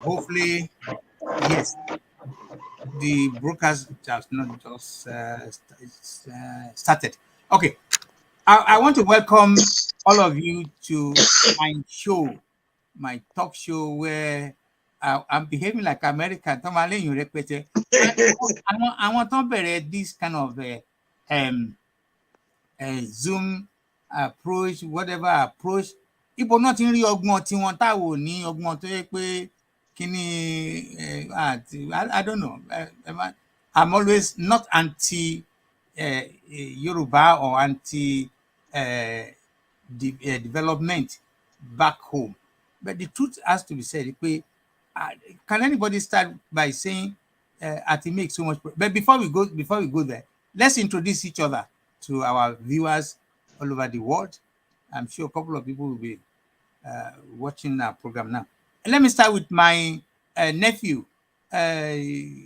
Hopefully, yes, the broadcast just not just started. Okay, I want to welcome all of you to my show, my talk show where I'm behaving like American. Tọ́ máa léyìn rẹpẹtẹ. Àwọn tó bẹ̀rẹ̀ this kind of um, Zoom approach, whatever approach, ibo náà ti ń rí ọgbọ́n tiwọn táwọn ò ní ọgbọ́n tó yẹ pé kíní I don't know. I'm always not anti Yoruba or anti development back home. But the truth has to be said. Can anybody start by saying Ati make so much? But before we go there, let's introduce each other to our viewers all over the world. I'm sure a couple of people will be watching our program now. And let me start with my nephew, my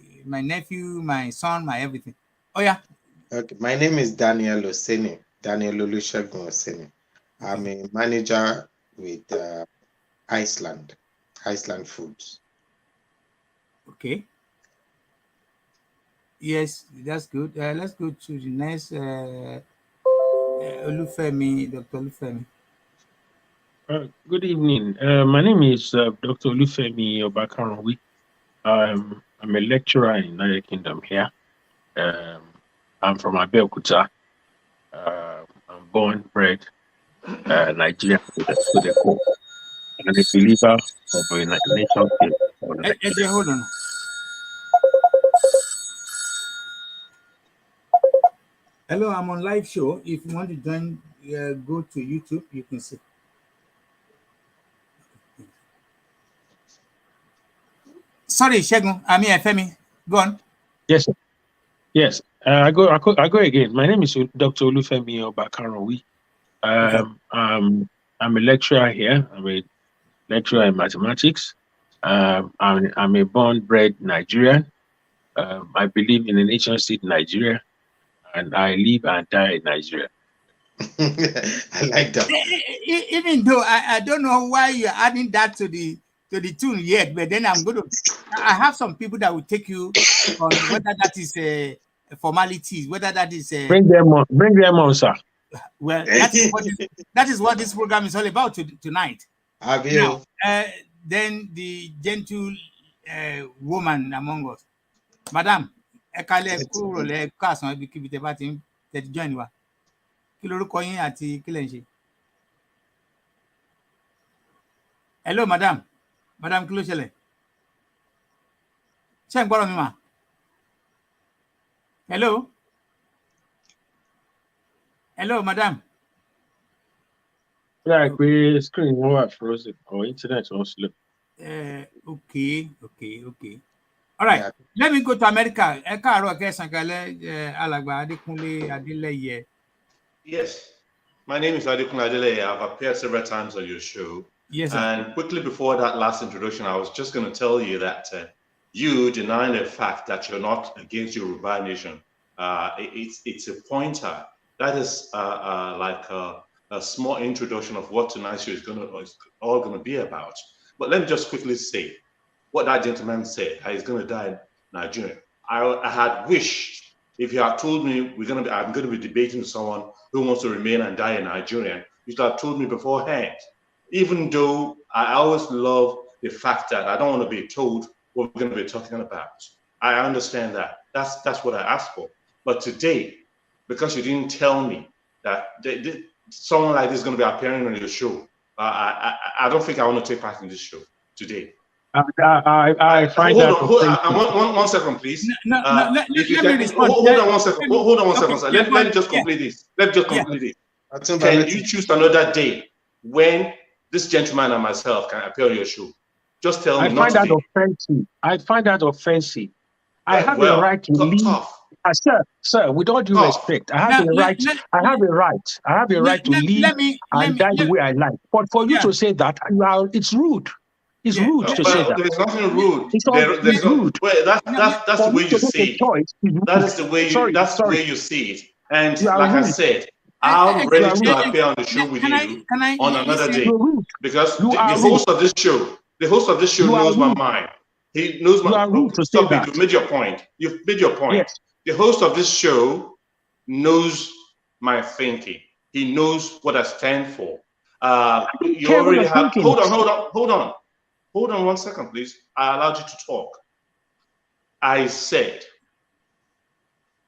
son, my everything. Oh yeah. Okay, my name is Daniel Oseni, Daniel Olusegun Oseni. I'm a manager with Iceland Foods. Okay. Yes, that's good. Let's go to the next Olufemi, Dr. Olufemi. Good evening. My name is Dr. Olufemi Obakaranwi. I'm a lecturer in United Kingdom here. I'm from Abeokuta. I'm born, bred Nigerian to the core. I'm a believer of a nation state. Hold on. Hello, I'm on live show. If you want to join, go to YouTube. You can see. Sorry, Shegun. Femi. Go on. Yes, sir. Yes. I go again. My name is Dr. Olufemi Obakaranwi. I'm a lecturer here. I'm a lecturer in mathematics. I'm a born-bred Nigerian. I believe in a nation state Nigeria, and I live and die in Nigeria. I like that. Even though I don't know why you're adding that to the tune yet, but then I have some people that will take you on whether that is a formalities, whether that is a bring them on, sir. Well, that is what this program is all about tonight. Now, then the gentle woman among us, Madam, join wa. Hello, Madam. Madam, kí ló ṣẹlẹ̀? Ṣé ń gbọ́rọ̀ mi mà? Hello? Hello, Madam. Like we screen one frozen or internet was slow. Okay. All right. Yeah. Let me go to America. Yes. My name is Adekunle Adeleye. I've appeared several times on your show. Yes. And quickly before that last introduction, I was just going to tell you that you denying the fact that you're not against Yoruba Nation. It's a pointer. That is like a small introduction of what tonight's show is all going to be about. But let me just quickly say what that gentleman said. How he's going to die in Nigeria. I had wished if you had told me I'm going to be debating with someone who wants to remain and die in Nigeria, you should have told me beforehand. Even though I always love the fact that I don't want to be told what we're going to be talking about. I understand that. That's what I asked for. But today, because you didn't tell me that someone like this is going to be appearing on your show, I don't think I want to take part in this show today. I find that. One second, please. Let me respond. Hold on one second. Hold on one second, sir. Let me just complete this. Let me just complete this. Can you choose another day when this gentleman and myself can appear on your show? Just tell me. I find that offensive. I find that offensive. I have a right to leave. Sir, with all due respect, I have a right. I have a right to leave and die the way I like. But for you to say that, it's rude. It's rude to say that. There's nothing rude. It's rude. Well, that's the way you see it. That is the way you. That's the way you see it. And like I said, I'm ready to appear on the show with you on another day because the host of this show, The host of this show knows my mind. He knows my. You are rude to say Stop that. it! You made your point. You've made your point. Yes. The host of this show knows my thinking. He knows what I stand for. You already have. Hold on 1 second, please. I allowed you to talk. I said,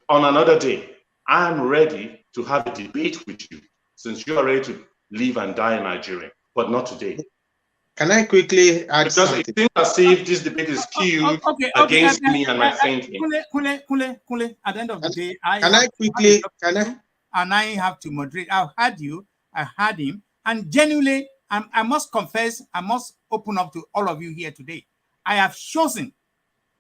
on another day, I'm ready to have a debate with you, since you are ready to live and die in Nigeria, but not today. Can I quickly add because something? it seems as if this debate is skewed against me and my thinking. Kule, at the end of the day, and I have to moderate. I've heard you, I heard him, and genuinely, I must confess, I must open up to all of you here today. I have chosen,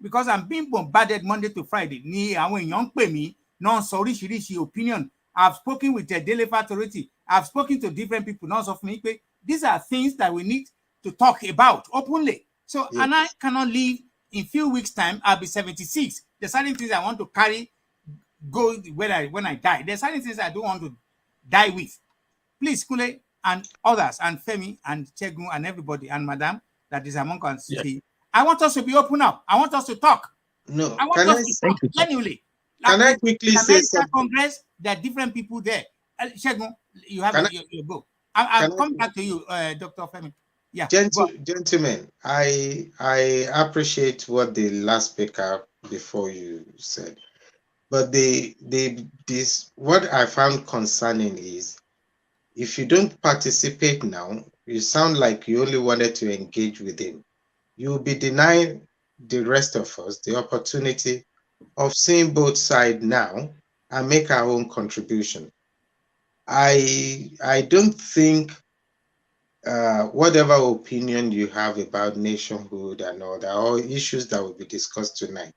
because I'm being bombarded Monday to Friday. Ni àwọn èèyàn ń pè mí, non sọ oríṣiríṣi opinion. I've spoken with the Daily Authority. I've spoken to different people. Non sọ fún mi pé these are things that we need to talk about openly. So, yes. And I cannot leave in few weeks' time. I'll be 76. There's certain things I want to carry, go when I die. There's certain things I don't want to die with. Please, Kule and others, and Femi and Chegun and everybody and Madam that is among us. Yes. I want us to be open up. I want us to talk. No, I want us to talk genuinely. Can I quickly say something? Congress, there are different people there. Chegun, you have your go. I'll come back to you, Dr. Femi. Yeah, gentlemen, I appreciate what the last speaker before you said, but what I found concerning is if you don't participate now, you sound like you only wanted to engage with him. You will be denying the rest of us the opportunity of seeing both sides now and make our own contribution. I don't think whatever opinion you have about nationhood and all that, or issues that will be discussed tonight,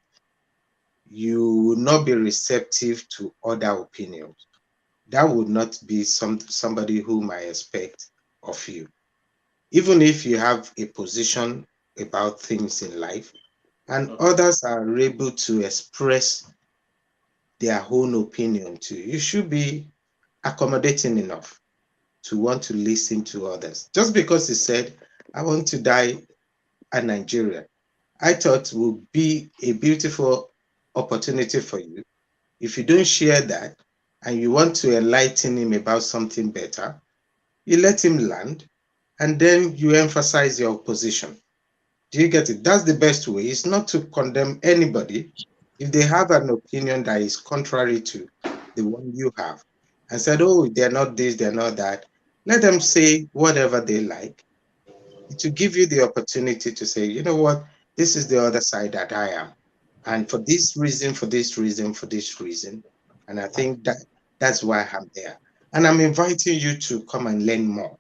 you will not be receptive to other opinions. That would not be somebody whom I expect of you. Even if you have a position about things in life, and others are able to express their own opinion to you, you should be accommodating enough to want to listen to others. Just because he said, I want to die in Nigeria, I thought would be a beautiful opportunity for you. If you don't share that and you want to enlighten him about something better, you let him land and then you emphasize your position. Do you get it? That's the best way. It's not to condemn anybody. If they have an opinion that is contrary to the one you have and said, oh, they're not this, they're not that, let them say whatever they like, to give you the opportunity to say, you know what, this is the other side that I am. And for this reason, for this reason, for this reason. And I think that's why I'm there. And I'm inviting you to come and learn more.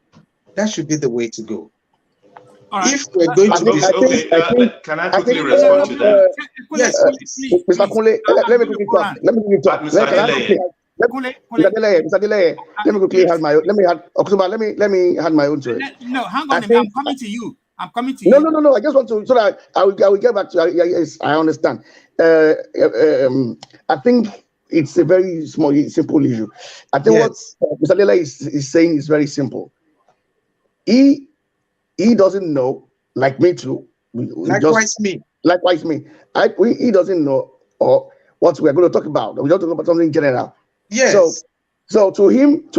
That should be the way to go. Right. If we're going to can I quickly respond to that? Yes, please. Mr. Kule, let me quickly talk. Let me quickly talk. Mr. Delay. Let me quickly have my own. Let me add my own to it. No, hang on. I'm coming to you. I'm coming to you. No. I just want to, so that I will get back to. Yes, I understand. I think it's a very simple issue. I think what Mr. Dele is saying is very simple. He doesn't know, like me too. Likewise me. He doesn't know or what we're going to talk about. We're just talking about something general. Yes. So to him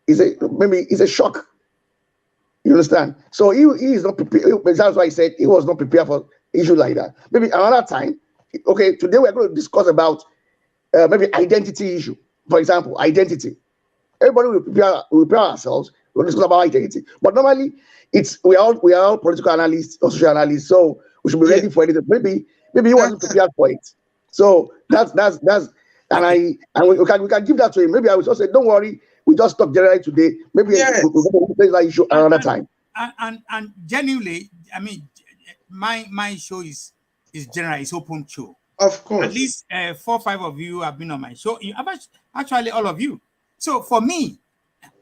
is a shock. You understand? So he is not prepared. That's why I said he was not prepared for issue like that. Maybe another time. Okay, today we're going to discuss about maybe identity issue. For example, identity. Everybody will prepare ourselves. We'll discuss about identity. But normally, we are all political analysts or social analysts, so we should be ready for it. Maybe he wasn't prepared for it. So that's and we can give that to him. Maybe I will just say, don't worry, we just talk generally today. Maybe we'll play that issue another time. And genuinely, I mean, my show is general, it's open show. Of course. At least 4 or 5 of you have been on my show. Actually, all of you. So for me,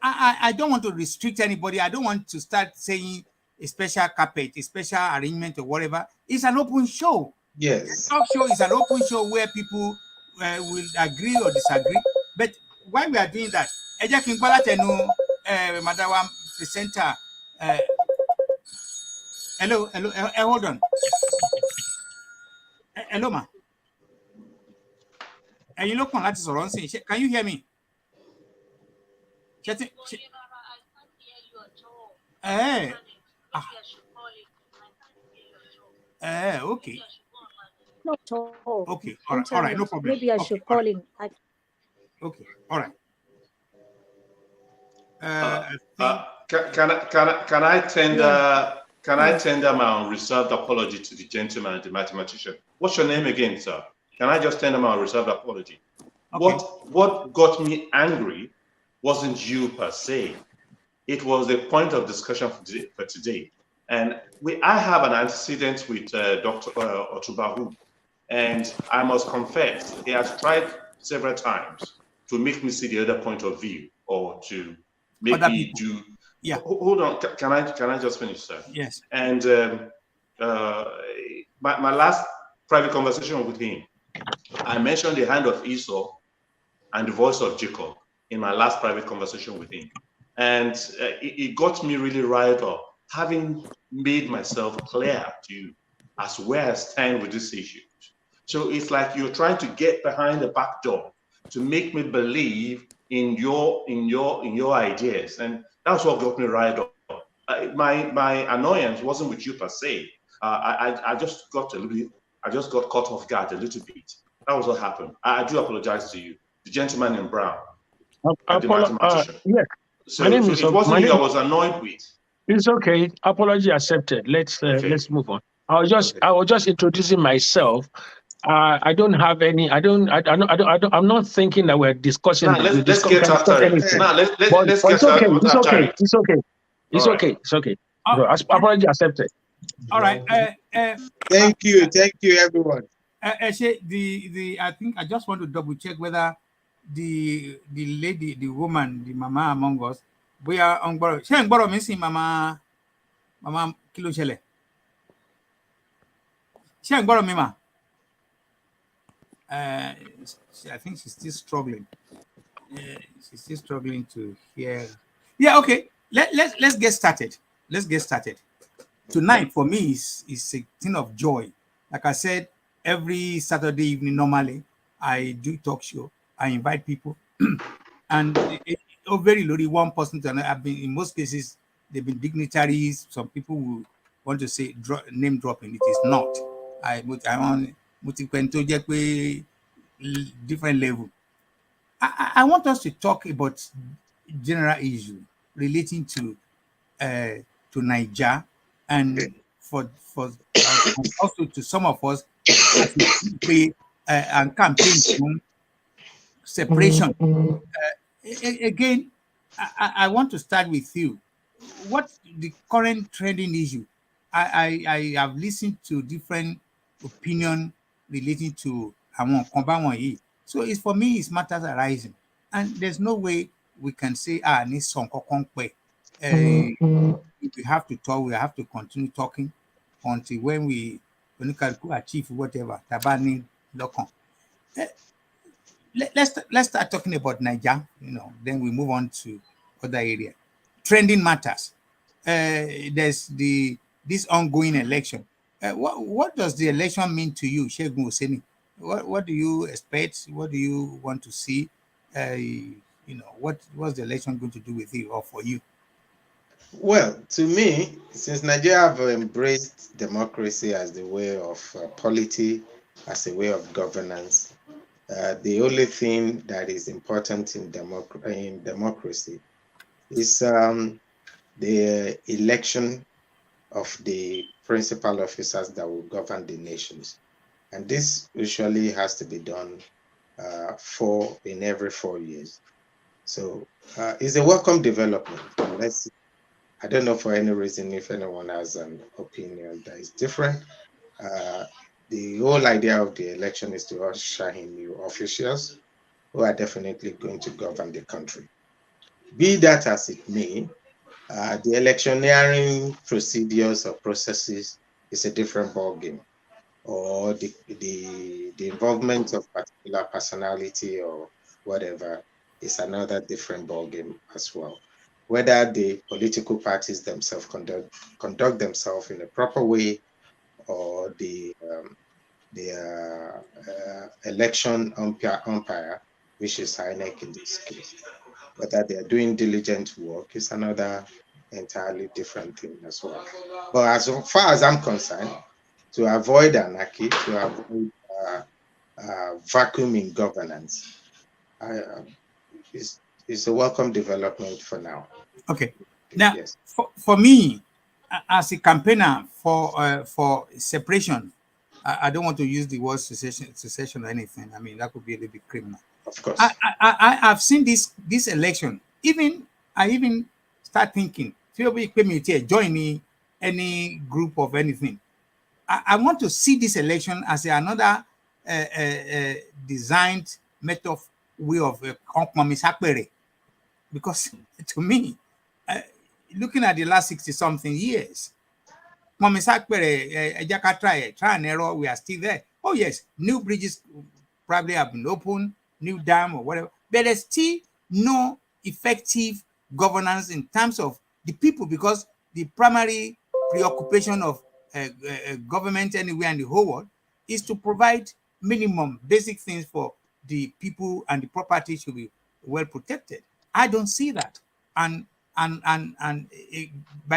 I don't want to restrict anybody. I don't want to start saying a special carpet, a special arrangement or whatever. It's an open show. Yes. The talk show is an open show where people will agree or disagree. But while we are doing that, Eja Kingbala Tenu, Madam Presenter, Hello, hold on. Hello, ma. You know, can you hear me? Eh. Okay. Not at all. Okay, all right, no problem. Maybe I should call in. Okay, all right. Can I tender my reserved apology to the gentleman, the mathematician? What's your name again, sir? Can I just tender my reserved apology? Okay. What got me angry wasn't you per se. It was a point of discussion for today. And I have an antecedent with Dr. OtunbaHOO, and I must confess, he has tried several times to make me see the other point of view, or to make me do. Yeah. Hold on. Can I just finish, sir? Yes. And my last private conversation with him, I mentioned the hand of Esau and the voice of Jacob in my last private conversation with him. And it got me really riled up, having made myself clear to you as where I stand with this issue. So it's like you're trying to get behind the back door to make me believe in your ideas, and that's what got me riled up. My annoyance wasn't with you per se. I just got caught off guard a little bit. That was what happened. I do apologize to you, the gentleman in brown, and the mathematician. Yes. So it wasn't you I was annoyed with. It's okay. Apology accepted. Let's move on. I was just introducing myself. I don't have any. I'm not thinking that we're discussing. Now let's get after it. Now let's get after it. It's okay. It's okay. Apology accepted. All right. Thank you, everyone. I think I just want to double check whether the lady, the woman, the mama among us, we are on borrow. She ain't borrow missing mama kilo shele. She ain't borrow me ma. I think she's still struggling. She's still struggling to hear. Yeah, okay. Let's get started. Let's get started. Tonight for me is a thing of joy. Like I said, every Saturday evening normally I do talk show. I invite people, and very lowly one person to another. I've been in most cases they've been dignitaries. Some people will want to say name dropping. It is not. I want different level. I want us to talk about general issue relating to Niger, and for also to some of us and campaign separation. Again, I want to start with you. What's the current trending issue? I have listened to different opinion relating to so it's for me it's matters arising, and there's no way we can say need some if we have to talk, we have to continue talking until when we can achieve whatever. Let's start talking about Niger, then we move on to other area. Trending matters. There's this ongoing election. What does the election mean to you, Shegun Oseni? What do you expect? What do you want to see? What's the election going to do with you or for you? Well, to me, since Nigeria have embraced democracy as the way of polity, as a way of governance, the only thing that is important in democracy is the election of the principal officers that will govern the nations. And this usually has to be done in every 4 years. So it's a welcome development. I don't know for any reason if anyone has an opinion that is different. The whole idea of the election is to usher in new officials who are definitely going to govern the country. Be that as it may, the electioneering procedures or processes is a different ballgame, or the involvement of particular personality or whatever is another different ballgame as well. whether the political parties themselves conduct themselves in a proper way, or the election umpire, which is INEC in this case, whether they are doing diligent work is another entirely different thing as well. But as far as I'm concerned, to avoid anarchy, to avoid vacuum in governance, is a welcome development for now. Okay. Now, Yes. for me, as a campaigner for separation, I don't want to use the word secession or anything. I mean, that could be a little bit criminal. Of course. I've seen this election. I even start thinking, join any group of anything. I want to see this election as another designed method way of because to me, looking at the last 60-something years, try and error, we are still there. Oh yes, new bridges probably have been opened, new dam or whatever, but there's still no effective governance in terms of the people, because the primary preoccupation of government anywhere in the whole world is to provide minimum basic things for the people, and the property should be well protected. I don't see that. And by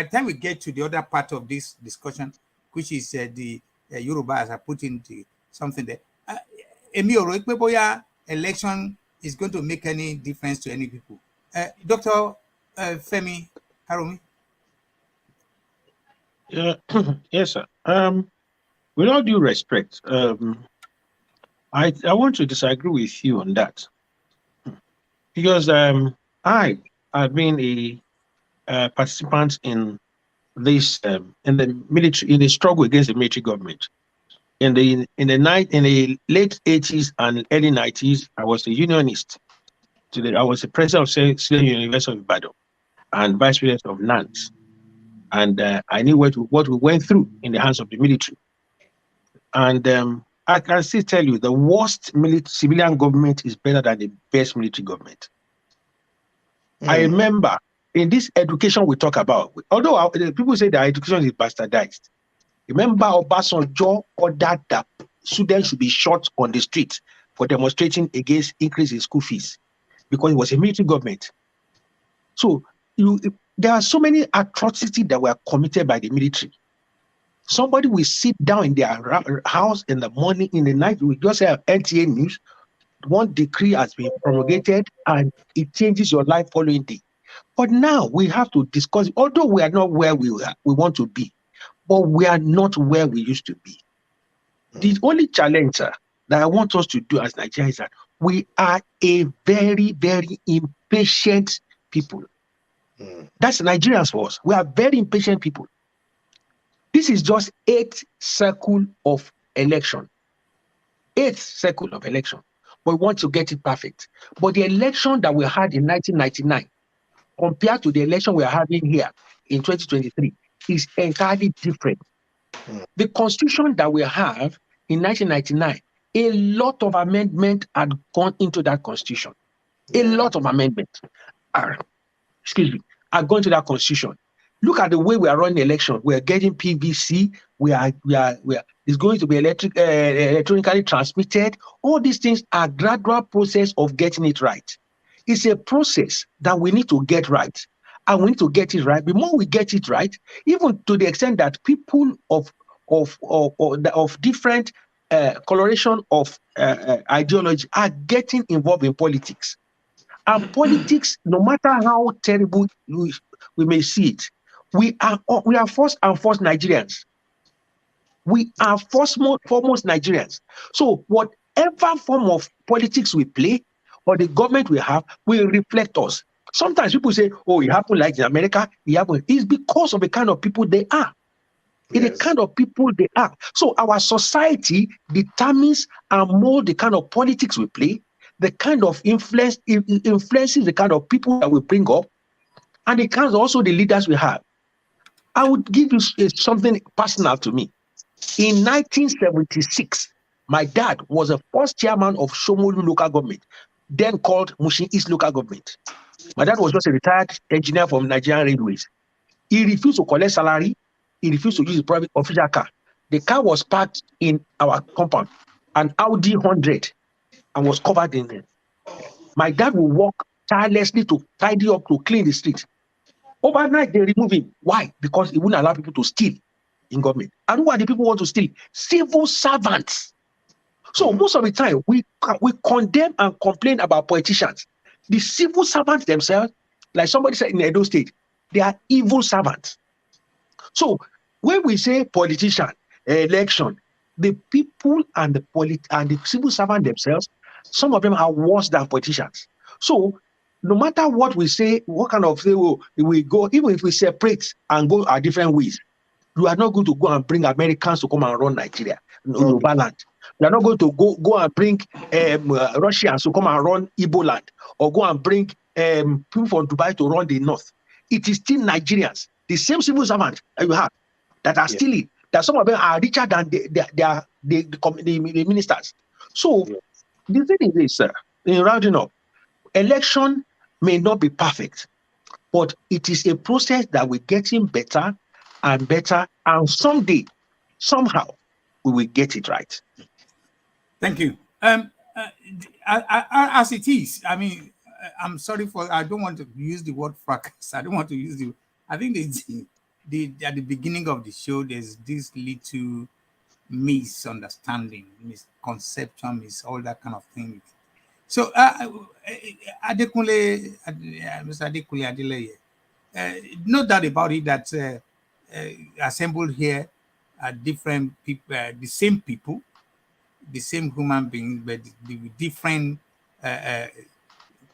the time we get to the other part of this discussion, which is the Yoruba, as I put into something there, election is going to make any difference to any people. Dr. Femi Harumi. Yes, sir. With all due respect, I want to disagree with you on that, because I have been a participant in this in the military, in the struggle against the military government. In the late 80s and early 90s, I was a unionist. I was the president of State University of Ibadan and vice president of NANS, and I knew what we went through in the hands of the military. And I can still tell you, the worst civilian government is better than the best military government. I remember in this education we talk about, although people say that education is bastardized, remember Obasanjo ordered that students should be shot on the street for demonstrating against increase in school fees, because it was a military government. So there are so many atrocities that were committed by the military. Somebody will sit down in their house in the morning, in the night, we just have NTA news, one decree has been promulgated and it changes your life following day. But now we have to discuss, although we are not where we want to be, but we are not where we used to be. The only challenge that I want us to do as Nigerians is that we are a very, very impatient people. That's Nigerians for us. We are very impatient people. This is just 8th cycle of election. 8th cycle of election. But we want to get it perfect. But the election that we had in 1999, compared to the election we are having here in 2023, is entirely different. The constitution that we have in 1999, a lot of amendment had gone into that constitution. A lot of amendments are going to that constitution. Look at the way we are running election. We are getting PVC. It's going to be electronically transmitted. All these things are gradual process of getting it right. It's a process that we need to get right. And we need to get it right. The more we get it right, even to the extent that people of different coloration of ideology are getting involved in politics. And politics, no matter how terrible we may see it, we are first and foremost Nigerians. We are foremost Nigerians. So whatever form of politics we play or the government we have will reflect us. Sometimes people say, oh, it happened like in America. It's because of the kind of people they are. It's the kind of people they are. So our society determines and molds the kind of politics we play, the kind of influences the kind of people that we bring up, and the kinds also the leaders we have. I would give you something personal to me. In 1976, my dad was the first chairman of Shomolu local government, then called Mushin East local government. My dad was just a retired engineer from Nigerian Railways. He refused to collect salary. He refused to use a private official car. The car was parked in our compound, an Audi 100, and was covered in it. My dad would walk tirelessly to tidy up, to clean the street. Overnight, they remove him. Why? Because he wouldn't allow people to steal in government. And who are the people who want to steal? Civil servants. So most of the time, we condemn and complain about politicians. The civil servants themselves, like somebody said in Edo State, they are evil servants. So when we say politician, election, the people and the civil servant themselves, some of them are worse than politicians. So no matter what we say, what kind of say we go, even if we separate and go our different ways, you are not going to go and bring Americans to come and run Nigeria, Yoruba land. You are not going to go and bring Russians to come and run Igbo land, or go and bring people from Dubai to run the north. It is still Nigerians, the same civil servants that you have, that are stealing. That some of them are richer than the ministers. So the thing is this, in rounding up, election may not be perfect, but it is a process that we're getting better and better, and someday, somehow, we will get it right. Thank you. As it is, I mean, I'm sorry for, I don't want to use the word fracas. I don't want to use the, I think at the beginning of the show, there's this little misunderstanding, misconception, all that kind of thing. So, Adekunle, Mr. Adekunle Adeleye, no doubt about it that assembled here are different people, the same people, the same human being, but the different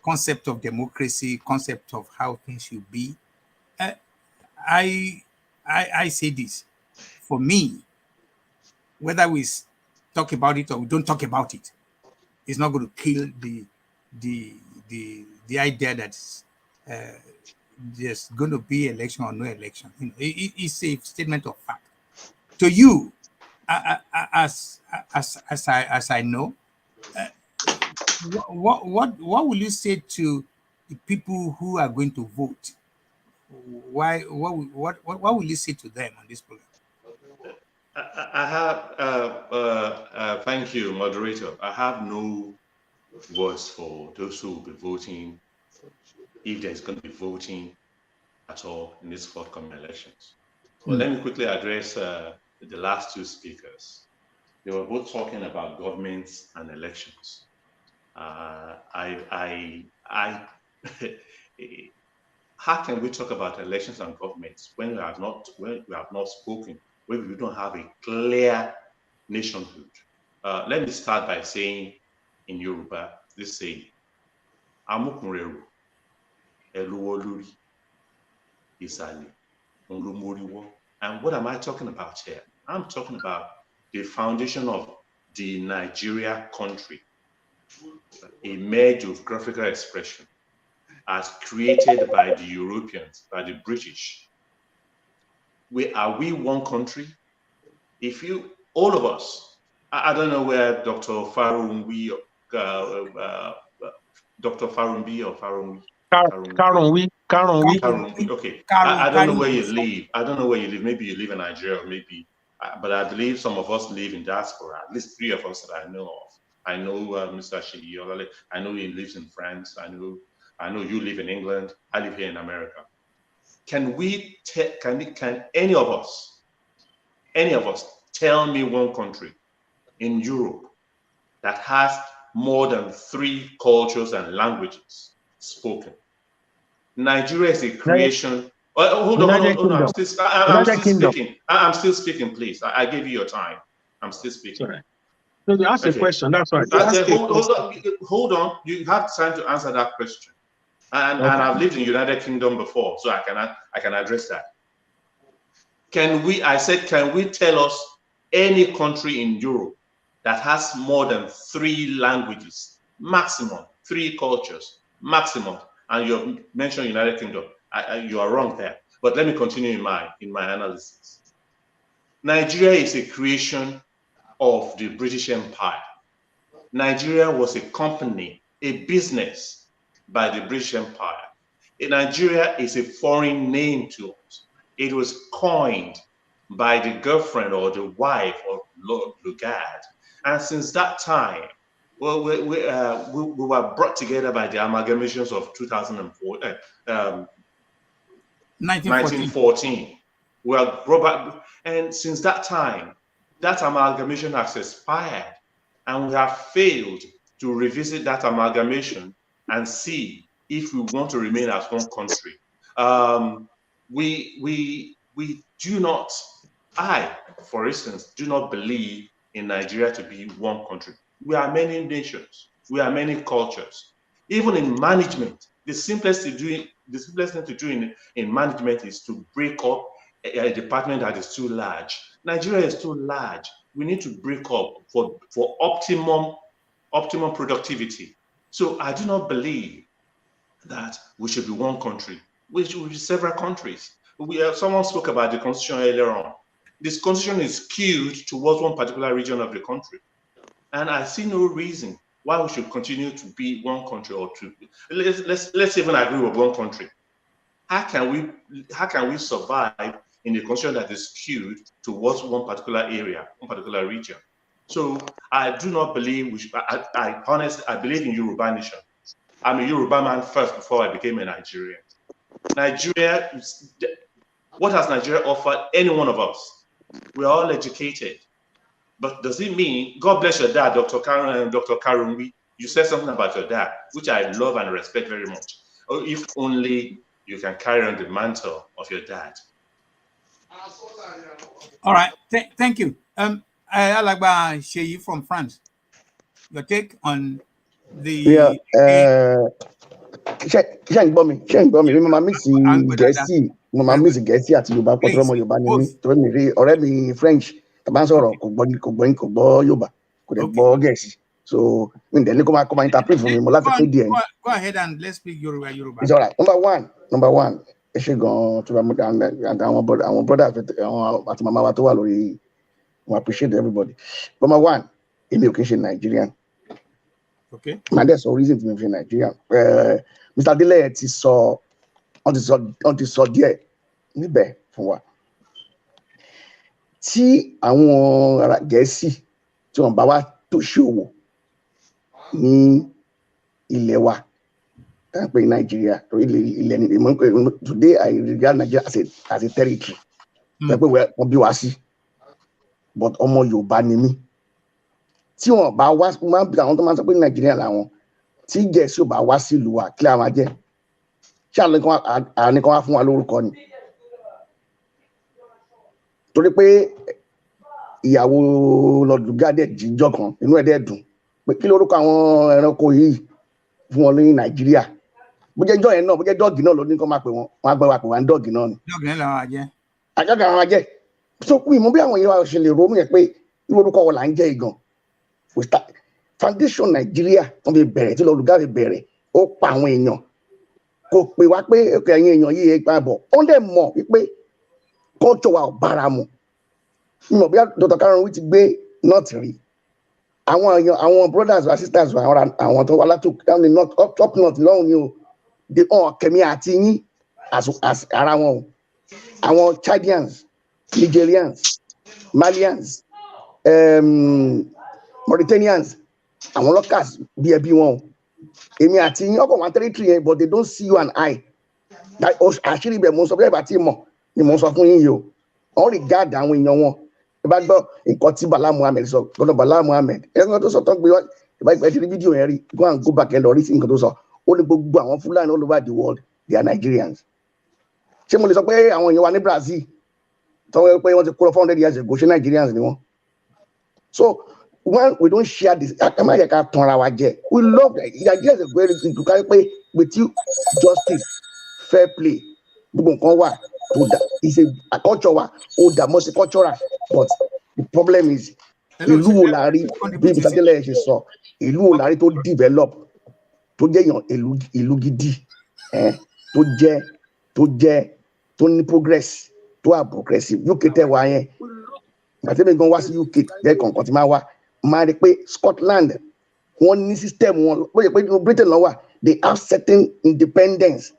concept of democracy, concept of how things should be. I say this, for me, whether we talk about it or we don't talk about it, it's not going to kill the idea that there's going to be election or no election. You know, it's a statement of fact. To you, as I know, what will you say to the people who are going to vote? What will you say to them on this program? I have, thank you, moderator. I have no words for those who will be voting, if there's going to be voting at all in these forthcoming elections. But let me quickly address the last two speakers. They were both talking about governments and elections. How can we talk about elections and governments when we have not spoken, when we don't have a clear nationhood? Let me start by saying in Yoruba, this saying, Amukunreru, Eluwoluri, Isali, Onlumoriwo. And what am I talking about here? I'm talking about the foundation of the Nigeria country, a mere geographical expression as created by the Europeans, by the British. Are we one country? If you, all of us, I don't know where Dr. Farumbi, Dr. Farumbi or Farumbi? Karunwi. Okay. I don't know where you live. I don't know where you live. Maybe you live in Nigeria, maybe. But I believe some of us live in diaspora. At least three of us that I know of. I know Mr. Shiyolale. I know he lives in France. I know you live in England. I live here in America. Can any of us tell me one country in Europe that has more than 3 cultures and languages spoken? Nigeria is a creation. Hold on. I'm still speaking, please. I gave you your time. I'm still speaking. Sorry. No, you asked a question. That's right. Hold on. You have time to answer that question. And I've lived in the United Kingdom before, so I can address that. Can we tell us any country in Europe that has more than 3 languages, maximum, 3 cultures, maximum? And you have mentioned United Kingdom. You are wrong there. But let me continue in my analysis. Nigeria is a creation of the British Empire. Nigeria was a company, a business by the British Empire. Nigeria is a foreign name to us. It was coined by the girlfriend or the wife of Lord Lugard. And since that time, well, we were brought together by the amalgamations of 1914. We are brought back, and since that time, that amalgamation has expired, and we have failed to revisit that amalgamation and see if we want to remain as one country. We do not, for instance, do not believe in Nigeria to be one country. We are many nations. We are many cultures. Even in management, the simplest thing to do in management is to break up a department that is too large. Nigeria is too large. We need to break up for optimum productivity. So I do not believe that we should be one country. We should be several countries. Someone spoke about the constitution earlier on. This constitution is skewed towards one particular region of the country. And I see no reason why we should continue to be one country or two. Let's even agree with one country. How can we survive in a constitution that is skewed towards one particular area, one particular region? So I do not believe we should. I honestly believe in Yoruba nation. I'm a Yoruba man first before I became a Nigerian. What has Nigeria offered any one of us? We're all educated. But does it mean, God bless your dad, Dr. Karunwi, you said something about your dad, which I love and respect very much. Or if only you can carry on the mantle of your dad. All right, thank you. Alagba Sheyi from France. Your take on the ṣe ń gbọ́ mi mo máa miss Gẹ̀ẹ́sì mo máa miss Gẹ̀ẹ́sì àti Yorùbá pọ̀tọ́ ọmọ Yorùbá ni mí torí mi rí ọ̀rẹ́ mi French tàbá ń sọ̀rọ̀ kò gbọ́ Yorùbá kò dẹ̀ gbọ́ Gẹ̀ẹ́sì so mi dẹ̀ ní kó máa interpret fún mi mo láti pé díẹ̀. Go ahead and let's speak Yoruba. It's all right. Number one ẹ ṣe gan-an tó bá mú àwọn brothers àti màmá wa tó wà lórí we appreciate everybody. Number one èmi ò kì í ṣe Nigerian. Okay. And that's the reason to be Nigerian. Mr. Adele ti sọ díẹ̀ níbẹ̀ fún wa. Tí àwọn ará Gẹ̀ẹ́sì tí wọ́n bá wá tó ṣòwò ní ilẹ̀ wa, pé Nigeria, today I regard Nigeria as a territory. Pé wọ́n bí wá sí, but ọmọ Yorùbá ni mí. Tí wọ́n bá wá máa ń bí àwọn tó máa ń sọ pé Nàìjíríà làwọn tí Gẹ̀ẹ́sì ò bá wá sílùú wa kí la máa jẹ́ ṣé àní kan wá fún wa lórúkọ ni torí pé ìyàwó lọ́dúngádẹ̀ jíjọ́ kan inú ẹ̀ dẹ̀ dùn pé kí lórúkọ àwọn ẹranko yìí fún wọn ní Nàìjíríà bó jẹ́ jọ́ yẹn náà bó jẹ́ dọ́ọ̀gì náà ló ní kó máa pè wọ́n á gbẹ́ wa pè wá ní dọ́ọ̀gì náà ni. dọ́ọ̀gì náà làwọn àjẹ́. àjọkà àwọn àjẹ́ tó kú ìmọ̀ bí àwọn èèyàn ṣe lè ronú yẹn pé irú orúkọ wọn là ń jẹ́ ìgàn foundation Nigeria wọn fi bẹ̀rẹ̀ tí lọ́dúngá fi bẹ̀rẹ̀ ó pa àwọn èèyàn kò pè wá pé ẹ̀kọ́ ẹ̀yìn èèyàn yìí ẹ̀ gbà bọ̀ ó dẹ̀ mọ̀ wípé culture wa ò bára mu ìmọ̀ bí Dr. Karunwi ti gbé north rí àwọn brothers wa sisters wa àwọn tó wà látò top north lọ́hùn ni o de kẹ̀mí àti yín ara wọn o àwọn Chadians Nigerians Malians Mauritanians àwọn locals bí ẹbí wọn o èmi àti yín ọkọ̀ wọn territory yẹn but they don't see you and I àṣírí ibẹ̀ mo sọ bí ẹ bá ti mọ̀ ni mo sọ fún yín yìí o wọ́n regard àwọn èèyàn wọn ẹ bá gbọ́ nǹkan tí Bala Muhammed sọ gbọ́dọ̀ Bala Muhammed ẹ̀sìn tó sọ tó gbé wá ìbá ìpẹ́ ti rí fídíò yẹn rí go and go back ẹ lọ rí sí nǹkan tó sọ ó ní gbogbo àwọn Fúlàní all over the world they are Nigerians ṣé mo lè sọ pé àwọn èèyàn wa ní Brazil tó wọ́n pé wọ́n ti kó lọ 400 years ago ṣé Nigerians ni wọ́n so when we don't share this ẹ má yẹ ká tan ara wa jẹ we love Nigeria is a very good to carry pé with you justice fair play gbogbo nǹkan wà tó dà is a culture wa ó dà multicultural but the problem is ìlú wo la rí bí ìbísàjẹlẹ ṣe sọ ìlú wo la rí tó develop tó jẹ́ èèyàn ìlú gidi tó ní progress tó wà progressive UK tẹ wá yẹn àtẹ́bẹ̀ gan wá sí UK lẹ́ẹ̀kọ̀ọ̀kan tí máa wá máa rí pé Scotland wọ́n ní system wọn bó ṣe pé Britain lọ wà they have certain independence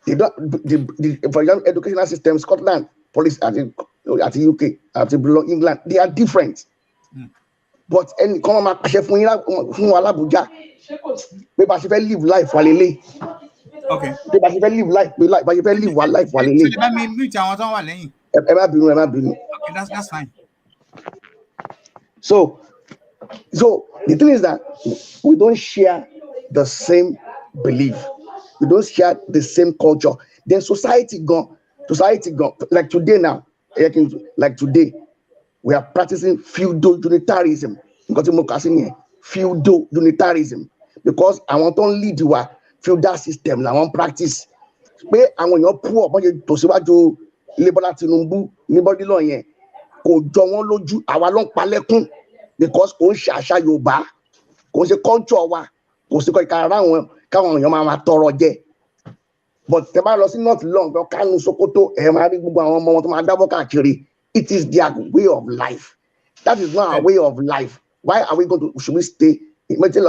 They don't. For example, educational system, Scotland, police at the UK, at the England, they are different. But any come on, fún wa l'Abuja, pé bá ṣe fẹ́ live life wa lélẹ̀. Okay. Pé bá ṣe fẹ́ live life, bá ṣe fẹ́ live wa life wa lélẹ̀. Let me mute àwọn tó wà lẹ́yìn. Ẹ má bínú. Okay, that's fine. So the thing is that we don't share the same belief. We don't share the same culture. Then society gone. Like today now, like today, we are practicing feudal unitarism. Feudal unitarism. Because I want to lead you a feudal system. I want practice. But I want your poor, but you to see what you Liberal Tinubu, anybody long here. Ko jọ wọ́n lójú, àwa ló ń palẹ́kún because kò ń ṣe àṣà Yorùbá, kò ń ṣe culture wa, kò sí kọ́ ìkàrà káwọn èèyàn máa tọrọ jẹ. But tẹ́ bá lọ sí North London, Kánú, Sokoto, ẹ máa rí gbogbo àwọn ọmọ wọn tó máa dábọ́ káàkiri. It is their way of life. That is not our way of life. Why are we going to? Should we stay? Why do you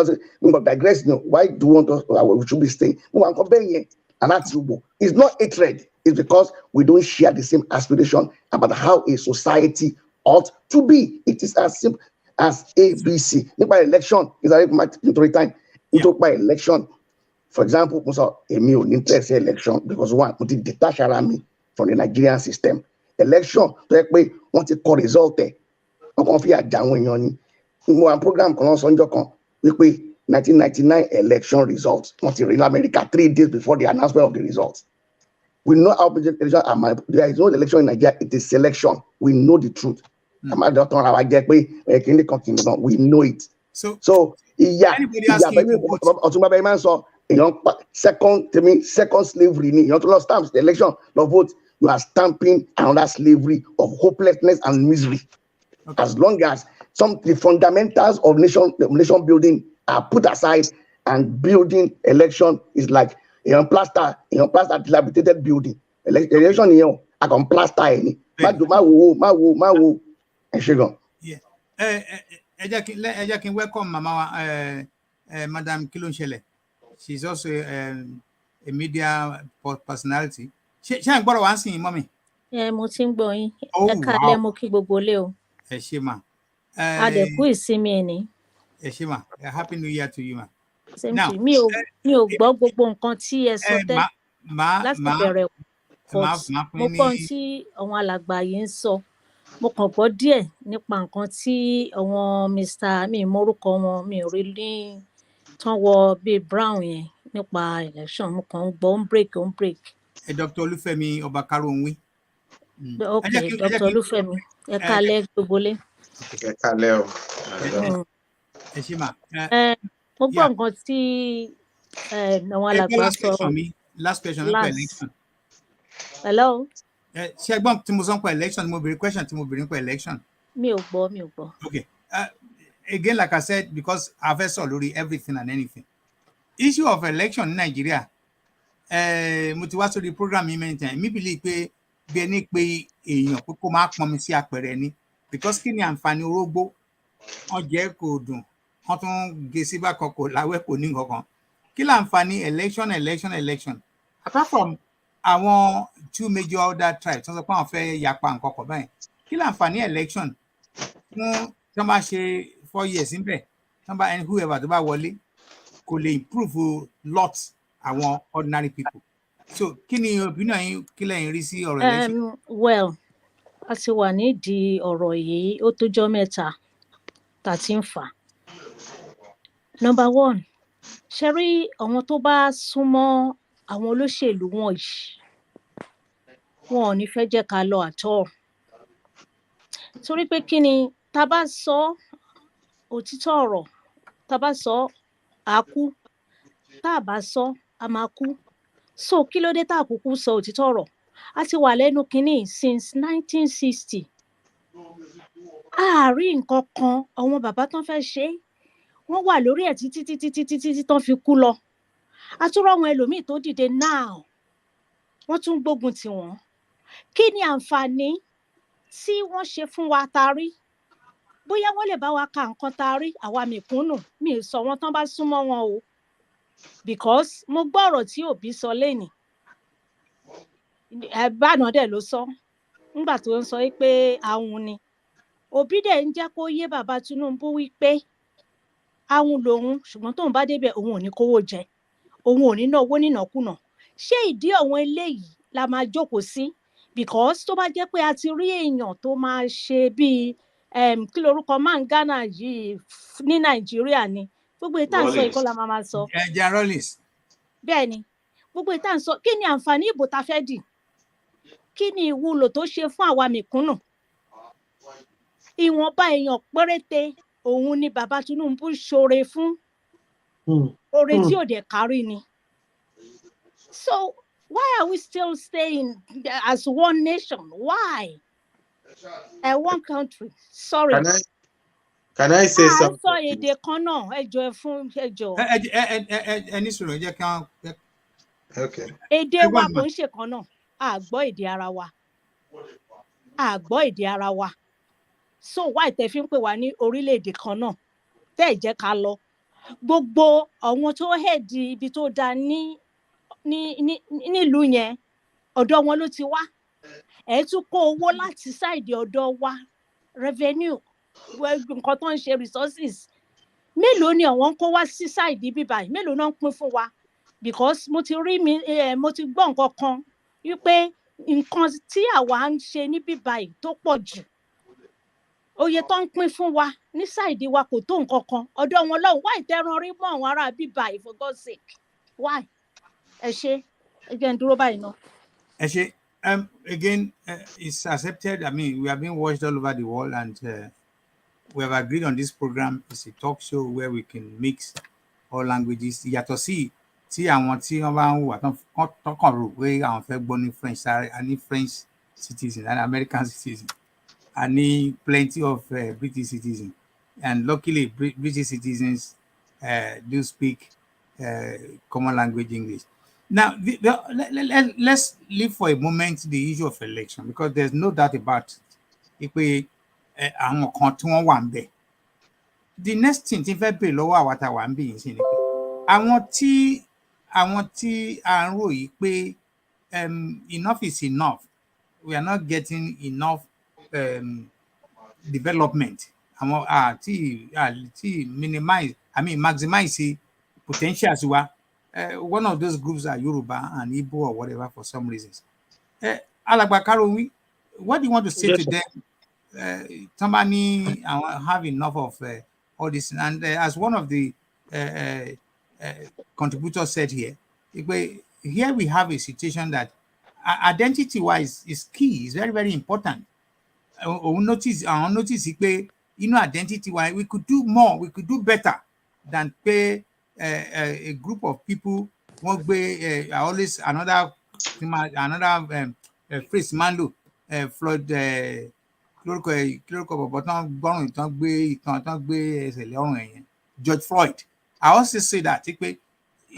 want us? We should be staying. And that's it's not hatred. It's because we don't share the same aspiration about how a society ought to be. It is as simple as ABC. By election, is time. By election. For example, Emil interest election because one, we detach me from the Nigerian system. Election, want to call result. One program kan sonjo kan wípé 1999 election results. Want to read America 3 days before the announcement of the results. We know how election are. There is no election in Nigeria. It is selection. We know the truth. We know it. So yeah. Second slavery. You want to stamp the election, the vote. You are stamping another slavery of hopelessness and misery. Okay. As long as the fundamentals of nation building are put aside, and building election is like plaster dilapidated building. Election I can plaster any. Yeah. I can welcome Mama Madam Kilonshele. She's also a media personality. Ṣé ń gbọ́dọ̀ wá sí Mommy? Mo ti ń gbọ́ yín. Ẹ káalẹ́ mo kí gbogbo ilé o. Ẹ ṣé mà. A dẹ̀ kú ìsinmi ẹni. Ẹ ṣé mà. Happy New Year to you ma. Same to you. Mi ò gbọ́ gbogbo nǹkan tí ẹ sọ tẹ́lẹ̀ láti bẹ̀rẹ̀ mo gbọ́ tí àwọn alàgbà yìí ń sọ. Mo kàn gbọ́ díẹ̀ nípa nǹkan tí àwọn Mr. mi mórúkọ wọn mi ò rí ní tán wọ bíi brown yẹn nípa election. Mo kàn ń gbọ́ on break. Dr. Olúfẹ́mi Ọbákárọ̀wí. Okay, Dr. Olúfẹ́mi. Ẹ káalẹ́ gbogbo ilé. Ẹ káalẹ́ o. Ẹ ṣé mà. Mo gbọ́ nǹkan tí àwọn alàgbà sọ. Last question nípa election. Hello. Ṣé ẹgbọ́n tí mo sọ nípa election mo béèrè question tí mo béèrè nípa election. Mi ò gbọ́. Okay. Again, like I said, because I've heard so lórí everything and anything. Issue of election in Nigeria. Mo ti wá sórí program yìí many times. Mi believe pé bí ẹni pé èèyàn pé kó máa pọnmi sí àpẹẹrẹ ni. Because kí ni àǹfààní orógbó? Wọ́n jẹ́ kò dùn. Wọ́n tún gé sí bákan kò láwẹ́ kò ní nǹkan. Kí láǹfààní election? Apart from àwọn 2 major other tribes, wọ́n sọ pé àwọn fẹ́ yapa nǹkan kan báyìí. Kí láǹfààní election fún tí wọ́n bá ṣe 4 years níbẹ̀? Tí wọ́n bá whoever tó bá wọlé kò lè improve lot àwọn ordinary people. So kí ni opinion yín kí lẹ́yìn rí sí ọ̀rọ̀ election? Well, a ti wà nídìí ọ̀rọ̀ yìí ó tójọ́ mẹ́ta tá ti ń fà. Number 1, ṣe rí àwọn tó bá súnmọ́ àwọn olóṣèlú wọn yìí wọn ò ní fẹ́ jẹ́ ká lọ at all. Torí pé kí ni tá bá sọ òtítọ́ ọ̀rọ̀ tá bá sọ á kú tá bá sọ a máa kú. So kí ló dé tá kúkú sọ òtítọ́ ọ̀rọ̀? A ti wà lẹ́nu kínní since 1960. A rí nǹkan kan àwọn bàbá tán fẹ́ ṣe wọ́n wà lórí ẹ̀ títí tán fi kú lọ. A tún rọ́ àwọn ẹlòmíì tó dìde now wọ́n tún gbógun tì wọ́n. Kí ni àǹfààní tí wọ́n ṣe fún wa tá rí? Bóyá wọ́n lè bá wa ka nǹkan tá rí àwa mẹ̀kúnnù mi ì sọ wọ́n tán bá súnmọ́ wọn o. Because mo gbọ́ ọ̀rọ̀ tí Òbí sọ lénìí bánà dẹ̀ ló sọ nígbà tó ń sọ pé àwọn ni Òbí dẹ̀ ń jẹ́ kó yé bàbá Tinubu wípé àwọn lòun ṣùgbọ́n tóun bá débẹ̀ òun ò ní kówó jẹ òun ò ní ná owó nínàkúnà ṣé ìdí àwọn eléyìí la máa jókòó sí because tó bá jẹ́ pé a ti rí èèyàn tó máa ṣe bíi kí lorúkọ máa ń Ghana yìí ní Nàìjíríà ni gbogbo ìta ń sọ ìkọ́ la máa sọ. Rollins. Bẹ́ẹ̀ ni gbogbo ìta ń sọ kí ni àǹfààní ìbò ta fẹ́ dì kí ni ìwúlò tó ṣe fún àwa mẹ̀kúnnù ìwọ̀nba èèyàn péréte òun ni bàbá Tinubu ṣoore fún oore tí ò dẹ̀ kárí ni. So why are we still staying as one nation? Why? One country. Sorry. Can I say something? Sọ èdè kan náà ẹjọ́ ẹ fún ẹjọ́. Ẹni sọ̀rọ̀ jẹ́ kí wọ́n. Okay. Èdè wa kò ń ṣe kan náà. A gbọ́ èdè ara wa. A gbọ́ èdè ara wa. So why tẹ́ fi ń pè wá ní orílẹ̀-èdè kan náà? Tẹ́ ẹ̀ jẹ́ ká lọ. Gbogbo àwọn tó hẹ̀dì ibi tó dáa nílùú yẹn ọ̀dọ̀ wọn ló ti wá. Ẹ tún kó owó láti sáìdì ọ̀dọ̀ wa revenue nǹkan tó ń ṣe resources mélòó ni àwọn ń kó wá sí sáìdì bíbá yìí mélòó náà ń pín fún wa because mo ti gbọ́ nǹkan kan wípé nǹkan tí àwa ń ṣe ní bíbá yìí tó pọ̀ jù oye tó ń pín fún wa ní sáìdì wa kò tó nǹkan kan ọ̀dọ̀ wọn lọ́hùn why tẹ́ran rí mọ́ àwọn ará bíbá yìí for God's sake why ẹ ṣe ẹ jẹ́ n dúró báyìí náà. Ẹ ṣe again it's accepted. I mean we have been watched all over the world and we have agreed on this program. It's a talk show where we can mix all languages. Yàtọ̀ sí tí àwọn tí wọ́n bá ń wà tọkàn rò pé àwọn fẹ́ gbọ́ ní French a ní French citizen and American citizen a ní plenty of British citizens and luckily British citizens do speak common language English. Now let's leave for a moment the issue of election because there's no doubt about it. Àwọn kan tí wọ́n wà ń bẹ̀. The next thing tí fẹ́ bèèrè lọ́wọ́ àwa tá wà ń bì yín sí ni pé àwọn tí à ń rò yìí pé enough is enough we are not getting enough development àwọn àti maximize potentials wa one of those groups are Yoruba and Igbo or whatever for some reasons. Alàgbà Karowi, what do you want to say to them? Somebody have enough of all this, and as one of the contributors said here we have a situation that identity wise is key, is very, very important. Notice identity wise we could do more, we could do better than pay a group of people always another phrase Mando Floyd George Floyd. I also say that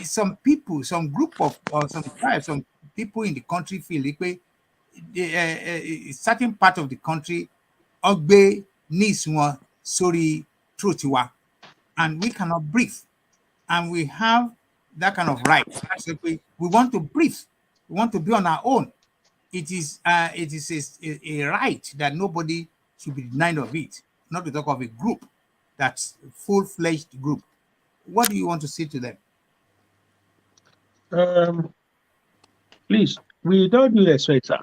some people, some group of or some tribes, some people in the country feel a certain part of the country needs one sorry truth and we cannot breathe, and we have that kind of right. So we want to breathe, we want to be on our own. It is a right that nobody should be denied of it, not to talk of a group that's full-fledged group. What do you want to say to them? Please, with all due respect, sir,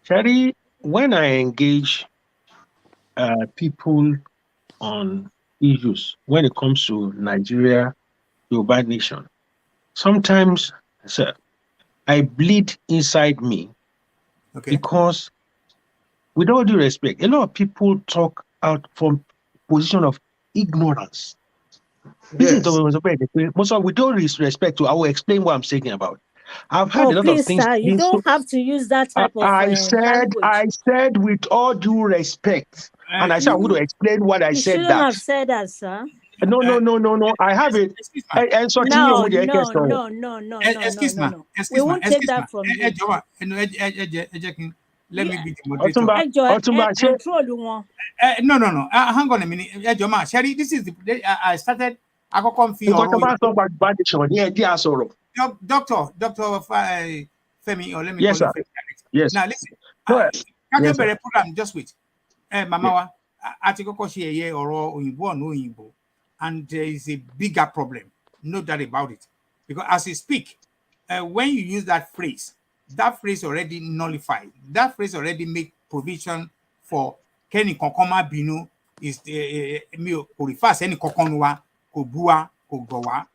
Shari, when I engage people on issues when it comes to Nigeria, Yoruba nation, sometimes, sir, I bleed inside me because, with all due respect, a lot of people talk out from position of ignorance. Yes. With all respect to, I will explain what I'm saying about. I've heard a lot of things. Sir, you don't have to use that type of language. I said with all due respect, and I said I would explain what I said. You shouldn't have said that, sir. No. I have it. No. We won't take that from you. Let me be the moderator. No. Hang on a minute. Sherry, this is I started. I got confused. Doctor Femi, or let me Yes, call you sir. Femi. Yes. Now listen, Go ahead. Yes, sir. program, just wait. Mama wa, ati koko share or oyinbo or no oyinbo, and there is a bigger problem. No doubt about it, because as you speak, when you use that phrase already nullified. That phrase already make provision for Kenny Konkoma Binu is me ko refer any kokonwa, ko bua, ko gowa.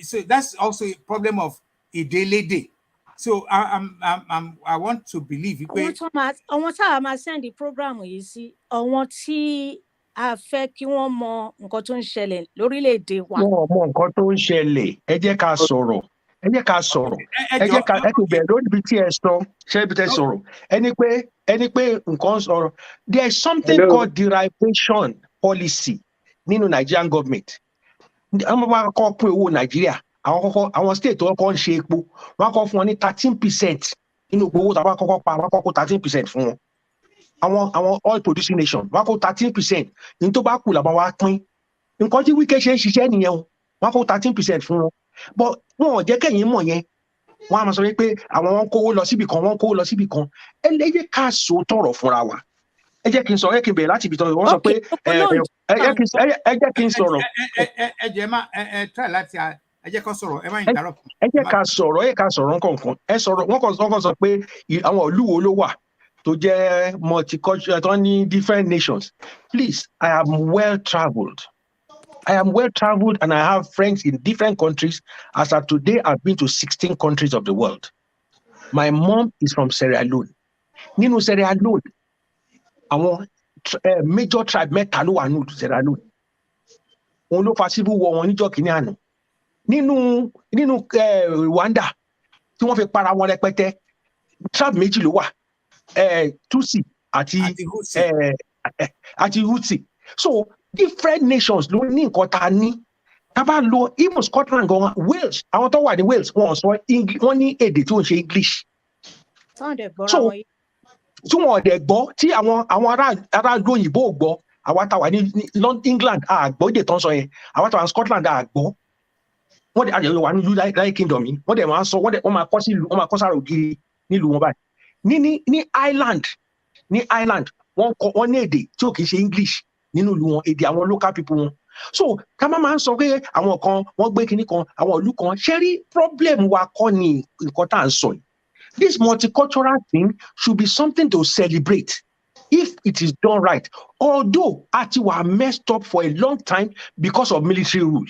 So that's also a problem of a daily day. So I want to believe you. Àwọn tá a máa send program yìí sí àwọn tí a fẹ́ kí wọ́n mọ nǹkan tó ń ṣẹlẹ̀ lórílẹ̀‐èdè wa. Wọ́n mọ nǹkan tó ń ṣẹlẹ̀, ẹ jẹ́ ká sọ̀rọ̀. Ẹ jẹ́ ká sọ̀rọ̀. Ẹ jẹ́ ká ẹ ti bẹ̀rẹ̀ lórí ibi tí ẹ sọ, ṣé ibi tí ẹ sọ̀rọ̀. Ẹni pé nǹkan sọ̀rọ̀. There is something called derivation policy nínú Nigerian government. Àwọn bá kọ́ pín owó Nàìjíríà, àwọn state tó kọ́ ń ṣe epo, wọ́n kọ́ fún wọn ní 13% nínú owó tí wọ́n kọ́kọ́ pa, wọ́n kọ́ 13% fún wọn. Àwọn oil producing nation, wọ́n kọ́ 13%. Ní tó bá kù làwọn wá pín. Nǹkan tí Wike ṣe ń ṣiṣẹ́ nìyẹn o, wọ́n kó 13% fún wọn, but wọn ò jẹ́ kẹ́yìn mọ̀ yẹn, wọ́n á máa sọ pé àwọn wọn kówó lọ síbì kan, wọ́n kówó lọ síbì kan. Ẹ jẹ́ ká sọ tọ̀rọ̀ fúnra wa. Ẹ jẹ́ kí n sọ, ẹ kí n bẹ̀rẹ̀ láti ibi tán, wọ́n sọ pé ẹ jẹ́ kí n sọ̀rọ̀. Ẹ jẹ́ má try láti ẹ jẹ́ kó sọ̀rọ̀, ẹ má interrupt. Ẹ jẹ́ ká sọ̀rọ̀ nǹkan. Ẹ sọ̀rọ̀, wọ́n kàn sọ pé àwọn ìlú wo ló wà tó jẹ́ multicultural, tó ní different nations. Please, I am well traveled. And I have friends in different countries. As of today, I've been to 16 countries of the world. My mom is from Sierra Leone. Nínú Sierra Leone, àwọn major tribe mẹ́ta ló wà nínú Sierra Leone. Òun ló fa civil war wọn níjọ́ kìíní àná. Nínú Rwanda, tí wọ́n fi para wọn rẹpẹtẹ, tribe méjì ló wà. Tutsi àti Hutsi. So different nations ló ní nǹkan tá a ní. Tá bá lọ even Scotland gan, Wales, àwọn tó wà ní Wales wọ́n sọ wọ́n ní èdè tí ó ń ṣe English. So tí wọ́n dẹ̀ gbọ́, tí àwọn ará òyìnbó ò gbọ́, àwa tá wà ní England àgbọ́ èdè tó ń sọ yẹn, àwa tá wà ní Scotland àgbọ́. Wọ́n dẹ̀ àjẹyọ̀ wà ní United Kingdom yìí, wọ́n dẹ̀ máa sọ, wọ́n máa kọ́ sí ìlú, wọ́n máa kọ́ sára ògiri nílùú wọn báyìí. Ní Ireland, wọ́n ní èdè tí ò kì í ṣe English nínú ìlú wọn, èdè àwọn local people wọn. So ká máa ń sọ pé àwọn kan wọ́n gbé kinní kan, àwọn ìlú kan, ṣé rí problem wa kọ́ ni nǹkan tá à ń sọ yìí. This multicultural thing should be something to celebrate if it is done right. Although ati were messed up for a long time because of military rule.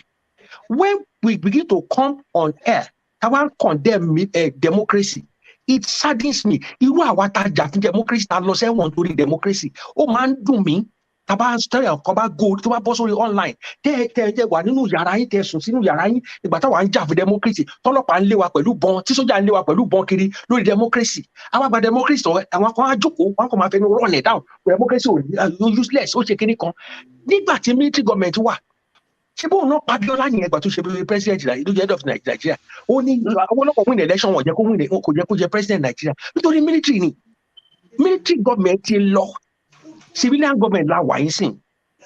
When we begin to come on air, I want to condemn democracy. It saddens me. Irú àwa tá jà fún democracy, tá lọ sẹ́wọ̀n torí democracy. Ó máa ń dùn mí. Tá bá story ọkọ bá go, tó bá bọ́ sórí online. Tẹ́ wà nínú yàrá yín, tẹ́ sùn sínú yàrá yín. Ìgbà táwa ń jà fún democracy. Tọ́lọ́pàá ń lé wa pẹ̀lú bọn, tí sójà ń lé wa pẹ̀lú bọn kiri lórí democracy. Àwa gba democracy sọ, àwọn kan á jókòó, wọn kò máa fẹnu run it down. Democracy ò useless, ó ṣe kíní kan. Nígbà tí military government wà, ṣé bóun náà Abiola nìyẹn gbà tó ṣe president ló jẹ́ head of Nigeria. Ó ní àwọn ọlọ́pàá win election wọ́n kò jẹ́ kó jẹ́ president Nigeria nítorí military ni. Military government ti lọ, civilian government la wà yín sìn.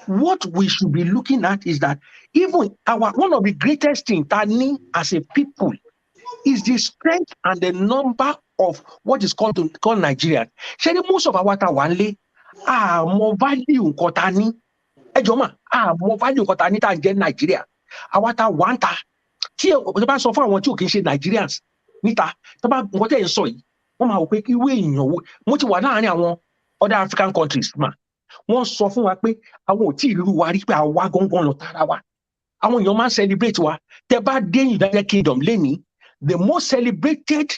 What we should be looking at is that even one of the greatest things that need as a people is the strength and the number of what is called Nigeria. Ṣé ní most of our tá wà ń lé àmọ́ value nǹkan ta ní. Ẹ jọ̀ọ́ mà, àmọ́ value nǹkan ta ní tá à ń jẹ́ Nàìjíríà. Àwa tá wà ń ta, tí ẹ bá sọ fún àwọn tí ò kì í ṣe Nigerians níta, tó bá nǹkan tẹ́ ẹ̀ ń sọ yìí, wọ́n máa wò pé kí ìwé èèyàn wo. Mo ti wà láàárín àwọn other African countries mà. Wọ́n sọ fún wa pé àwọn ò tí ì rírú wa rí pé àwa gangan lọ tara wa. Àwọn èèyàn máa ń celebrate wa. Tẹ́ bá dé United Kingdom lénìí, the most celebrated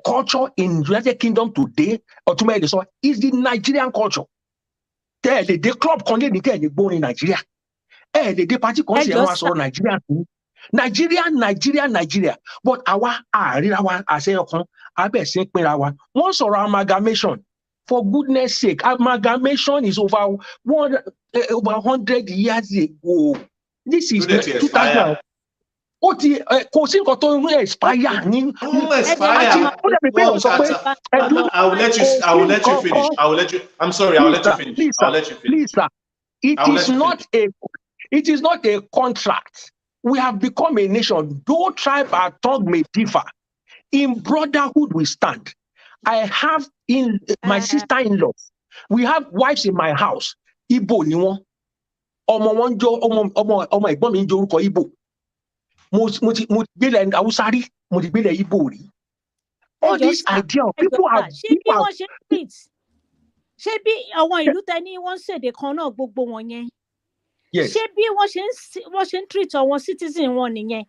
culture in United Kingdom today, Ọ̀túnba Èdè sọ, is the Nigerian culture. Tẹ́ ẹ̀ lè dé club kan lénìí tẹ́ ẹ̀ lè gbórin Nàìjíríà. Ẹ̀ lè dé party kan sí ẹ̀ wọ́n á sọ̀rọ̀ Nàìjíríà fún. Nigeria. But àwa àríra wa àṣeyọ kan, abẹ́ sí ń pinra wa. Wọ́n sọ̀rọ̀ amalgamation. For goodness sake, amalgamation is over 100 years ago. This is 2000. Ó ti kò sí nǹkan tó ń expire ní. I will let you finish. I'm sorry. I will let you finish. Please, sir. It is not a contract. We have become a nation. Though tribe and tongue may differ, In brotherhood we stand. I have in my sister-in-law. We have wives in my house. Igbo ni wọ́n. Ọmọ wọn jọ ọmọ ẹ̀gbọ́n mi ń jẹ́ orúkọ Igbo. Mo ti gbélé Hausa rí, mo ti gbélé Igbo rí. All this idea of people are. Ṣé bí wọ́n ṣe ń treat? Ṣé bí àwọn ìlú tẹ ní wọ́n ṣèdè kan náà gbogbo wọn yẹn? Yes. Ṣé bí wọ́n ṣe ń treat àwọn citizen wọn nìyẹn?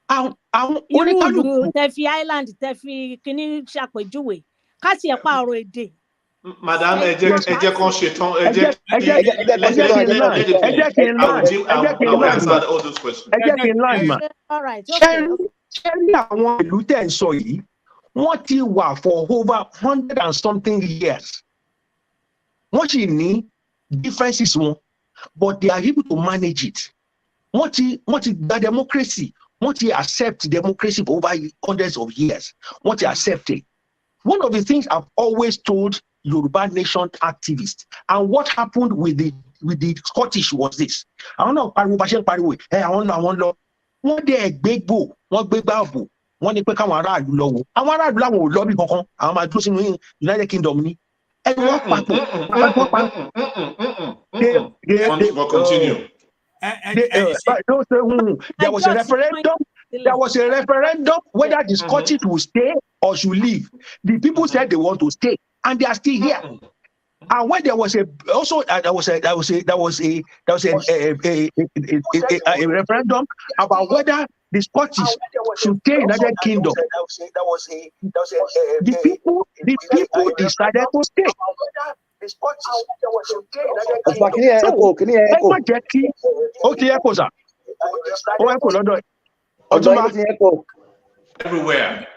Àwọn irú ìlú tẹ fi Island tẹ fi kíní ṣàpèjúwe ká tiẹ̀ pààrọ̀ èdè. Madam, ẹ jẹ́ kan ṣetán. Ẹ jẹ́ kí n answer all those questions. Ẹ jẹ́ kí n line ma. Ṣé rí àwọn ìlú tẹ̀ ń sọ yìí, wọ́n ti wà for over 100 and something years. Wọ́n sì ní differences wọn, but they are able to manage it. Wọ́n ti gba democracy. Wọ́n ti accept democracy for over hundreds of years. Wọ́n ti accept it. One of the things I've always told Yoruba Nation activists, and what happened with the Scottish was this. Àwọn náà pariwo bá ṣe ń pariwo àwọn lọ. Wọ́n dẹ̀ gbégbó, wọ́n gbégbá ààbò, wọ́n ní pé káwọn aráàlú lọ wò. Àwọn aráàlú làwọn ò lọ́bì kankan, àwọn máa dúró sínú United Kingdom ni. Ẹni wọ́n papọ̀. Continue. There was a referendum. There was a referendum whether the Scottish will stay or should leave. The people said they want to stay, and they are still here. And when there was a referendum about whether the Scottish should stay in the United Kingdom, the people decided to stay. Everywhere.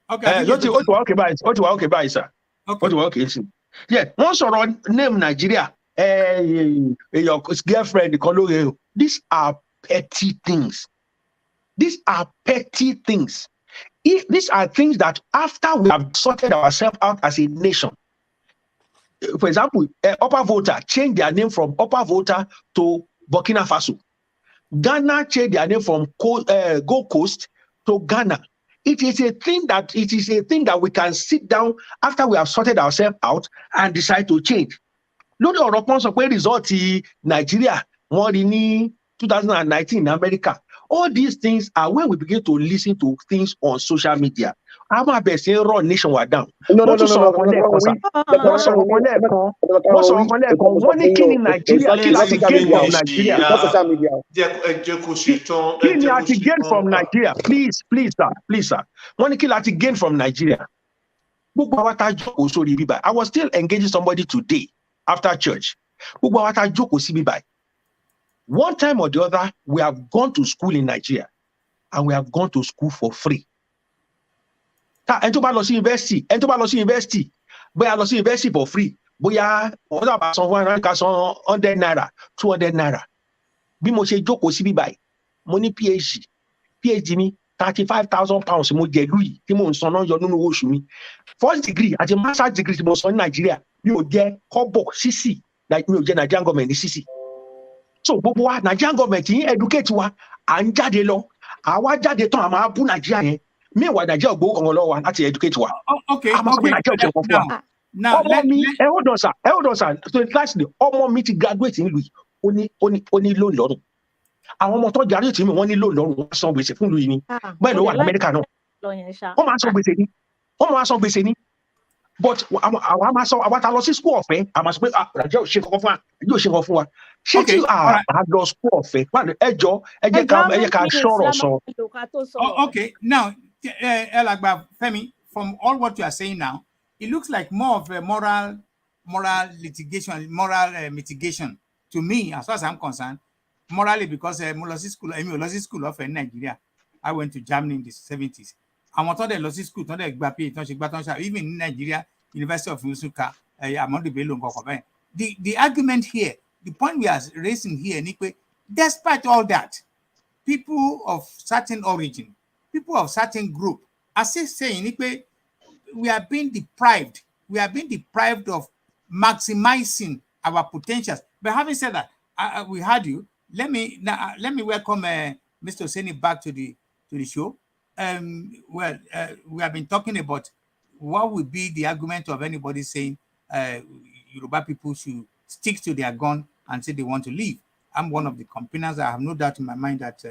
Okay, bye, sir. Okay. Yeah, once around name Nigeria, your girlfriend, these are petty things. These are things that after we have sorted ourselves out as a nation, for example, Upper Volta changed their name from Upper Volta to Burkina Faso. Ghana changed their name from Gold Coast to Ghana. It is a thing that we can sit down after we have sorted ourselves out and decide to change. Lórí ọ̀rọ̀ kan sọ pé result Nigeria wọ́n rí ní 2019 in America. All these things are when we begin to listen to things on social media. I'm a best run nation were down. No. Wọ́n ní kí ni Nigeria kí láti gain from Nigeria. Kí ni a ti gain from Nigeria? Please, sir. Wọ́n ní kí láti gain from Nigeria. Gbogbo àwọn tá jókòó sórí bíbá. I was still engaging somebody today after church. Gbogbo àwọn tá jókòó sí bíbá. One time or the other, we have gone to school in Nigeria, and we have gone to school for free. Ẹni tó bá lọ sí university, bóyá lọ sí university for free, bóyá wọ́n dábàá san fún ẹran ká san 100 naira, 200 naira. Bí mo ṣe jókòó sí bíbáyìí, mo ní PhD mi 35,000 pounds mo jẹ ìlú yìí tí mo ń san náà yọ nínú oṣù mi. First degree àti master's degree tí mo san ní Nigeria, mi ò jẹ kọ́bọ̀ sísì, mi ò jẹ Nigerian government ní sísì. So gbogbo wa Nigerian government yìí educate wa, à ń jáde lọ, àwa jáde tán àmọ́ abú Nigeria yẹn. Meanwhile, Nigeria gbowó kan lọ́wọ́ wa láti educate wa. Okay. Now, hold on, sir. So lastly, ọmọ mi ti graduate nílùú yìí, ó ní lónìí lọ́rùn. Àwọn ọmọ tó graduate mi wọ́n ní lónìí lọ́rùn, wọ́n san gbèsè fún ìlú yìí ni. Bẹ́ẹ̀ ló wà ní Amẹ́ríkà náà. Wọ́n máa san gbèsè ni. But àwọn máa sọ àwọn tá lọ sí school ọ̀fẹ́, àmọ́ sọ pé Nàìjíríà ò ṣe kankan fún wa. Ṣé tí a lọ school ọ̀fẹ́? Ẹ jẹ́ ká ṣọ̀rọ̀ sọ. Okay, now. Elagba Femi, from all what you are saying now, it looks like more of a moral mitigation to me, as far as I'm concerned, morally, because school of Nigeria. I went to Germany in the 70s. I'm not the lossy school, not even in Nigeria, University of Usuka, the argument here, the point we are raising here, despite all that, people of certain origin, people of certain group are still saying we are being deprived of maximizing our potentials. But having said that, we heard you. Let me welcome Mr. Oseni back to the show. Well, we have been talking about what would be the argument of anybody saying Yoruba people should stick to their gun and say they want to leave. I'm one of the campaigners. I have no doubt in my mind that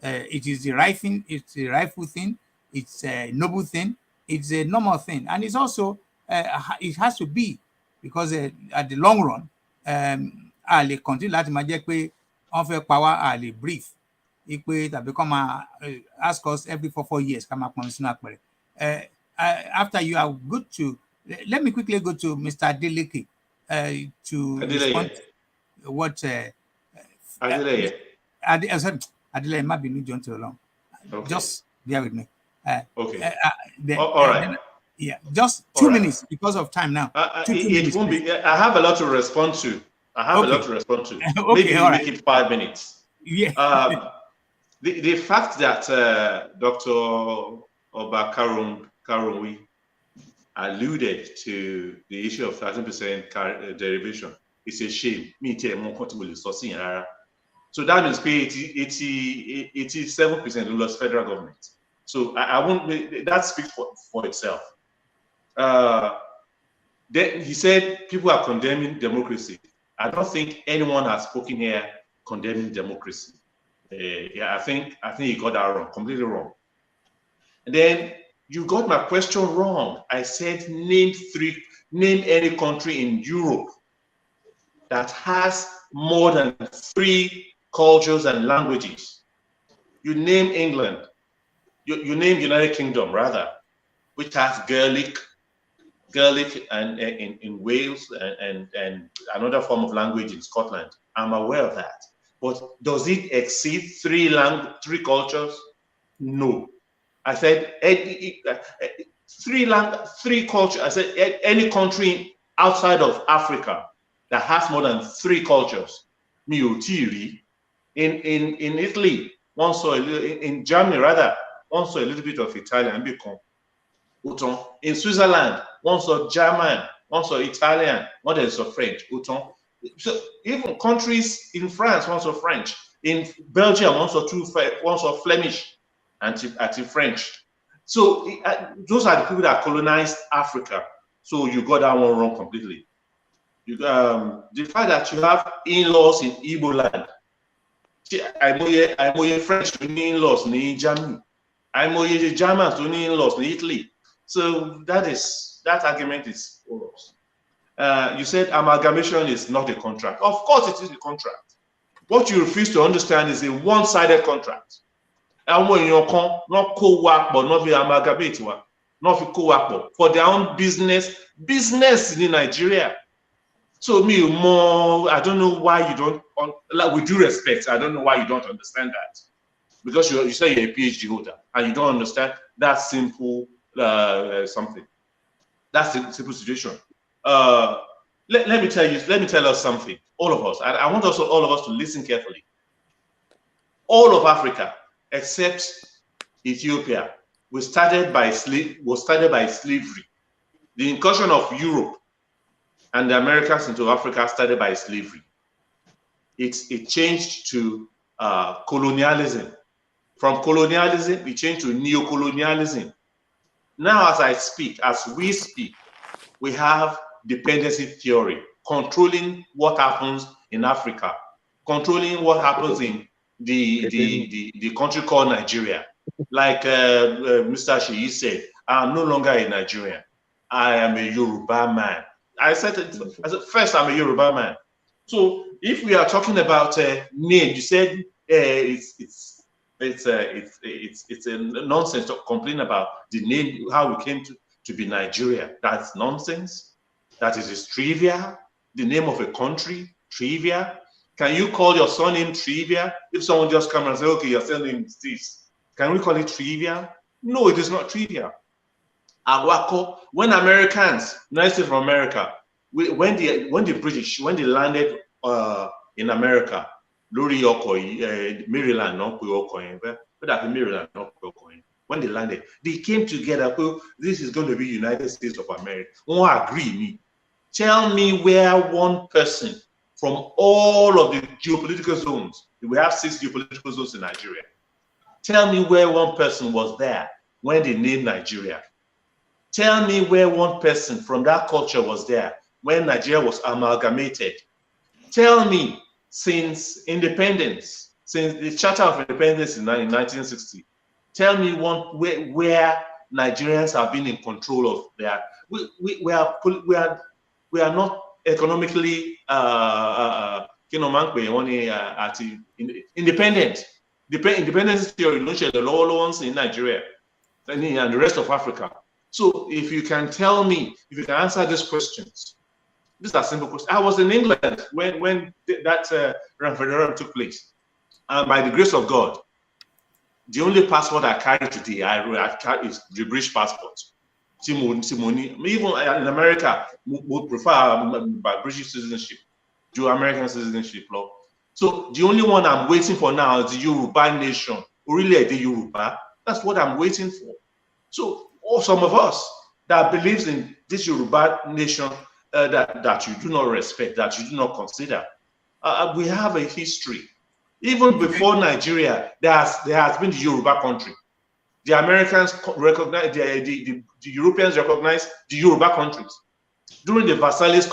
it is the right thing, it's the rightful thing, it's a noble thing, it's a normal thing, and it's also it has to be, because at the long run, a lè continue láti máa jẹ́ pé wọ́n fẹ́ pa wá, a lè brief ipe tàbí kọ́ máa ask us every 4 years ká máa pọn sínú àpẹẹrẹ. After you are good to, let me quickly go to Mr. Adeleke to respond to what Adeleke might be new John to along. Okay. Just bear with me. Okay. All right. Yeah, just 2 minutes because of time now. Two it minutes, won't be. I have a lot to respond to. Okay, Maybe we'll make it 5 minutes. Yeah. The fact that Dr. Karunwi alluded to the issue of 13% derivation is a shame. So that means 87% who lost federal government. So I won't. That speaks for itself. Then he said people are condemning democracy. I don't think anyone has spoken here condemning democracy. Yeah, I think he got that wrong, completely wrong. And then you got my question wrong. I said name any country in Europe that has more than 3 cultures and languages. You name England. You name United Kingdom rather, which has Gaelic and in Wales and another form of language in Scotland. I'm aware of that. But does it exceed 3 cultures? No. I said 3 cultures. I said any country outside of Africa that has more than 3 cultures. In Italy, one saw in Germany rather, one saw a little bit of Italian. In Switzerland, one saw German, one saw Italian, one saw French. So even countries in France, one saw French. In Belgium, one saw Flemish, anti-French. So those are the people that colonized Africa. So you got that one wrong completely. The fact that you have in-laws in Igbo land. I'm French in-laws in Germany. I'm Germans in-laws in Italy. So that argument is false. You said amalgamation is not a contract. Of course it is a contract. What you refuse to understand is a one-sided contract. And when you come, not co-work, but not be amalgamate, not be co-work for their own business in Nigeria. So I don't know why you don't, with due respect, I don't know why you don't understand that. Because you say you're a PhD holder and you don't understand that simple something. That's the simple situation. Let me tell us something, all of us. I want also all of us to listen carefully. All of Africa, except Ethiopia, was started by slavery. The incursion of Europe and the Americans into Africa started by slavery. It changed to colonialism. From colonialism, it changed to neo-colonialism. Now, as we speak, we have dependency theory, controlling what happens in Africa, controlling what happens in the country called Nigeria. Like Mr. Sheyi said, I'm no longer a Nigerian. I am a Yoruba man. I said first, I'm a Yoruba man. So if we are talking about name, you said it's a nonsense to complain about the name, how we came to be Nigeria. That's nonsense. That is trivia. The name of a country, trivia. Can you call your surname trivia? If someone just comes and says, okay, your surname is this, can we call it trivia? No, it is not trivia. Awako, when Americans, United States of America, when the British, when they landed in America, Maryland, when they landed, they came together. Oh, this is going to be United States of America. Won't agree me. Tell me where one person from all of the geopolitical zones, we have 6 geopolitical zones in Nigeria. Tell me where one person was there when they named Nigeria. Tell me where one person from that culture was there when Nigeria was amalgamated. Tell me, since independence, since the Charter of Independence in 1960, tell me one where Nigerians have been in control of their. We are not economically independent. Independence theory the lower ones in Nigeria and the rest of Africa. So if you can tell me, if you can answer these questions, these are simple questions. I was in England when that referendum took place, and by the grace of God, the only passport I carry today, I carry is the British passport. Even in America, would prefer by British citizenship to American citizenship law. So the only one I'm waiting for now is the Yoruba nation, really the Yoruba. That's what I'm waiting for. So, or some of us that believes in this Yoruba nation that you do not respect, that you do not consider, we have a history. Even before Nigeria, there has been the Yoruba country. The Americans recognize, the Europeans recognize the Yoruba countries. During the Versailles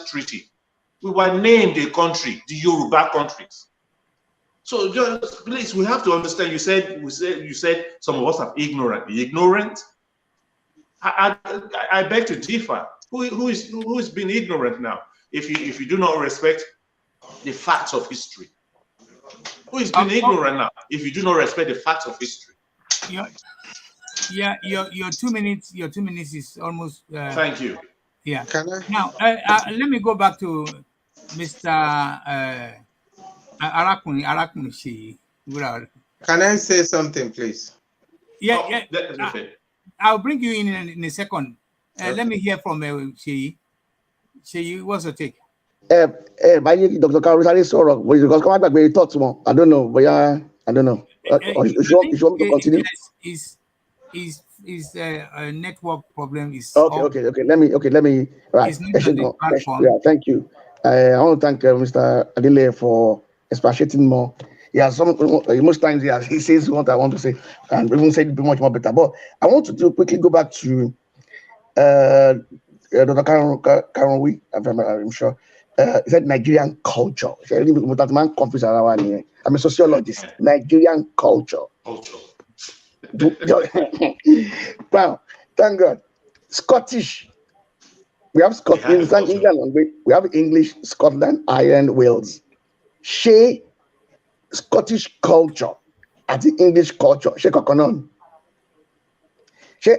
Treaty, we were named a country, the Yoruba countries. So just please, we have to understand. You said some of us are ignorant. Ignorant? I beg to differ. Who is being ignorant now? If you do not respect the facts of history, who is being ignorant now? If you do not respect the facts of history. Your 2 minutes. Your 2 minutes is almost. Thank you. Yeah. Can I? Now, let me go back to Mr. Arakuni Sheyi. Can I say something, please? Yeah. I'll bring you in a second. Let me hear from Sheyi. Sheyi, what's your take? Dr. Karusari Soro, because come back when you talk to me. I don't know, but yeah, I don't know. If you want me to continue? Is a network problem? Okay. Let me. Right. Yeah, thank you. I want to thank Mr. Adile for expatiating more. Yeah, most times he says what I want to say, and even said it much more better. But I want to quickly go back to Dr. Karen I'm sure. He said Nigerian culture. I'm a sociologist. Nigerian culture. Wow, thank God. Scottish. We have Scotland, England. We have English, Scotland, Ireland, Wales. Scottish culture at the English culture.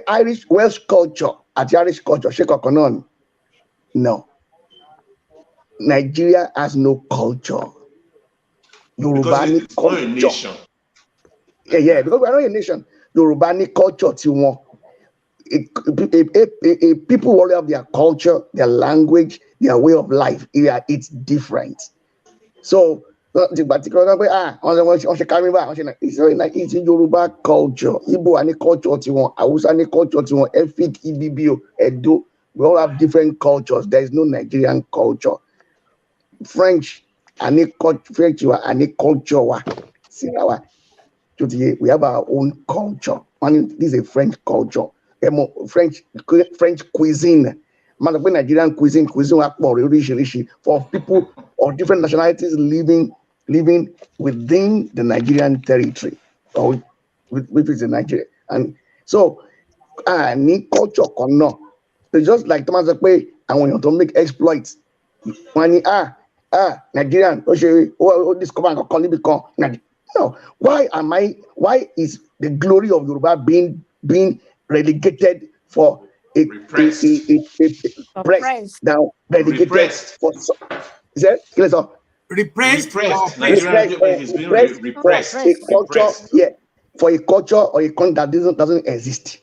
Irish, Welsh culture at the Irish culture. No. Nigeria has no culture. Yoruba culture. A nation. Yeah, because we're not a nation. Yoruba culture people all have their culture, their language, their way of life. Yeah, it's different. So the particular it's Yoruba culture. Igbo any culture Hausa any culture Efik, Ibibio, Edo. We all have different cultures. There is no Nigerian culture. French any culture any culture. We have our own culture. This is a French culture. French cuisine. Nigerian cuisine for people of different nationalities living within the Nigerian territory, or which is in Nigeria. And so, any culture no. It's just like Thomas Akpe, and when you don't make exploits, when Nigerian, this command can become no. Why is the glory of Yoruba being relegated for repressed now, relegated repressed. For is that repressed? Nigerian is being repressed. A culture, yeah, for a culture or a country that doesn't exist.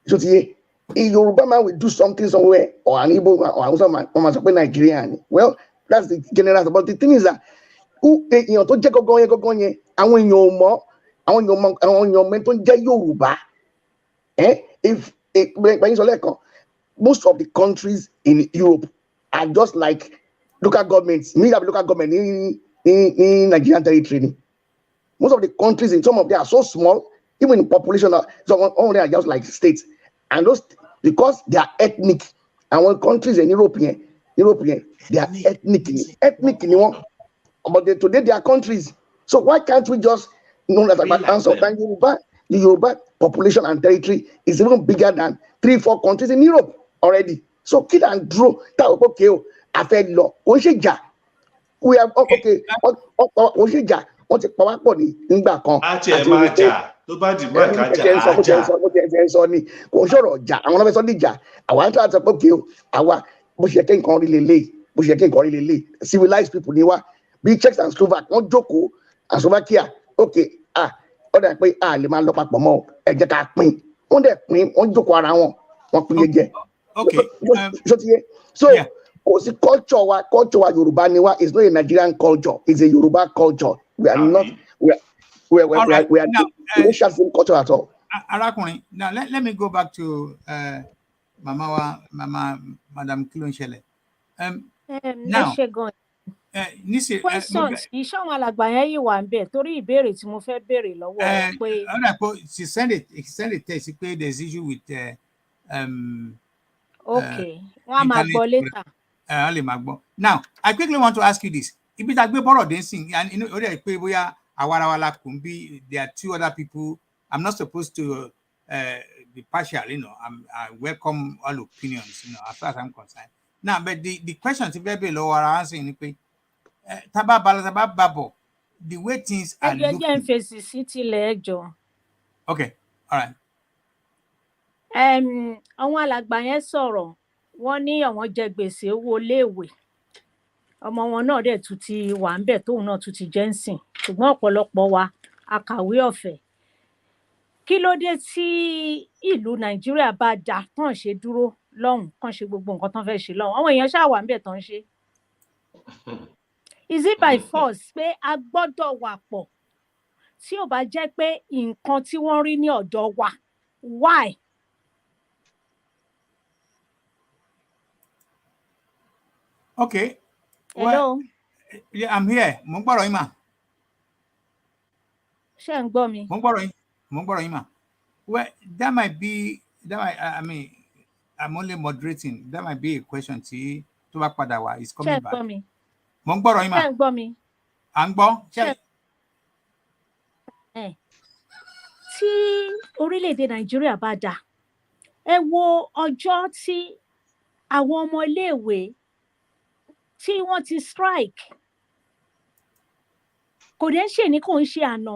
So a Yoruba man will do something somewhere, or an Igbo or Hausa man, or Nigerian. Well, that's the general. But the thing is that Yoruba. Most of the countries in Europe are just like local governments. Me have local government in Nigerian territory. Most of the countries in some of them are so small, even in population, some of them are just like states. And those, because they are ethnic, and when countries in European, they are ethnic in one. But today they are countries. So why can't we just know that about answer? The Yoruba population and territory is even bigger than 3-4 countries in Europe already. So kid and draw that okay, I fed law. We have okay. Wọ́n ti pa wá pọ̀ ní nígbà kan. Àti ẹ̀ máa jà tó bá dìbò ẹ̀ka jà á jà. Mo jẹ́ sọ ni kò ń sọ̀rọ̀ jà àwọn ọlọ́fẹ́ sọ ní jà àwa ń tọ́ àti pé àwa bó ṣe kí nǹkan rí lélẹ̀ civilized people ni wá bí Czech and Slovak wọ́n jókòó and Slovakia okay ó dà pé a lè máa lọ papọ̀ mọ́ ẹ jẹ́ ká pín wọ́n dẹ̀ pín wọ́n jókòó ara wọn wọ́n pín jẹ. So kò sí culture wa Yorùbá ni wá is not a Nigerian culture, it's a Yoruba culture. We are not. We are the same culture at all. Arákùnrin, now let me go back to Madam Kilonshele. Now, questions iṣẹ́ àwọn alàgbà yẹn yìí wà ń bẹ̀ torí ìbéèrè tí mo fẹ́ béèrè lọ́wọ́ pé. She sent a text pé there's issue with. Okay, wọ́n á máa gbọ́ later. Now, I quickly want to ask you this. Ibi tá gbé bọ́rọ̀ dé sìn, and ó dẹ̀ pé bóyá àwarawala kò ń bí, there are 2 other people. I'm not supposed to be partial, I welcome all opinions, as far as I'm concerned. Now, but the question to be below are answering ni pé babo, the way things are looking. Ẹgbẹ́ emphasis city lẹ́jọ́. Okay, all right. Àwọn alàgbà yẹn sọ̀rọ̀, wọ́n ní àwọn jẹ gbèsè owó iléèwé. Ọmọ wọn náà dẹ̀ tún ti wà ń bẹ̀ tóun náà tún ti jẹ́ ń sìn. Ṣùgbọ́n ọ̀pọ̀lọpọ̀ wa akàwé ọ̀fẹ́. Kí ló dé tí ìlú Nàìjíríà bá dà tán ṣe dúró lọ́hùn kán ṣe gbogbo nǹkan tán fẹ́ ṣe lọ́hùn? Àwọn èèyàn ṣáà wà ń bẹ̀ tán ṣe. Is it by force pé a gbọ́dọ̀ wà pọ̀ tí ò bá jẹ́ pé nǹkan tí wọ́n rí ní ọ̀dọ̀ wa? Why? Okay. Hello. Well, yeah, I'm here. Mo ń gbọ́rọ̀ yín mà. Ṣé ń gbọ́ mi? Mo ń gbọ́rọ̀ yín mà. Well, that might be, I mean, I'm only moderating. That might be a question tí tó bá padà wá is coming back. Ṣé ń gbọ́ mi? Mo ń gbọ́rọ̀ yín mà. Ṣé ń gbọ́ mi? À ń gbọ́. Tí orílẹ̀-èdè Nàìjíríà bá dà, ẹ wo ọjọ́ tí àwọn ọmọ iléèwé tí wọ́n ti strike. Kò dẹ̀ ṣe ní kò ń ṣe àná.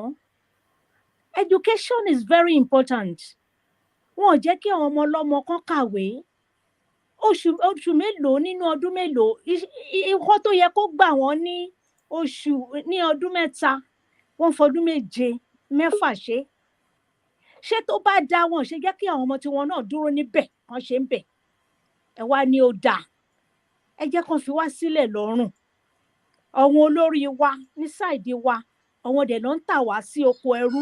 Education is very important. Wọ́n ò jẹ́ kí àwọn ọmọ ọlọ́mọ kan kàwé. Oṣù mélòó nínú ọdún mélòó? Nǹkan tó yẹ kó gbà wọ́n ní ọdún mẹ́ta, wọ́n fọdún 7, 6 ṣe. Ṣé tó bá dá wọn ṣe jẹ́ kí àwọn ọmọ tiwọn náà dúró níbẹ̀ kan ṣe ń bẹ̀? Ẹ wá ní ó dáa. Ẹ jẹ́ kán fi wá sílẹ̀ lọ́rùn. Àwọn olórí wa ní sáìdì wa, àwọn dẹ̀ ló ń tà wá sí oko ẹrú.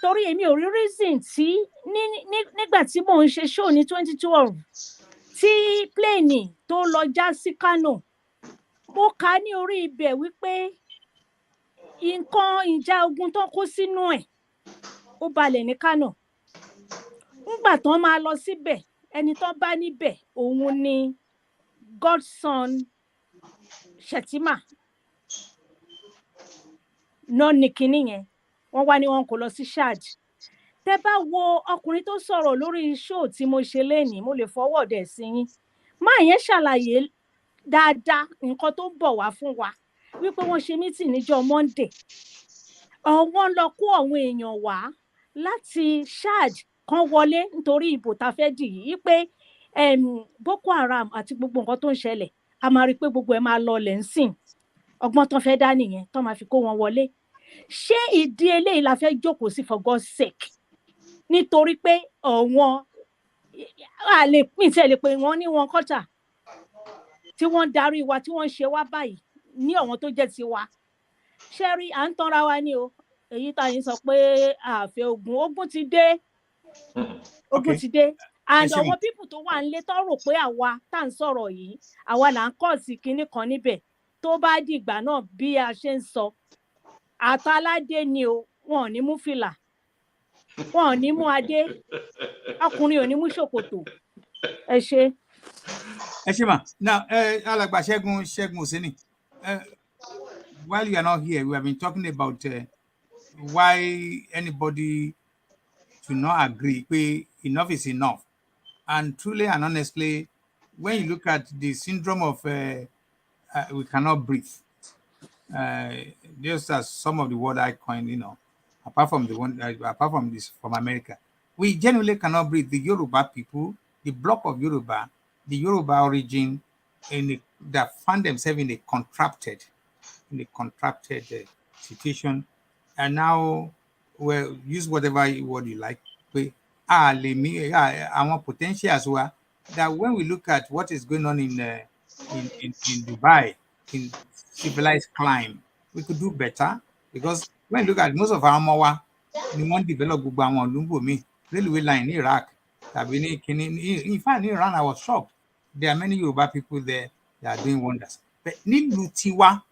Torí èmi ò rí reason tí nígbà tí mò ń ṣe show ní 2012 tí plane tó lọ já sí Kano, mo kà ní orí ibẹ̀ wípé nǹkan ìjà ogun tó kó sínú ẹ̀ ó balẹ̀ ní Kano. Nígbà tán máa lọ síbẹ̀, ẹni tán bá níbẹ̀ òun ni Godson Shettima. Náà ní kinní yẹn, wọ́n wá ní wọn kò lọ sí Chad. Tẹ́ bá wo ọkùnrin tó sọ̀rọ̀ lórí show tí mo ṣe lénìí, mo lè forward ẹ̀ sí yín. Máa yẹn ṣàlàyé dáadáa nǹkan tó bọ̀ wá fún wa wípé wọ́n ṣe meeting níjọ́ Monday. Wọ́n lọ kó àwọn èèyàn wá láti Chad kan wọlé nítorí ìbò tá fẹ́ dì yìí pé Boko Haram àti gbogbo nǹkan tó ń ṣẹlẹ̀, a máa rí pé gbogbo ẹ̀ máa lọlẹ̀ ń sìn. Ọgbọ́n tán fẹ́ dá nìyẹn tán máa fi kó wọn wọlé. Ṣé ìdí eléyìí la fẹ́ jókòó sí for God's sake? Nítorí pé àwọn a lè pín tí ẹ lè pè wọ́n ní wọn kọ́tà tí wọ́n darí wa tí wọ́n ṣe wá báyìí ní àwọn tó jẹ́ tiwa. Ṣé rí à ń tanra wa ní o? Èyí tá yín sọ pé àfẹ́ ogun ti dé. Ogun ti dé. And àwọn people tó wà nílé tó rò pé àwa tá à ń sọ̀rọ̀ yìí, àwa là ń kọ̀ sí kinní kan níbẹ̀. Tó bá dìgbà náà bí a ṣe ń sọ, àtàládé ni o, wọn ò ní mú fìlà, wọn ò ní mú adé, ọkùnrin ò ní mú ṣòkòtò. Ẹ ṣé. Ẹ ṣé mà. Now, Alàgbà Ṣẹ́gun Òsénì, while you are not here, we have been talking about why anybody should not agree pé enough is enough. And truly and honestly, when you look at the syndrome of we cannot breathe, just as some of the word I coined, apart from the one, apart from this from America, we genuinely cannot breathe. The Yoruba people, the block of Yoruba, the Yoruba origin, that found themselves in a contracted situation, and now, well, use whatever word you like. Our potential as well. That when we look at what is going on in Dubai, in civilized climb, we could do better, because when you look at most of our Mawa, we want to develop railway line in Iraq. In fact, in Iran, I was shocked. There are many Yoruba people there that are doing wonders. But Nilutiwa,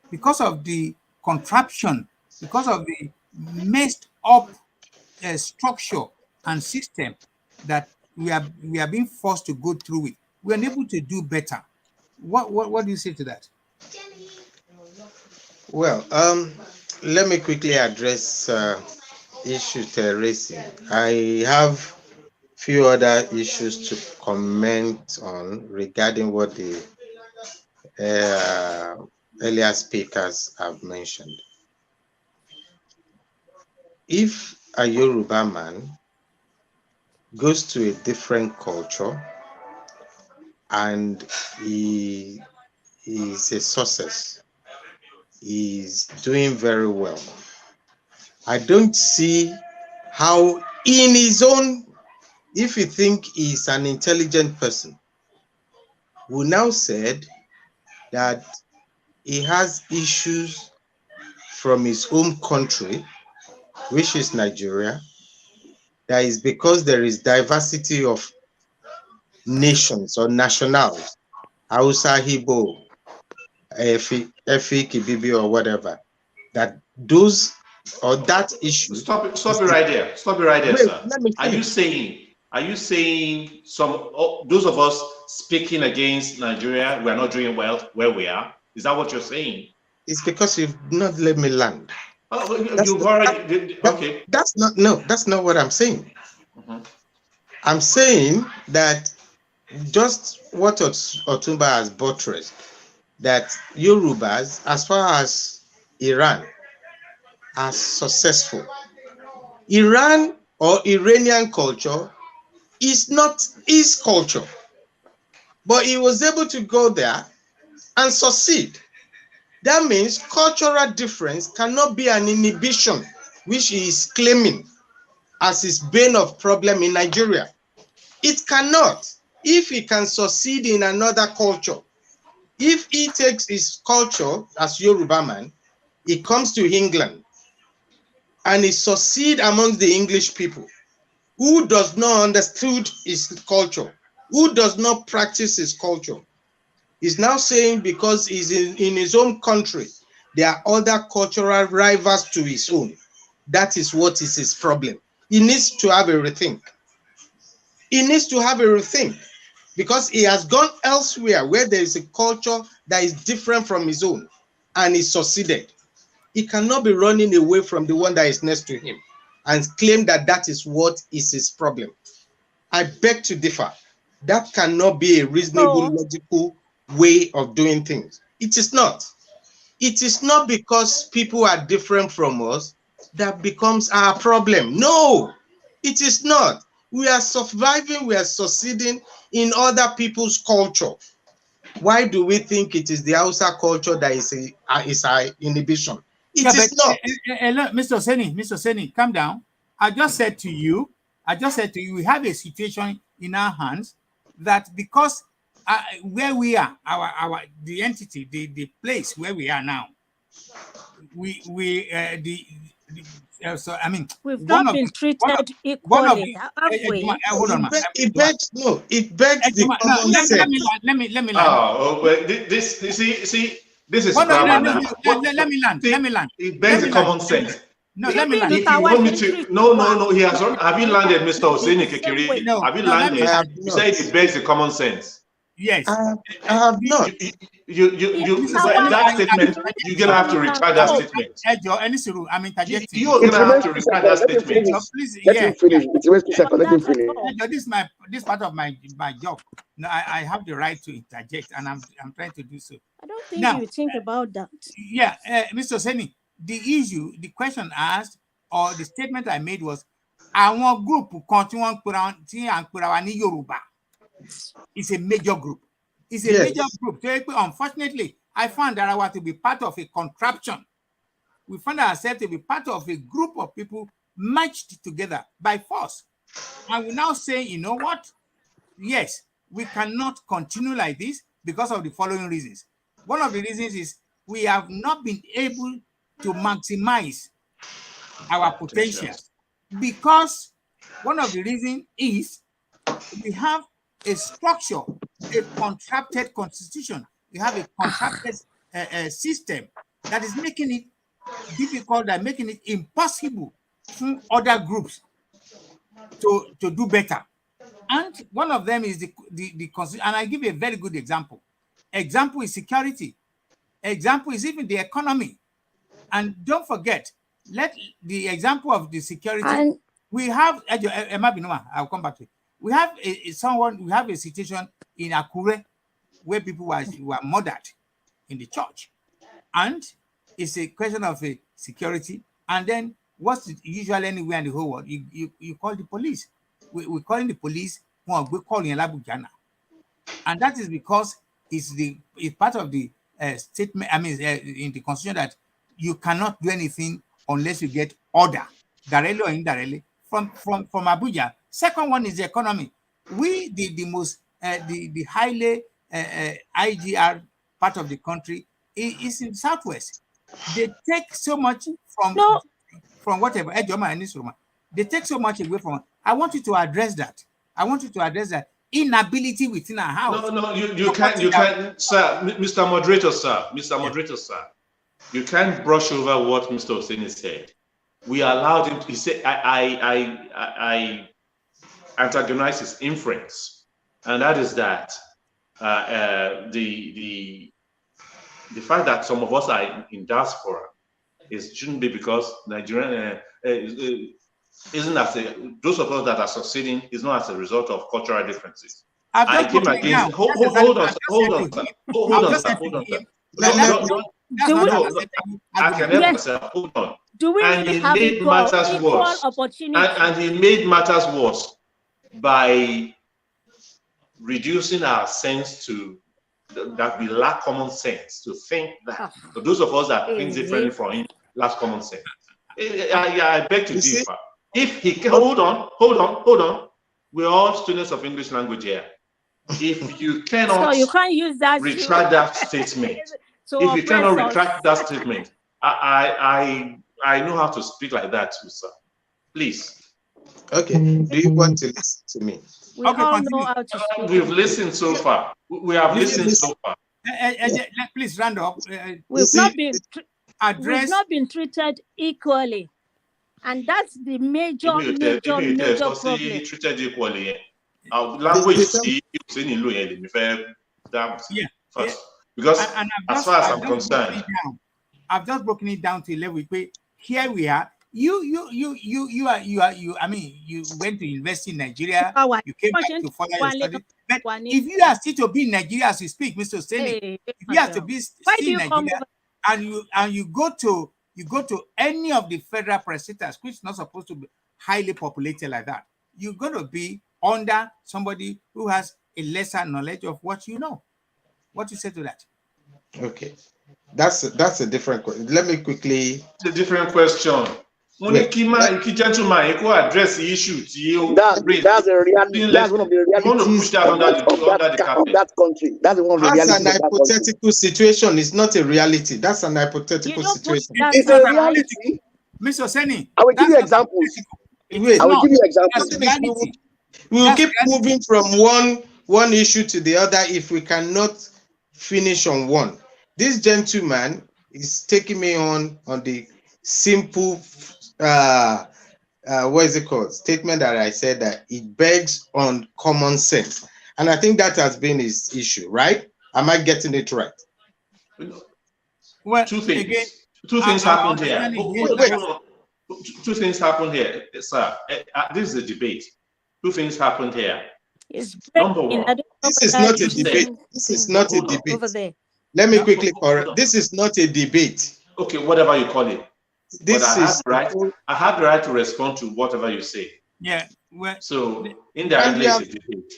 because of the contraption, because of the messed up structure and system that we are being forced to go through it, we are unable to do better. What do you say to that? Well, let me quickly address issues raising. I have few other issues to comment on regarding what the earlier speakers have mentioned. If a Yoruba man goes to a different culture and he is a success, he's doing very well, I don't see how in his own, if you think he's an intelligent person, who now said that he has issues from his home country, which is Nigeria, that is because there is diversity of nations or nationals, Hausa, Igbo, Efi, Kibibi, or whatever, that those or that issue. Stop it right there. Stop it right there, Wait, sir. let me finish. Are you saying those of us speaking against Nigeria, we are not doing well where we are? Is that what you're saying? It's because you've not let me land. Oh, you've already okay. That's not what I'm saying. Mm-hmm. I'm saying that just what Otunba has buttressed, that Yorubas, as far as Iran, are successful. Iran or Iranian culture is not his culture, but he was able to go there and succeed. That means cultural difference cannot be an inhibition, which he is claiming as his bane of problem in Nigeria. It cannot. If he can succeed in another culture, if he takes his culture as Yoruba man, he comes to England and he succeed amongst the English people who does not understood his culture, who does not practice his culture. He's now saying because he's in his own country, there are other cultural rivals to his own. That is what is his problem. He needs to have a rethink. He needs to have a rethink because he has gone elsewhere where there is a culture that is different from his own and he succeeded. He cannot be running away from the one that is next to him and claim that that is what is his problem. I beg to differ. That cannot be a reasonable, logical way of doing things. It is not. It is not because people are different from us that becomes our problem. No, it is not. We are surviving, we are succeeding in other people's culture. Why do we think it is the Hausa culture that is our inhibition? It is not. Mr. Seni, calm down. I just said to you, we have a situation in our hands that because where we are, the entity, the place where we are now, so I mean, we've not been treated equally, have we? Hold on, it begs the common sense. Let me. Oh, well, this you see, This is Well, no, grammar no, now. no, let me land. Let me land. It begs the common sense. No, let me land. If you want me to, no, he has. Have you landed, Mr. Hosseini Kekere? No, have you no, let me landed? land. You said it begs the common sense. Yes. I have not. That statement, you're gonna have to retract that statement. I'm interjecting. You're gonna have to retract that statement. Please, Let him finish. It remains 2 seconds. Let him finish. This part of my job. No, I have the right to interject, and I'm trying to do so. I don't think Now, you think about that. Yeah, Mr. Seni, the question asked, or the statement I made was, àwọn group kan tí wọ́n ń pera wa ní Yorùbá. It's a major group. It's a major group. Unfortunately, I found that I want to be part of a contraption. We found ourselves to be part of a group of people matched together by force. And we now say, you know what? Yes, we cannot continue like this because of the following reasons. One of the reasons is we have not been able to maximize our potential, because one of the reasons is we have a structure, a contracted constitution. We have a contracted system that is making it difficult and making it impossible for other groups to do better. And one of them is the constitution. And I give you a very good example. Example is security. Example is even the economy. And don't forget, let the example of the security. And we have, I'll come back to it. We have we have a situation in Akure where people were murdered in the church. And it's a question of security. And then what's usually anywhere in the whole world? You call the police. We're calling the police, we're calling Labujana. And that is because it's part of the statement, in the constitution, that you cannot do anything unless you get order, directly or indirectly, from Abuja. Second one is the economy. We, the highly IGR part of the country is in Southwest. They take so much from whatever. They take so much away from. I want you to address that. I want you to address that inability within our house. No, you can't, sir, Mr. Moderator, sir. You can't brush over what Mr. Hosseini said. We allowed him. He said, I antagonize his inference, and that is that the fact that some of us are in diaspora shouldn't be because Nigerian isn't as those of us that are succeeding is not as a result of cultural differences. I came against. Hold on, sir. I can help myself. Hold on. Do we really have equal opportunity? And he made matters worse by reducing our sense to that we lack common sense to think that. For those of us that think differently from him, lack common sense. I beg to differ. If he can, hold on. We're all students of English language here. If you cannot, so you can't use that retract that statement. So if you cannot retract that statement, I know how to speak like that too, sir. Please. Okay. Do you want to listen to me? We all know how to speak. We've listened so far. We have listened so far. Please round up. We've not been treated equally. And that's the major problem. Treated equally. Language first. Because as far as I'm concerned, I've just broken it down to a level where here we are. You went to university in Nigeria. You came back to further your study. But if you are still to be in Nigeria as you speak, Mr. Hosseini, if you have to be still in Nigeria and you go to any of the federal presidencies, which is not supposed to be highly populated like that, you're going to be under somebody who has a lesser knowledge of what you know. What do you say to that? Okay, that's a different question. Let me quickly. It's a different question. Gentleman, you address the issue. That's a reality. That's one of the realities of that country. That's one of the realities. That's an hypothetical situation. It's not a reality. That's an hypothetical situation. It's a reality. Mr. Hosseini, I will give you examples. I will give you examples. We will keep moving from one issue to the other if we cannot finish on one. this gentleman is taking me on the simple what is it called, statement that I said that it begs on common sense, and I think that has been his issue, right? Am I getting it right? Well, Two things. again, Two things happened here. understanding Wait, him wait, like- hold on. Two things happened here, sir. This is a debate. Two things happened here. It's Number breaking. one, I don't know This is whether not a it's you debate. using This is green not a button debate. over there. Let me No. quickly Hold correct. on. This is not a debate. okay, whatever you call it. But This I have is the right. I have the right to respond to whatever you say. Yeah. Well, So and indirectly, we it's have a debate.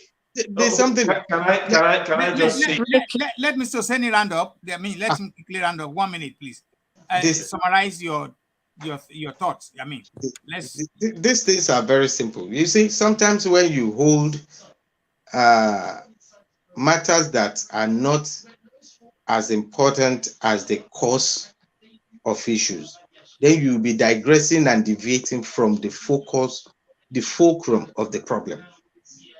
there's something. Can I just say? let Mr. Seni round up. I mean, let him quickly round up. 1 minute, please. This- Summarize your thoughts. I mean, let's. These things are very simple. You see, sometimes when you hold matters that are not as important as the cause of issues, then you'll be digressing and deviating from the focus, the fulcrum of the problem.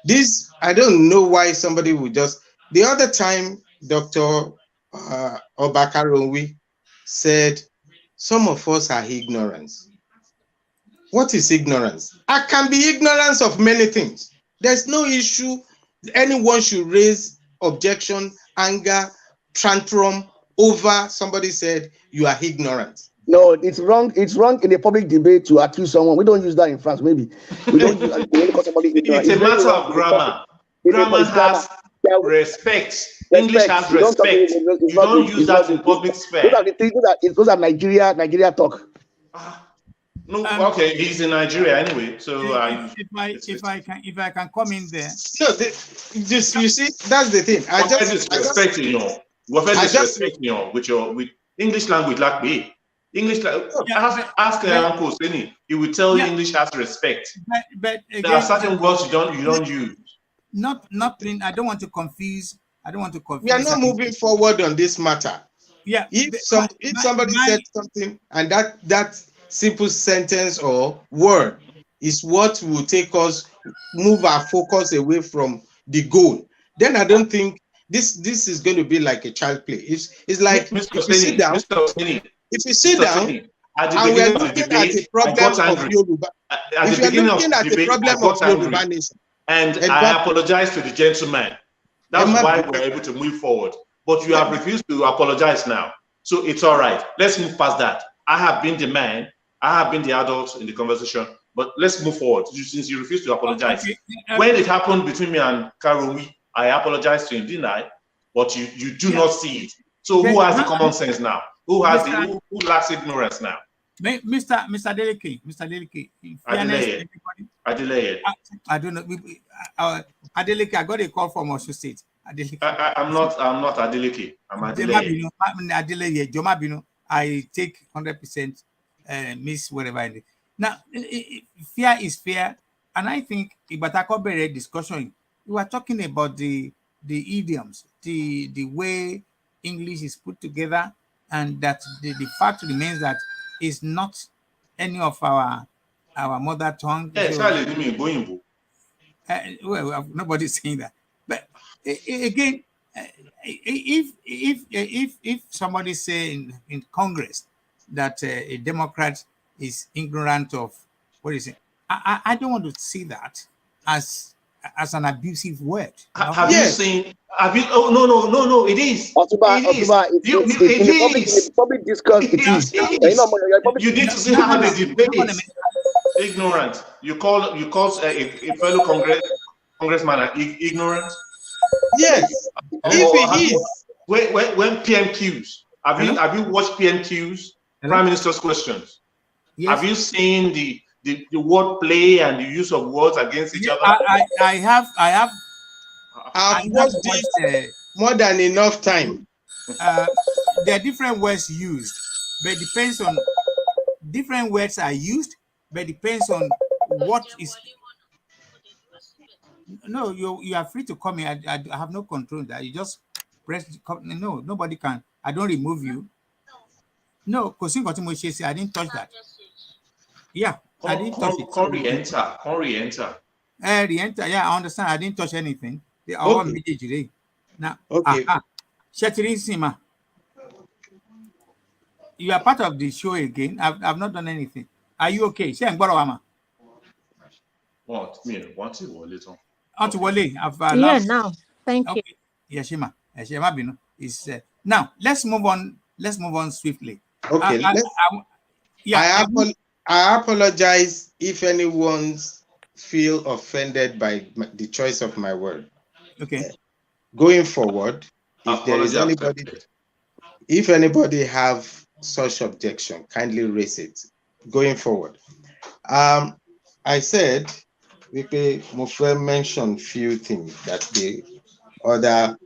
This, I don't know why somebody would just, the other time, Dr. Obakaronwi said, some of us are ignorant. What is ignorance? I can be ignorant of many things. There's no issue. Anyone should raise objection, anger, tantrum over somebody said you are ignorant. No, it's wrong. It's wrong in a public debate to accuse someone. We don't use that in France. Maybe we don't use when you call somebody ignorant. It's a very matter wrong of in a grammar. public- Grammar it's grammar. has Yeah, respect. English respect. has You don't talk to respect. me, it's You not don't good. use It's that not in good. public Those sphere. are the things. Those are Nigeria talk. No, Um, okay, he's in Nigeria anyway. So if I can come in there. No, just you see, that's the thing. I just with English language like me. English Yeah, ask Uncle Seni. He will tell you Yeah. English has respect. But again, There are certain words you don't use. nothing. I don't want to confuse. I don't want to confuse. we are not moving forward on this matter. Yeah. If somebody said something and that simple sentence or word is what will take us move our focus away from the goal, then I don't think this is going to be like a child play. It's like Mr. if you sit down, if you sit down at the and we are beginning of the looking at debate, the I problem got of angry. Yoruba, At if the you are beginning of looking the at the debate, I problem of got Yoruba angry. nation, And I exactly. apologize to the gentleman. That's why we're able to move forward. But you have refused to apologize now. So it's all right. Let's move past that. I have been the man. I have been the adult in the conversation. But let's move forward. Since you refuse to apologize. Okay. When it happened between me and Karumi, I apologized to him, didn't I? But you do not see it. So who has the common sense now? Who has who lacks ignorance now? Mr. Adeleke, in fairness to everybody, I don't know. Adeleke, I got a call from Osun State. Adeleke. I'm not Adeleke. I'm Adeleke. I take 100% miss whatever. Now, fear is fair, and I think Ibatakobere discussion. We were talking about the idioms, the way English is put together, and that the fact remains that it's not any of our mother tongue. Well, nobody's saying that. But again, if somebody say in Congress that a Democrat is ignorant of what is it, I don't want to see that as an abusive word. Have you seen? Have you? Oh no! It is. Otunba, It is. in the public discourse, it is. You need to see how the debate is. Ignorant. You call a fellow congressman ignorant? Yes. If he is. When PMQs, have you watched PMQs? Prime Minister's questions. Yes. Have you seen the word play and the use of words against each other? I have watched this more than enough time. There are different words used, but it depends on different words are used, but it depends on what is. No, you are free to come in. I have no control that. You just press. No, nobody can. I don't remove you. No, because I didn't touch that. Yeah, I didn't touch it. Re-enter. Re-enter. Yeah, I understand. I didn't touch anything. They are all immediately. Now, okay. You are part of the show again. I've not done anything. Are you okay? Ṣé ẹ̀ ń gbọ́rọ̀ wa mà? What? Me, what's it? Little. Aunt Wale, I've Yeah, allowed. now. Thank you. Okay. Yes, Shema. Shema Binu is now. Let's move on. Let's move on swiftly. Okay, Yeah. I apologize if anyone feel offended by the choice of my word. Okay. Going forward, if there is if anybody have such objection, kindly raise it. Going forward, I said Wipe Mufe mentioned few things that the other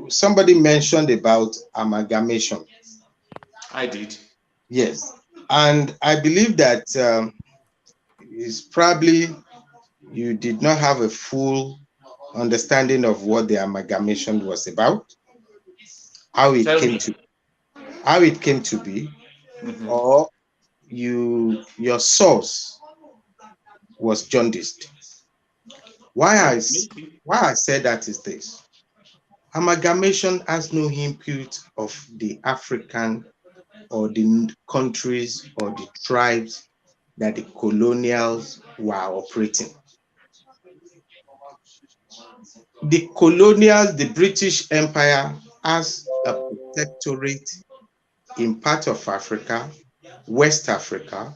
somebody mentioned about amalgamation. I did. Yes, and I believe that it's probably you did not have a full understanding of what the amalgamation was about, how it came to be, Mm-hmm. or your source was jaundiced. Why I said that is this: amalgamation has no input of the African or the countries or the tribes that the colonials were operating. The colonials, the British Empire, has a protectorate in part of Africa, West Africa,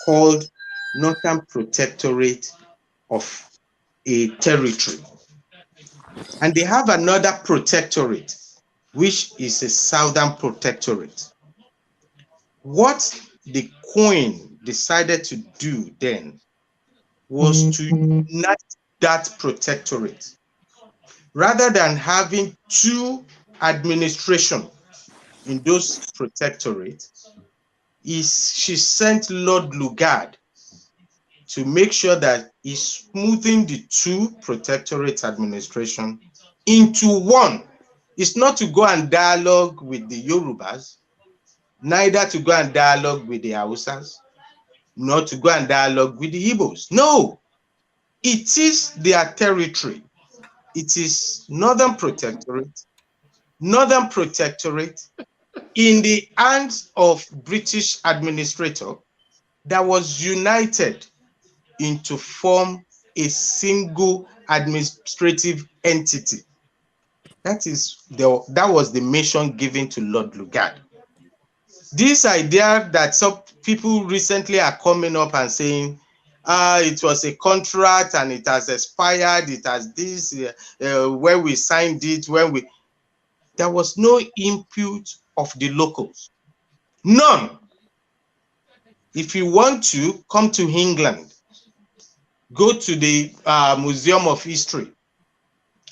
called Northern Protectorate of a territory. And they have another protectorate, which is a Southern Protectorate. What the Queen decided to do then was to unite that protectorate. Rather than having two administrations in those protectorates, she sent Lord Lugard to make sure that he's smoothing the two protectorate administration into one. It's not to go and dialogue with the Yorubas, neither to go and dialogue with the Hausas, nor to go and dialogue with the Igbos. No, it is their territory. It is Northern Protectorate in the hands of British administrator that was united into form a single administrative entity. That was the mission given to Lord Lugard. This idea that some people recently are coming up and saying, it was a contract and it has expired, it has this, where we signed it, there was no input of the locals. None. If you want to come to England, go to the Museum of History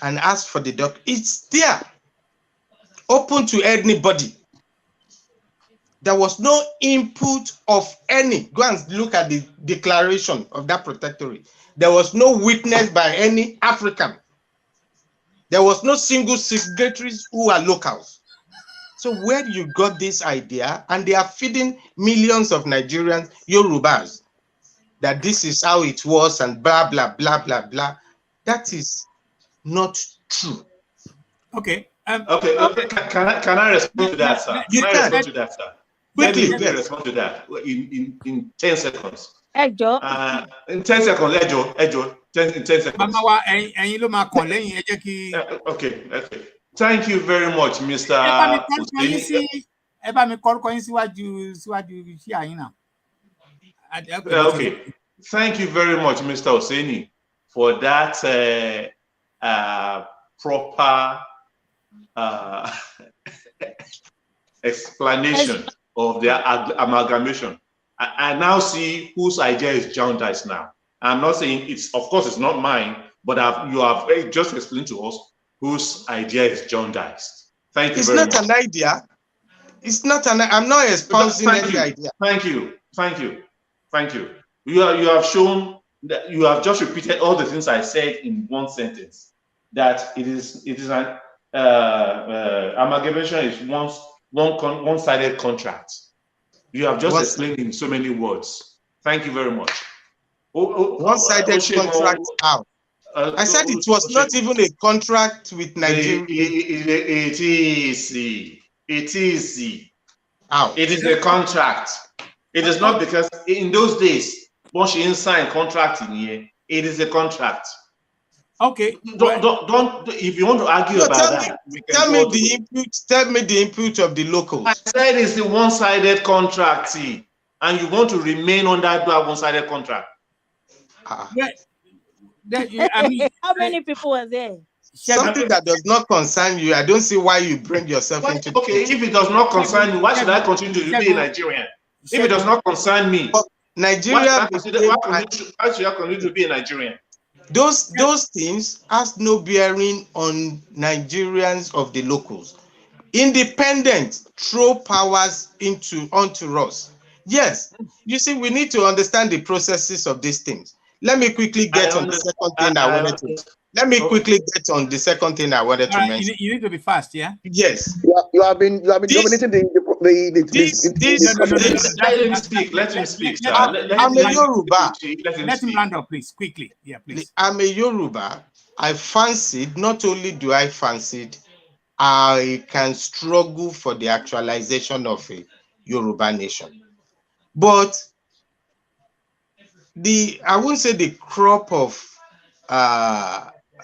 and ask for the doc. It's there, open to anybody. There was no input of any. Go and look at the declaration of that protectorate. There was no witness by any African. There was no single signatories who are locals. So where you got this idea, and they are feeding millions of Nigerians, Yorubas, that this is how it was and blah, blah, blah, blah, blah. That is not true. Okay. Okay. Can I respond to that, sir? You can respond to that, sir? Quickly, Let me respond to that in 10 seconds. Ejo. In 10 seconds, Ejo, in 10 seconds. Mama wa ẹ̀yin ló máa kàn lẹ́yìn ẹ jẹ́ kí. Okay. Thank you very much, Mr. Ẹ bá mi kọ́rúkọ yín síwájú sí àyín náà. Okay. Thank you very much, Mr. Oseni, for that proper explanation of the amalgamation. I now see whose idea is jaundiced now. I'm not saying of course it's not mine, but you have just explained to us whose idea is jaundiced. Thank you very much. It's not an idea. It's not I'm not espousing any idea. Thank you. You have shown that you have just repeated all the things I said in one sentence. That it is an amalgamation is one-sided contract. You have just explained in so many words. Thank you very much. One-sided contract out. I said it was not even a contract with Nigeria. It is. How? It is a contract. It is not because in those days, once you sign contract in here, it is a contract. Okay. Don't if you want to argue about that, tell me the input of the locals. I said it's a one-sided contract, see, and you want to remain under that one-sided contract. I mean, how many people were there? Something that does not concern you. I don't see why you bring yourself into. Okay, if it does not concern me, why should I continue to be a Nigerian? If it does not concern me, Nigeria, why should I continue to be a Nigerian? Those things has no bearing on Nigerians of the locals. Independent throw powers onto us. Yes, you see, we need to understand the processes of these things. Let me quickly get on the second thing I wanted to. Let me quickly get on the second thing I wanted to mention. You need to be fast, yeah. Yes. You have been dominating Let him speak. Let him speak. I'm a Yoruba. Let him land up, please, quickly. Yeah, please. I'm a Yoruba. I fancied. Not only do I fancy, I can struggle for the actualization of a Yoruba nation. But I wouldn't say the crop of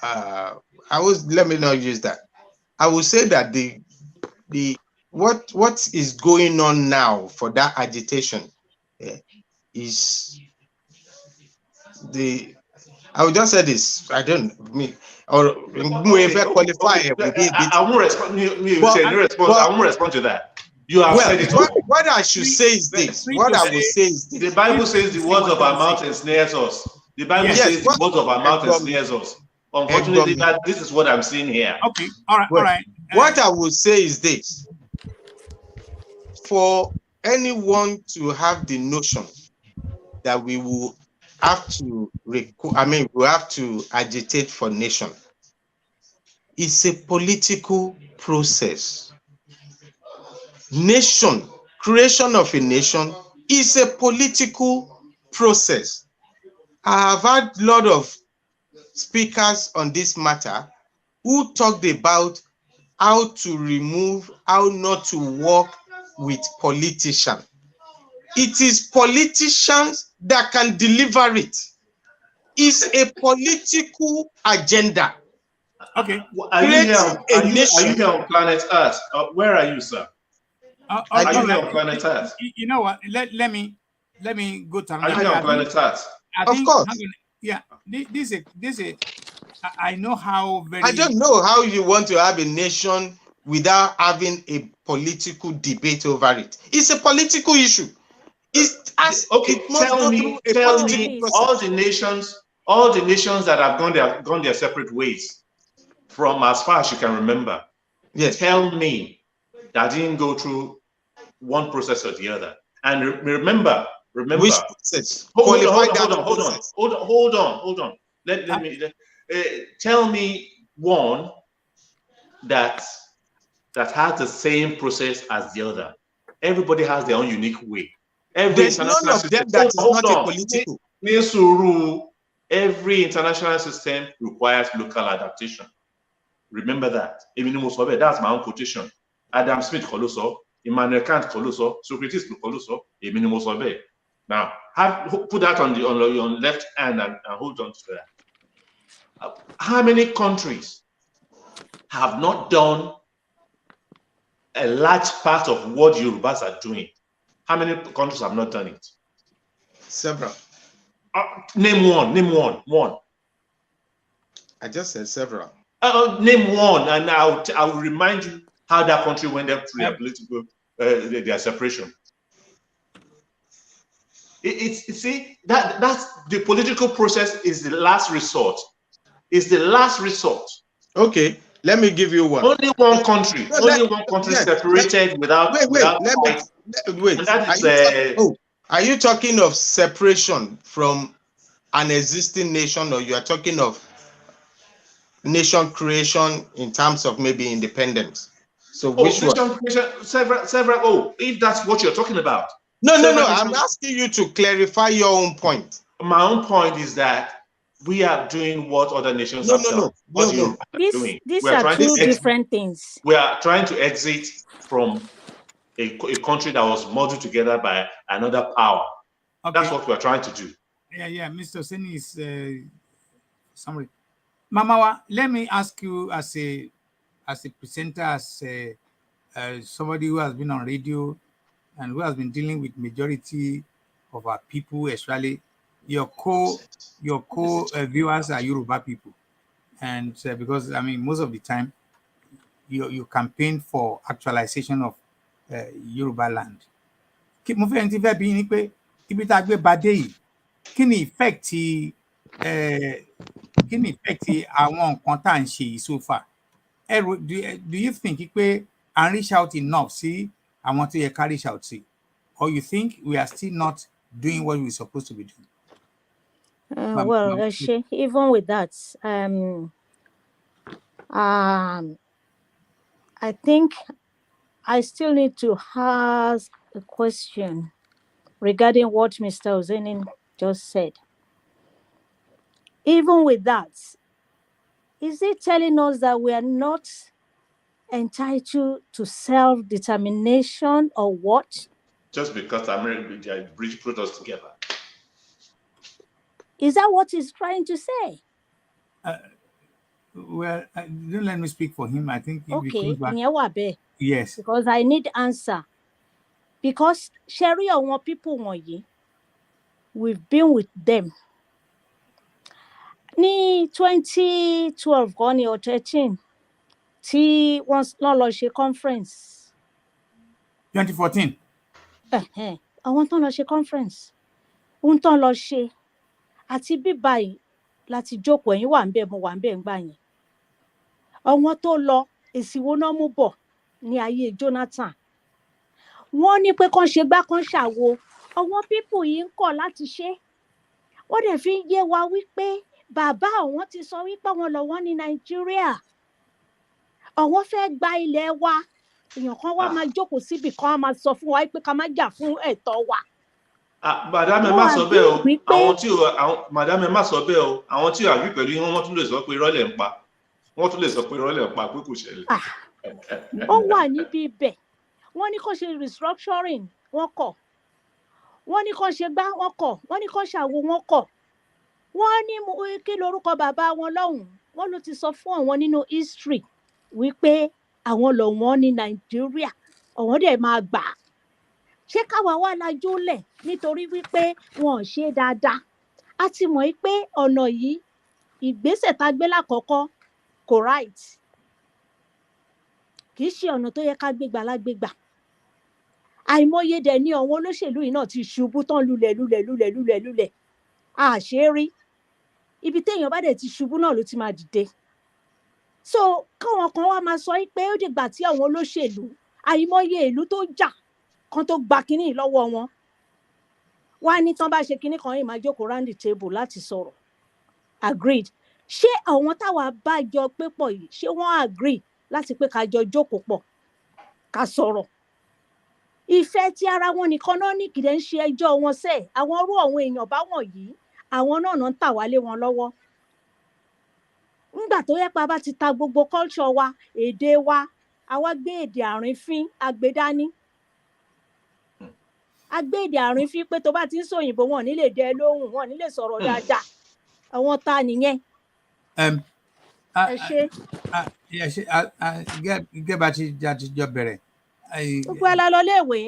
let me not use that. I would say that what is going on now for that agitation is I would just say this. I don't or whoever qualify. I won't respond to that. You have said it. What I should say is this. What I will say is this. The Bible says the words of our mouth ensnares us. The Bible says the words of our mouth ensnares us. Unfortunately, this is what I'm seeing here. Okay, all right. What I will say is this. For anyone to have the notion that we will have to agitate for nation, it's a political process. Nation, creation of a nation is a political process. I have had a lot of speakers on this matter who talked about how not to work with politicians. It is politicians that can deliver it. It's a political agenda. Okay. Are you here on planet Earth? Where are you, sir? Are you here on planet Earth? You know what? Let me go to another. Are you here on planet Earth? Of course. Yeah. This is. I know how very. I don't know how you want to have a nation without having a political debate over it. It's a political issue. Tell me, all the nations that have gone their separate ways, from as far as you can remember. Yes. Tell me that didn't go through one process or the other. And remember. Which process? Hold on. Let me tell me one that has the same process as the other. Everybody has their own unique way. There's none of them that is not a political. Every international system requires local adaptation. Remember that. That's my own quotation. Adam Smith Colosso, Immanuel Kant Colosso, Socrates Colosso, Survey. Now, put that on your left hand and hold on to that. How many countries have not done a large part of what Yorubas are doing? How many countries have not done it? Several. Name one. I just said several. Name one, and I'll remind you how that country went up to their political their separation. See that's the political process is the last resort. It's the last resort. Okay, let me give you one. Only one country. Separated without. Wait. Are you talking of separation from an existing nation, or you are talking of nation creation in terms of maybe independence? So which one? Several. If that's what you're talking about. No. I'm asking you to clarify your own point. My own point is that we are doing what other nations have done. These are two different things. We are trying to exit from a country that was molded together by another power. Okay. That's what we're trying to do. Yeah. Mr. Seni is summary. Mamawa, let me ask you as a presenter, as somebody who has been on radio and who has been dealing with majority of our people, especially your viewers are Yoruba people, and because I mean most of the time you campaign for actualization of Yoruba land. Mo fẹ́ ti fẹ́ bí ni pé ibi tá a gbé ba dé yìí kí ni effect àwọn nǹkan tá à ń ṣe yìí so far? Do you think pé à ń reach out enough sí àwọn tó yẹ ká reach out sí, or you think we are still not doing what we're supposed to be doing? Well, even with that, I think I still need to ask a question regarding what Mr. Ozenin just said. Even with that, is it telling us that we are not entitled to self-determination or what? Just because America British put us together. Is that what he's trying to say? Well, don't let me speak for him. I think if Okay, yes. Because I need answer. Because Sherry or people we've been with them. Ní 2012 or 13 tí wọ́n lọ ṣe conference. 2014. Àwọn tán lọ ṣe conference. Ohun tán lọ ṣe àti bíbá yìí láti jókòó ẹ̀yin wà ńbẹ̀ mo wà ńbẹ̀ ńgbà yẹn. Àwọn tó lọ èsì wo náà mú bọ̀ ní ayé Jonathan. Wọ́n ní pé kán ṣe gbá kán ṣàwo. Àwọn people yìí ń kọ̀ láti ṣe. Wọ́n dẹ̀ fi ń yé wa wípé bàbá àwọn ti sọ wípé àwọn lọ wọ́n ní Nàìjíríà. Àwọn fẹ́ gba ilẹ̀ wa. Èèyàn kan wá máa jókòó síbì kan á máa sọ fún wa pé ká má jà fún ẹ̀tọ́ wa. Madame ẹ má sọ bẹ́ẹ̀ o. Madame ẹ má sọ bẹ́ẹ̀ o. Àwọn tí ò agree pẹ̀lú yín wọ́n tún lè sọ pé irọ́ lẹ̀ ń pa. Wọ́n tún lè sọ pé irọ́ lẹ̀ ń pa pé kò ṣẹlẹ̀. Ó wà níbi ibẹ̀. Wọ́n ní kó ṣe restructuring wọ́n kọ̀. Wọ́n ní kó ṣe gbá wọ́n kọ̀. Wọ́n ní kó ṣàwo wọ́n kọ̀. Wọ́n ní kí lorúkọ bàbá wọn lọ́hùn. Wọ́n ló ti sọ fún àwọn nínú history wípé àwọn lọ wọ́n ní Nàìjíríà. Àwọn dẹ̀ máa gbà. Ṣé káwa wá lajú lẹ̀ nítorí wípé wọn ò ṣe dáadáa? A ti mọ̀ wípé ọ̀nà yìí ìgbésẹ̀ tá gbé lákọ̀ọ́kọ́ kò right. Kì í ṣe ọ̀nà tó yẹ ká gbégbà lágbégbà. Àìmọye dẹ̀ ni àwọn olóṣèlú yìí náà ti ṣubú tán lulẹ̀. Àṣírí. Ibi téèyàn bá dẹ̀ ti ṣubú náà ló ti máa dìde. So káwọn kan wá máa sọ pé ó dìgbà tí àwọn olóṣèlú àìmọye ìlú tó jà kan tó gba kinní lọ́wọ́ wọn. Wá ní tán bá ṣe kinní kan yìí máa jókòó round the table láti sọ̀rọ̀. Agreed. Ṣé àwọn táwa bá jọ pé pọ̀ yìí ṣé wọ́n agree láti pé ká jọ jókòó pọ̀ ká sọ̀rọ̀? Ìfẹ́ tí ara wọn nìkan náà ní kìí ṣe ẹjọ́ wọn sẹ́. Àwọn irú àwọn èèyàn bá wọ̀nyí àwọn náà ń tà wálé wọn lọ́wọ́. Nígbà tó yẹ pé a bá ti ta gbogbo culture wa, èdè wa, àwa gbé èdè àrífín agbédání. A gbé èdè àrífín pé tó bá ti ń sòyìnbó wọn ní lè dẹ lóhùn, wọn ní lè sọ̀rọ̀ dáadáa. Àwọn ta nìyẹn? Ẹ ṣé. Gẹ́gẹ́ bá ti jọ bẹ̀rẹ̀. Gbogbo ẹ la lọ léèwé.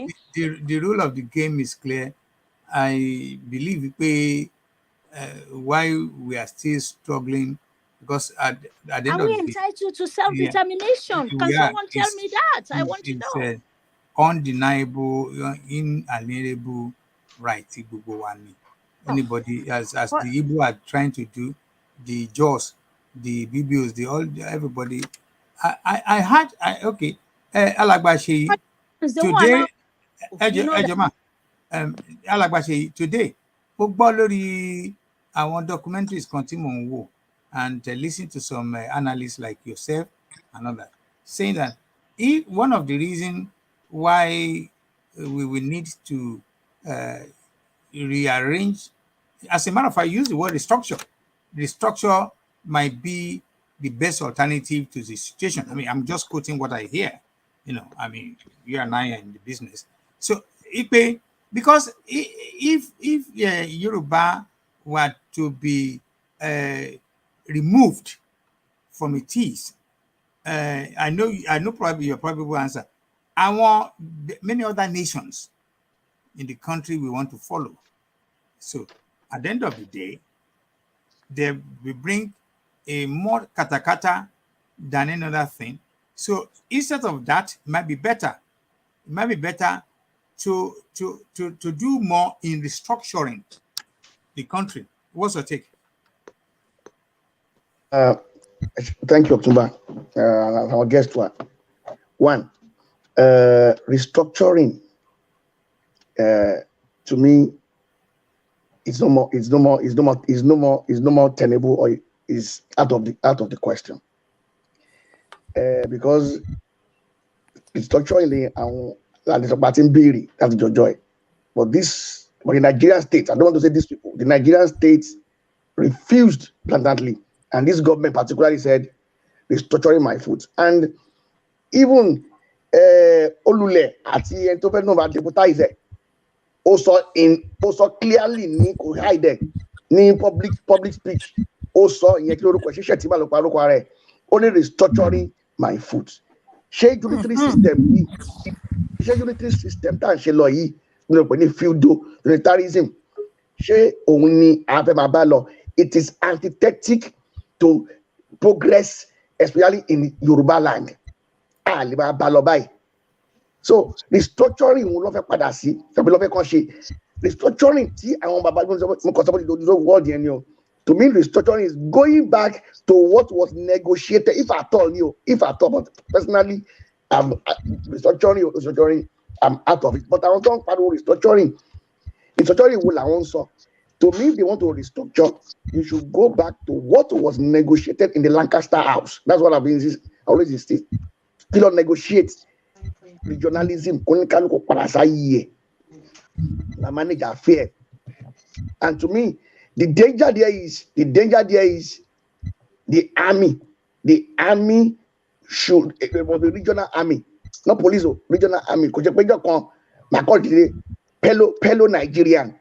The rule of the game is clear. I believe why we are still struggling, because at the end of the day, are we entitled to self-determination? Can someone tell me that? I want to know. Undeniable, inalienable right. Anybody, as the Igbo are trying to do, the Jaws, the BBOs, everybody. I had okay. Alagbaseyi today. Alagbaseyi today. Mo gbọ́ lórí àwọn documentaries kan tí mò ń wò, and listen to some analysts like yourself and others saying that if one of the reasons why we will need to rearrange, as a matter of fact, use the word restructure. Restructure might be the best alternative to the situation. I mean, I'm just quoting what I hear. I mean, you and I are in the business. So, because if Yoruba were to be removed from it is, I know probably your probably will answer. I want many other nations in the country we want to follow. So, at the end of the day, they will bring a more katakata than another thing. So instead of that, it might be better. It might be better to do more in restructuring the country. What's your take? Thank you, Otunba. Our guest one. Restructuring to me it's no more tenable, or is out of the question. Because restructuring that's your joy. But the Nigerian state, I don't want to say these people, the Nigerian state refused blatantly, and this government particularly said restructuring my foot. And even Olule àti ẹni tó fẹ́ náà bá deputize also clearly ní kò hide ní public speech also ìyẹn kí lórúkọ ṣiṣẹ́ tí bá lọ parúkọ rẹ̀ only restructuring my foot. Ṣé unitary system tá à ń ṣe lọ yìí ní o pè ní feudal unitarism ṣé òun ni a fẹ́ máa bá lọ? It is antithetic to progress, especially in Yoruba land. A lè máa bá lọ báyìí. So restructuring òun ló fẹ́ padà sí tàbí ló fẹ́ kàn ṣe restructuring tí àwọn bàbá mo kàn sọ́kọ́ ìdòdó word yẹn ni o. To me, restructuring is going back to what was negotiated, if at all. But personally, restructuring, I'm out of it. But I want to talk about restructuring. Restructuring will also. To me, if they want to restructure, you should go back to what was negotiated in the Lancaster House. That's what I've been always insist. Still negotiate regionalism. Manage affair. And to me, the danger there is the army. The army should the regional army, not police, regional army. Pello Nigerian.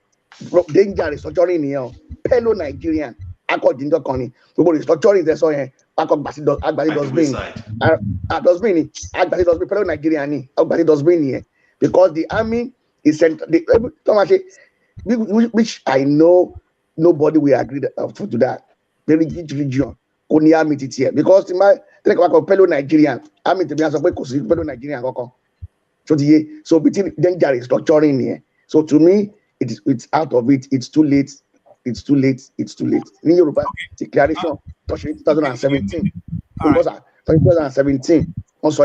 Danger restructuring here. Pello Nigerian. Restructuring there so Pello Nigerian because the army is sent which I know nobody will agree to that. The region only army here because in my think about fellow Nigerian army to be as a fellow Nigerian. So between danger is structuring here. So to me, it's out of it. It's too late. In Yoruba declaration 2017. Because 2017, also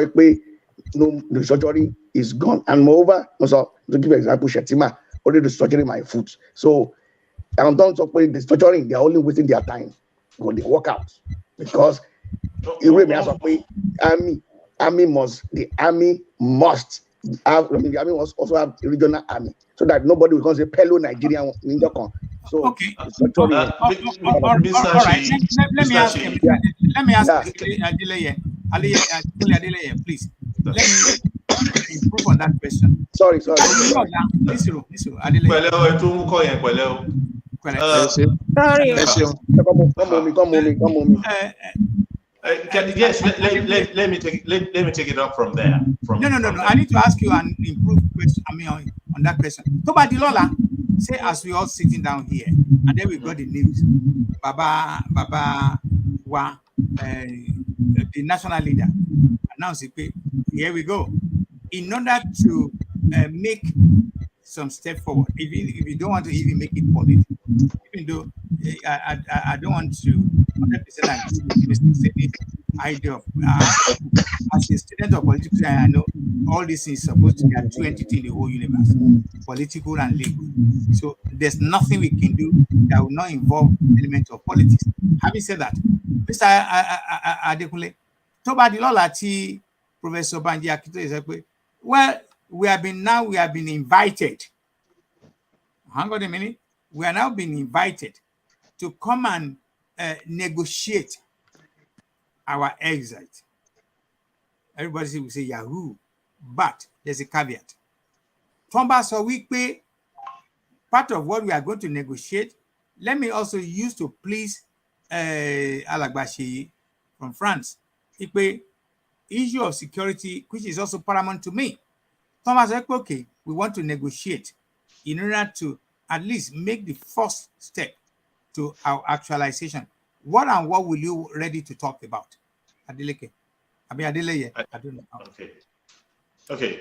no restructuring is gone. And moreover, also to give an example, Shetima already restructuring my foot. So I'm done to play the structuring, they're only wasting their time when they work out. Because the army must have, the army must also have a regional army so that nobody will say Pello Nigerian ninja con. So okay. All right. Let me ask him. Let me ask Adeleye, please. Let me improve on that question. Sorry. Listen, Adeleye. Sorry. Come on. Yes, let me take it up from there. No. I need to ask you an improved question. I mean, on that question. Toba Dilola, say as we all sitting down here, and then we got the news. Baba, the national leader announced it. Here we go. In order to make some step forward, if you don't want to even make it political, even though I don't want to 100% agree with Mr. Sadi's idea of as a student of politics, I know all these things supposed to be two entities in the whole universe, political and legal. So there's nothing we can do that will not involve elements of politics. Having said that, Mr. Adekunle, Toba Dilola ti Professor Banji Akito is like, well, we have been invited. Hang on a minute. We are now being invited to come and negotiate our exit. Everybody will say Yahoo. But there's a caveat. Tomba sọ wípé part of what we are going to negotiate, let me also use to please Alàgbà Ṣèyí from France. Ipe issue of security, which is also paramount to me. Thomas said, okay, we want to negotiate in order to at least make the first step to our actualization. What and what will you ready to talk about? Adeleke. Adeleye. I don't know. Okay.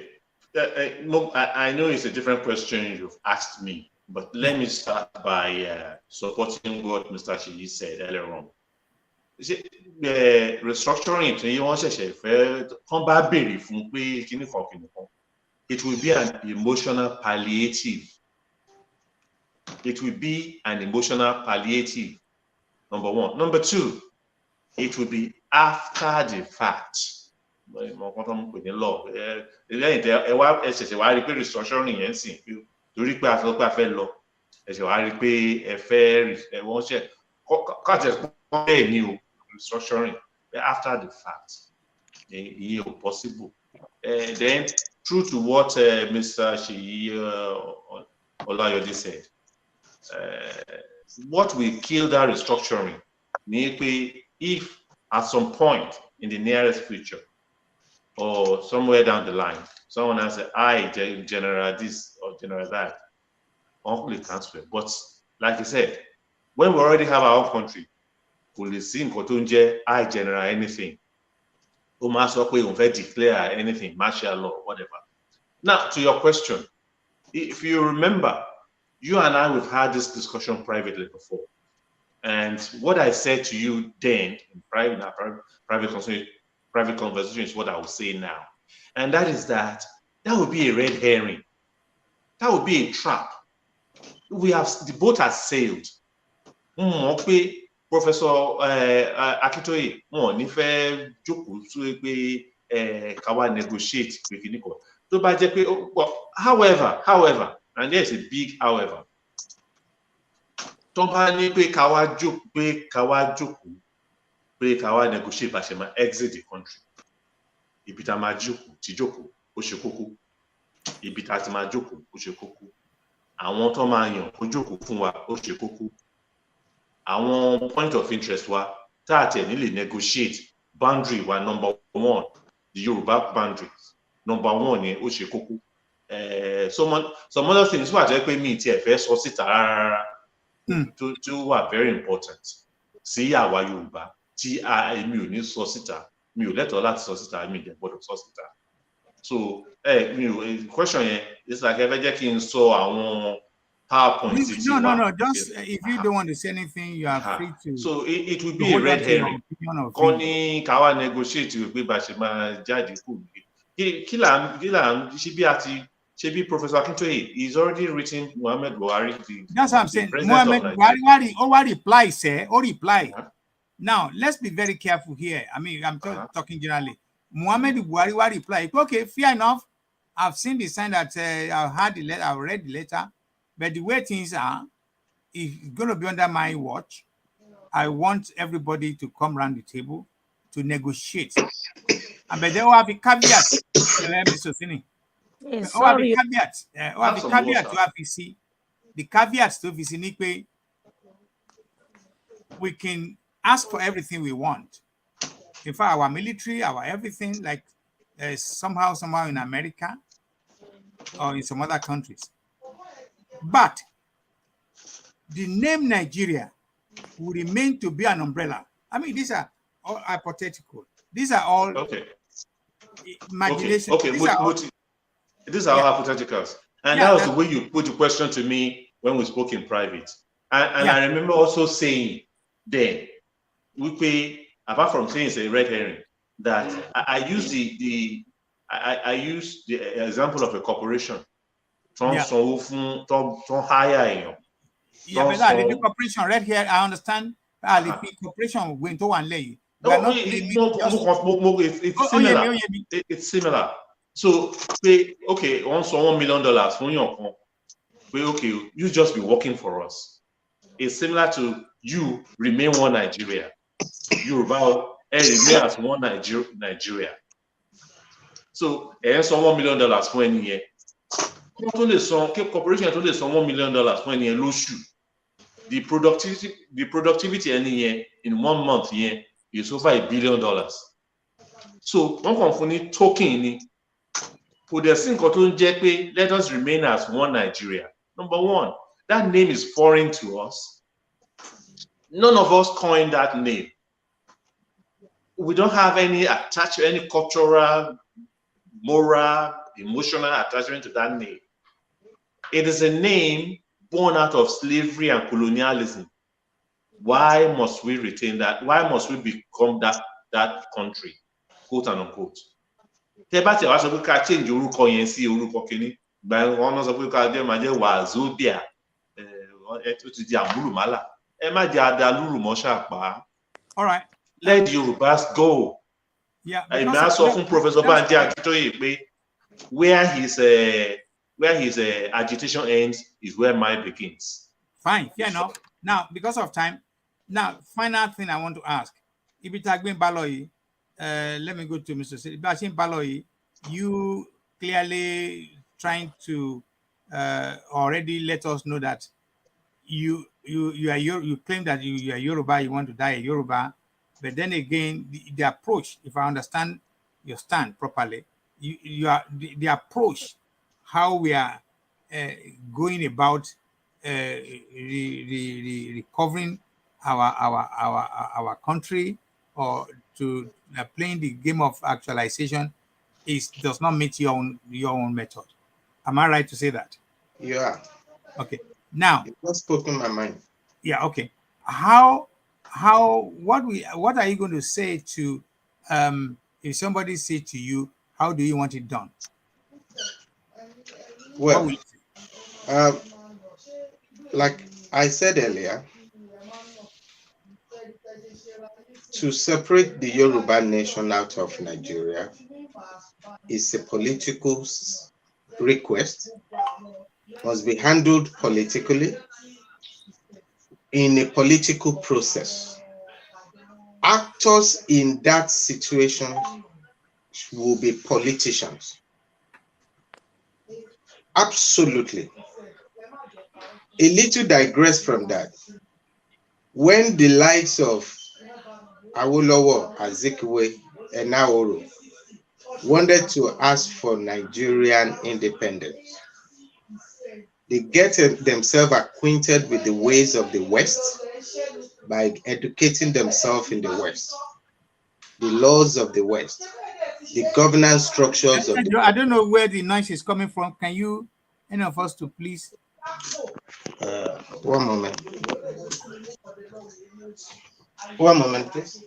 I know it's a different question you've asked me, but let me start by supporting what Mr. Ṣèyí said earlier on. Restructuring tí wọ́n ṣẹ̀ṣẹ̀ fẹ́ kán bá béèrè fún pé kíní kan, it will be an emotional palliative. It will be an emotional palliative, number one. Number two, it will be after the fact. Restructuring yẹn sìn torí pé a sọ pé a fẹ́ lọ ẹ̀ṣẹ̀ wá rí pé ẹ fẹ́ wọ́n ṣe káàtẹ̀ bẹ́ẹ̀ ni o restructuring after the fact ìyẹn ò possible. Then true to what Mr. Ṣèyí Ọláyọdé said, what will kill that restructuring ni pé if at some point in the nearest future or somewhere down the line, someone has said, I general this or general that, only cancel it. But like you said, when we already have our own country, police I general anything. Declare anything, martial law, whatever. Now, to your question, if you remember, you and I, we've had this discussion privately before. And what I said to you then in private conversation is what I will say now. And that is that would be a red herring. That would be a trap. The boat has sailed. Professor Akintoye, kawa negotiate. However, and there's a big however. Tomba ní pé kawa negotiate bá ṣe máa exit the country. Ibi tá máa jókòó, ó ṣe kókó. Ibi tá ti máa jókòó, ó ṣe kókó. Àwọn tó máa yàn kó jókòó fún wa, ó ṣe kókó. Àwọn point of interest wa tá àti ẹ̀ nílè negotiate boundary wa number one, the Yoruba boundaries. Number one yẹn ó ṣe kókó. Some other things wà jẹ́ pé mi ti ẹ̀ fẹ́ sọ síta rárá. To are very important. Sí àwa Yorùbá tí èmi ò ní sọ síta, mi ò lẹ́tọ̀ọ́ láti sọ síta, mi dẹ̀ gbọ́dọ̀ sọ síta. So question yẹn is like ẹ fẹ́ jẹ́ kí n sọ àwọn PowerPoint. No. Just if you don't want to say anything, you are free to. So it will be a red herring. Kọ́ ní káwa negotiate pé bá ṣe máa jáde kù. Kí là ń ṣe bí àti. Shebi Professor Akintoye, he's already written Muhammad Buhari. That's what I'm saying. Muhammad Buhari, reply, sir. Reply. Now, let's be very careful here. I mean, I'm talking generally. Muhammad Buhari reply. Okay, fair enough. I've seen the sign that I've read the letter. But the way things are, it's going to be under my watch. I want everybody to come around the table to negotiate. But they will have a caveat. Mr. Fini. Sorry. The caveat to APC. The caveat to APC, we can ask for everything we want. In fact, our military, our everything, like somehow in America or in some other countries. But the name Nigeria will remain to be an umbrella. I mean, these are all hypothetical. These are all imagination. These are all hypotheticals. And that was the way you put the question to me when we spoke in private. And I remember also saying then, apart from saying it's a red herring, that I use the example of a corporation. But the corporation red here, I understand. The corporation went to one lay. It's similar. So, okay, also $1 million for your okay, you just be working for us. It's similar to you remain one Nigeria. Yoruba remain as one Nigeria. So san $1 million fún ẹni yẹn. Wọ́n tó lè san corporation tó lè san $1 million fún ẹni yẹn lóṣù. The productivity ẹni yẹn in 1 month yẹn is over $1 billion. So wọ́n kàn fún ní token ni. Kò dẹ̀ sí nǹkan tó ń jẹ́ pé let us remain as one Nigeria. Number one, that name is foreign to us. None of us coined that name. We don't have any cultural, moral, emotional attachment to that name. It is a name born out of slavery and colonialism. Why must we retain that? Why must we become that country, quote and unquote? Tẹ́ bá ti wá sọ pé ká change orúkọ yẹn sí orúkọ kìíní, ìgbà wọn náà sọ pé ká jẹ́ máa jẹ́ Wazobia, tó ti di àmúlùmálà. Ẹ má jẹ́ adalúrù mọ́ ṣàpá. All right. Let the Yorubas go. Yeah. I asked from Professor Banji Akitoye pé where his agitation ends is where mine begins. Fine, fair enough. Now, because of time, final thing I want to ask. Ibitagbin Baloyi, let me go to Mr. Ibitagbin Baloyi. You clearly trying to already let us know that you claim that you are Yoruba, you want to die a Yoruba, but then again the approach, if I understand your stand properly, you are the approach how we are going about recovering our country, or to playing the game of actualization does not meet your own method. Am I right to say that? Yeah. Okay. Now, you just spoken my mind. Yeah. Okay. What are you going to say to if somebody say to you, how do you want it done? Well, like I said earlier, to separate the Yoruba nation out of Nigeria is a political request, must be handled politically in a political process. Actors in that situation will be politicians. Absolutely. A little digress from that. When the likes of Awolowo, Azikiwe, and Naoro wanted to ask for Nigerian independence, they get themselves acquainted with the ways of the West by educating themselves in the West, the laws of the West, the governance structures of the West. I don't know where the noise is coming from. Can you, any of us, to please? One moment. One moment, please.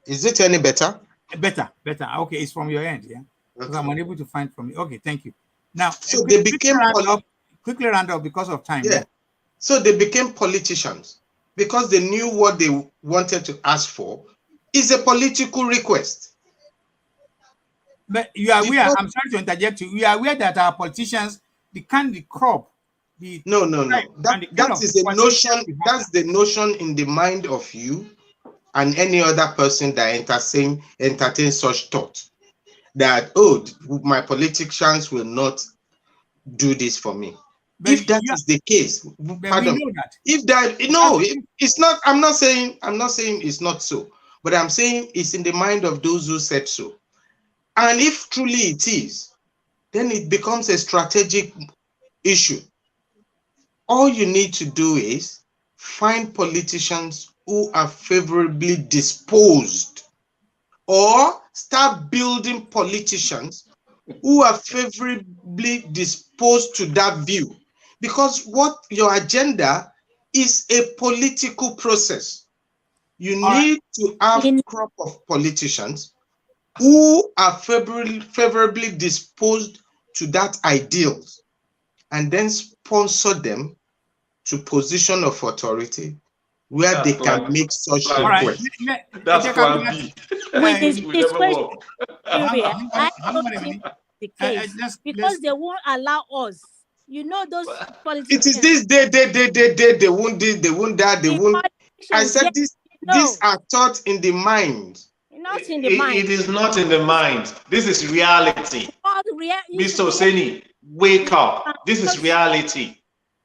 Is it any better? Better. Okay, it's from your end, yeah? Because I'm unable to find from you. Okay, thank you. Now, so they became quickly round up because of time. Yeah. So they became politicians because they knew what they wanted to ask for is a political request. But you are aware, I'm sorry to interject you, we are aware that our politicians, the crop. No. That is a notion, that's the notion in the mind of you and any other person that entertains such thought. That, oh, my politicians will not do this for me. But if that is the case, pardon, if that, no, it's not, I'm not saying it's not so, but I'm saying it's in the mind of those who said so. And if truly it is, then it becomes a strategic issue. All you need to do is find politicians who are favorably disposed, or start building politicians who are favorably disposed to that view. Because what your agenda is a political process. You need to have a crop of politicians who are favorably disposed to that ideals, and then sponsor them to position of authority where they can make such requests. That's plan B. With this question, I don't think the case because they won't allow us. You know those politicians. It is this they won't this, they won't that, they won't. I said these are thoughts in the mind. Not in the mind. It is not in the mind. This is reality. Mr. Oseni, wake up. This is reality.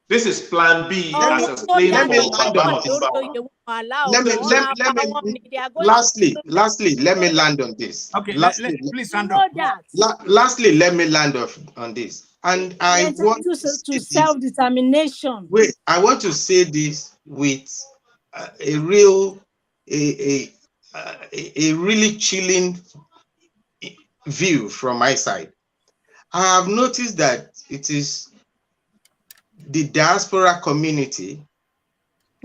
This is plan B as explained Let me land on Lastly, let me land on this. Okay, please land on. Lastly, let me land on this. And I want to self-determination. Wait, I want to say this with a really chilling view from my side. I have noticed that it is the diaspora community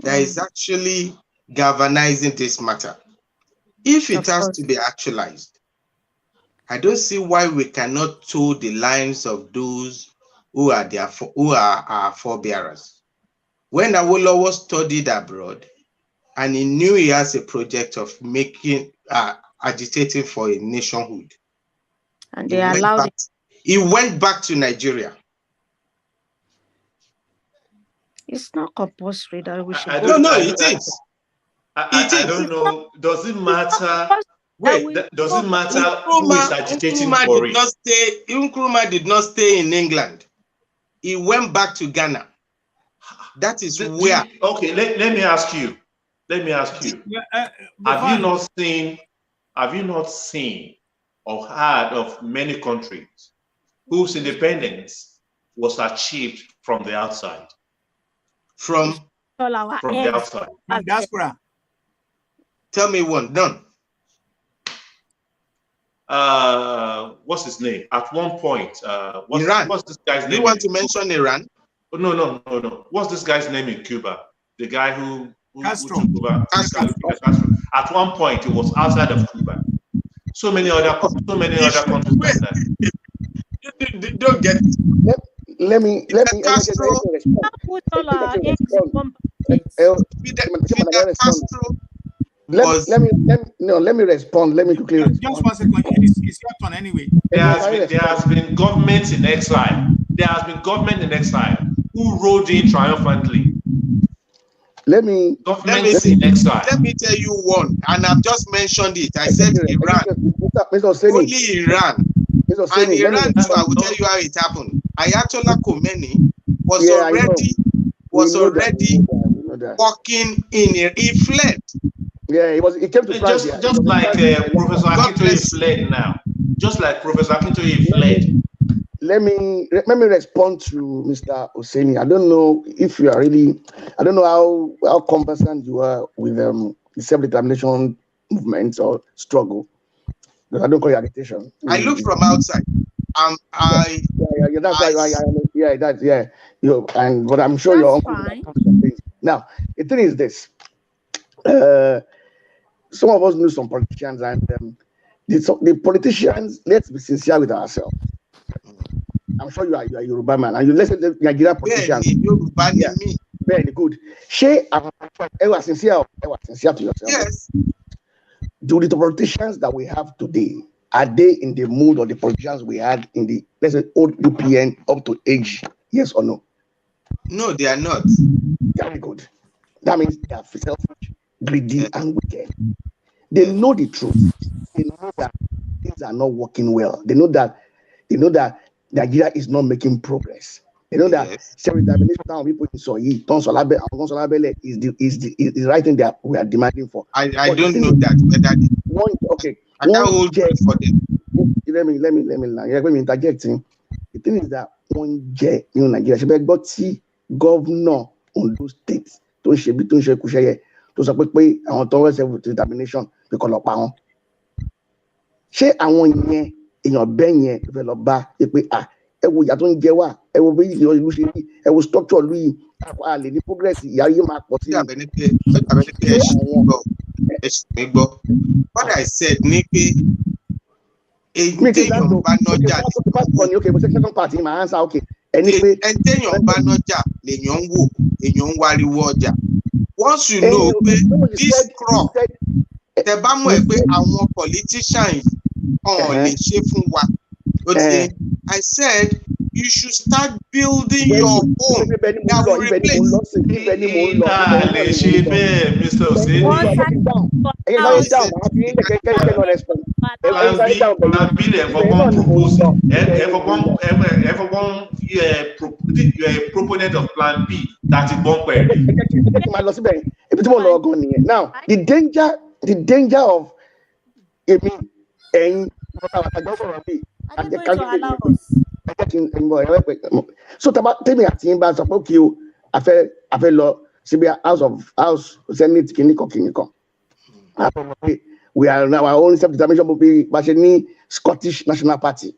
that is actually galvanizing this matter. If it has to be actualized, I don't see why we cannot toe the lines of those who are our forebearers. When Awolowo studied abroad, and he knew he has a project of agitating for a nationhood, and they allowed it. He went back to Nigeria. It's not compulsory that we should. No, it is. I don't know. Does it matter? Wait, does it matter who is agitating for it? Nkrumah did not stay in England. He went back to Ghana. That is where. Okay, let me ask you. Have you not seen or heard of many countries whose independence was achieved from the outside? From the outside. From diaspora. Tell me one. None. What's his name? At one point, Iran. What's this guy's name? You want to mention Iran? Oh, no. What's this guy's name in Cuba? The guy who Castro. took over. Castro. At one point, it was outside of Cuba. So many other countries like that. Don't get it. Let me Castro. Let me respond. Let me quickly respond. Just 1 second. It's your turn anyway. There has been governments in exile. There has been government in exile who rode in triumphantly. Let me tell you one, and I've just mentioned it. I said Iran. Only Iran. And Iran too, I will tell you how it happened. Ayatollah Khomeini was already walking in here. He fled. Yeah, he came to France. Just like Professor Akintoye fled now. Just like Professor Akintoye fled. Let me respond to Mr. Oseni. I don't know if you are really, I don't know how conversant you are with the self-determination movement or struggle. I don't call it agitation. I look from outside. That's right. But I'm sure you're fine. Now, the thing is this. Some of us knew some politicians, and the politicians, let's be sincere with ourselves. I'm sure you are Yoruba man, and you listen to Nigerian politicians. Very good. Ever sincere to yourself. Yes. Do the politicians that we have today, are they in the mood of the politicians we had in the, let's say, old UPN up to age? Yes or no? No, they are not. Very good. That means they are selfish, greedy, and wicked. They know the truth. They know that things are not working well. They know that Nigeria is not making progress. They know that self-determination people in Soyi, is the right thing that we are demanding for. I don't know that. I can't hold it for them. Let me interject. The thing is that one J in Nigeria, she got see governor on those states to sọ pé àwọn tó wọ́n self-determination pé kọ́ lọ pa wọ́n. Ṣé àwọn yẹn èèyàn bẹ́ẹ̀ yẹn fẹ́ lọ bá ẹ pé ẹ wo ìyà tó ń jẹ wá, ẹ wo bí ìlú ṣe rí, ẹ wo structure ìlú yìí, a lè ní progress, ìyà yìí máa pọ̀ sí. What I said ní pé téèyàn bá nọjà second part in my answer, okay. Téèyàn bá nọjà lèèyàn ń wò, èèyàn ń wariwo ọjà. Once you know pé this crop, tẹ bá mọ̀ pé àwọn politicians ọ̀n lè ṣe fún wa, Okay. I said you should start building your home that will replace. Mr. Oseni. Plan B proponent of Plan B that is one query. Now, the danger of Are they going to allow us? So tell me at Timba support you I feel law House Senate Kiniko. We are now our own self-determination will be Bashani Scottish National Party.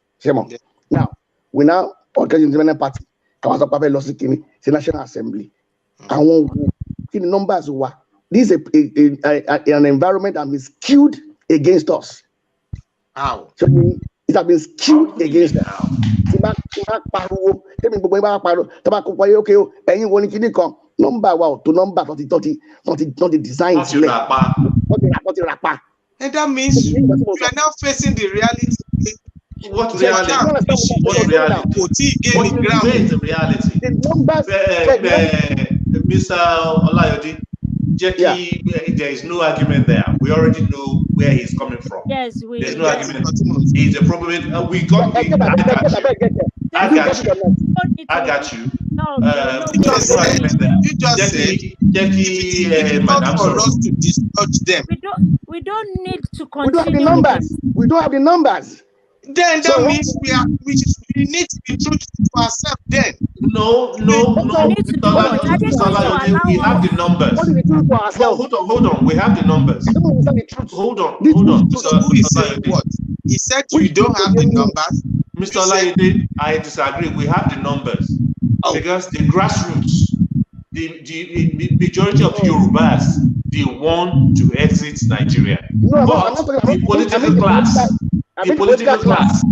Now we now Independent Party. The National Assembly. And one the numbers were this is an environment that is skewed against us. How? So it has been skewed against us. Number wow to number 30 not the design. And that means you are now facing the reality. What reality? What reality? Where is the reality? Mr. Olayode, Jackie, there is no argument there. We already know where he's coming from. Yes, there's no argument. He's a problem. I got you. You just said, Jackie, Madam for us to dislodge them. We don't need to continue. We don't have the numbers. We don't have the numbers. Then that means we need to be true to ourselves. Then no. We have the numbers. Hold on. We have the numbers. Hold on. Who is saying what? He said we don't have the numbers. Mr. Olayode, I disagree. We have the numbers because the grassroots, the majority of Yorubas, they want to exit Nigeria. But the political class,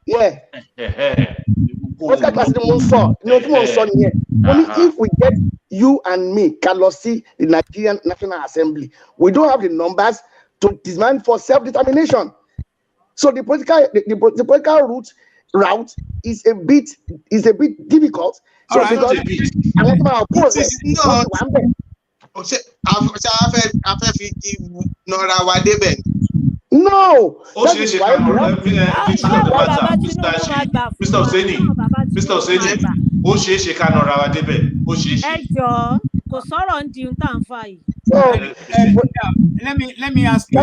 yeah. Only if we get you and me, Kalosi, the Nigerian National Assembly, we don't have the numbers to demand for self-determination. So the political route is a bit difficult. So right, because I want to oppose it. No. Mr. Oseni, let me ask you.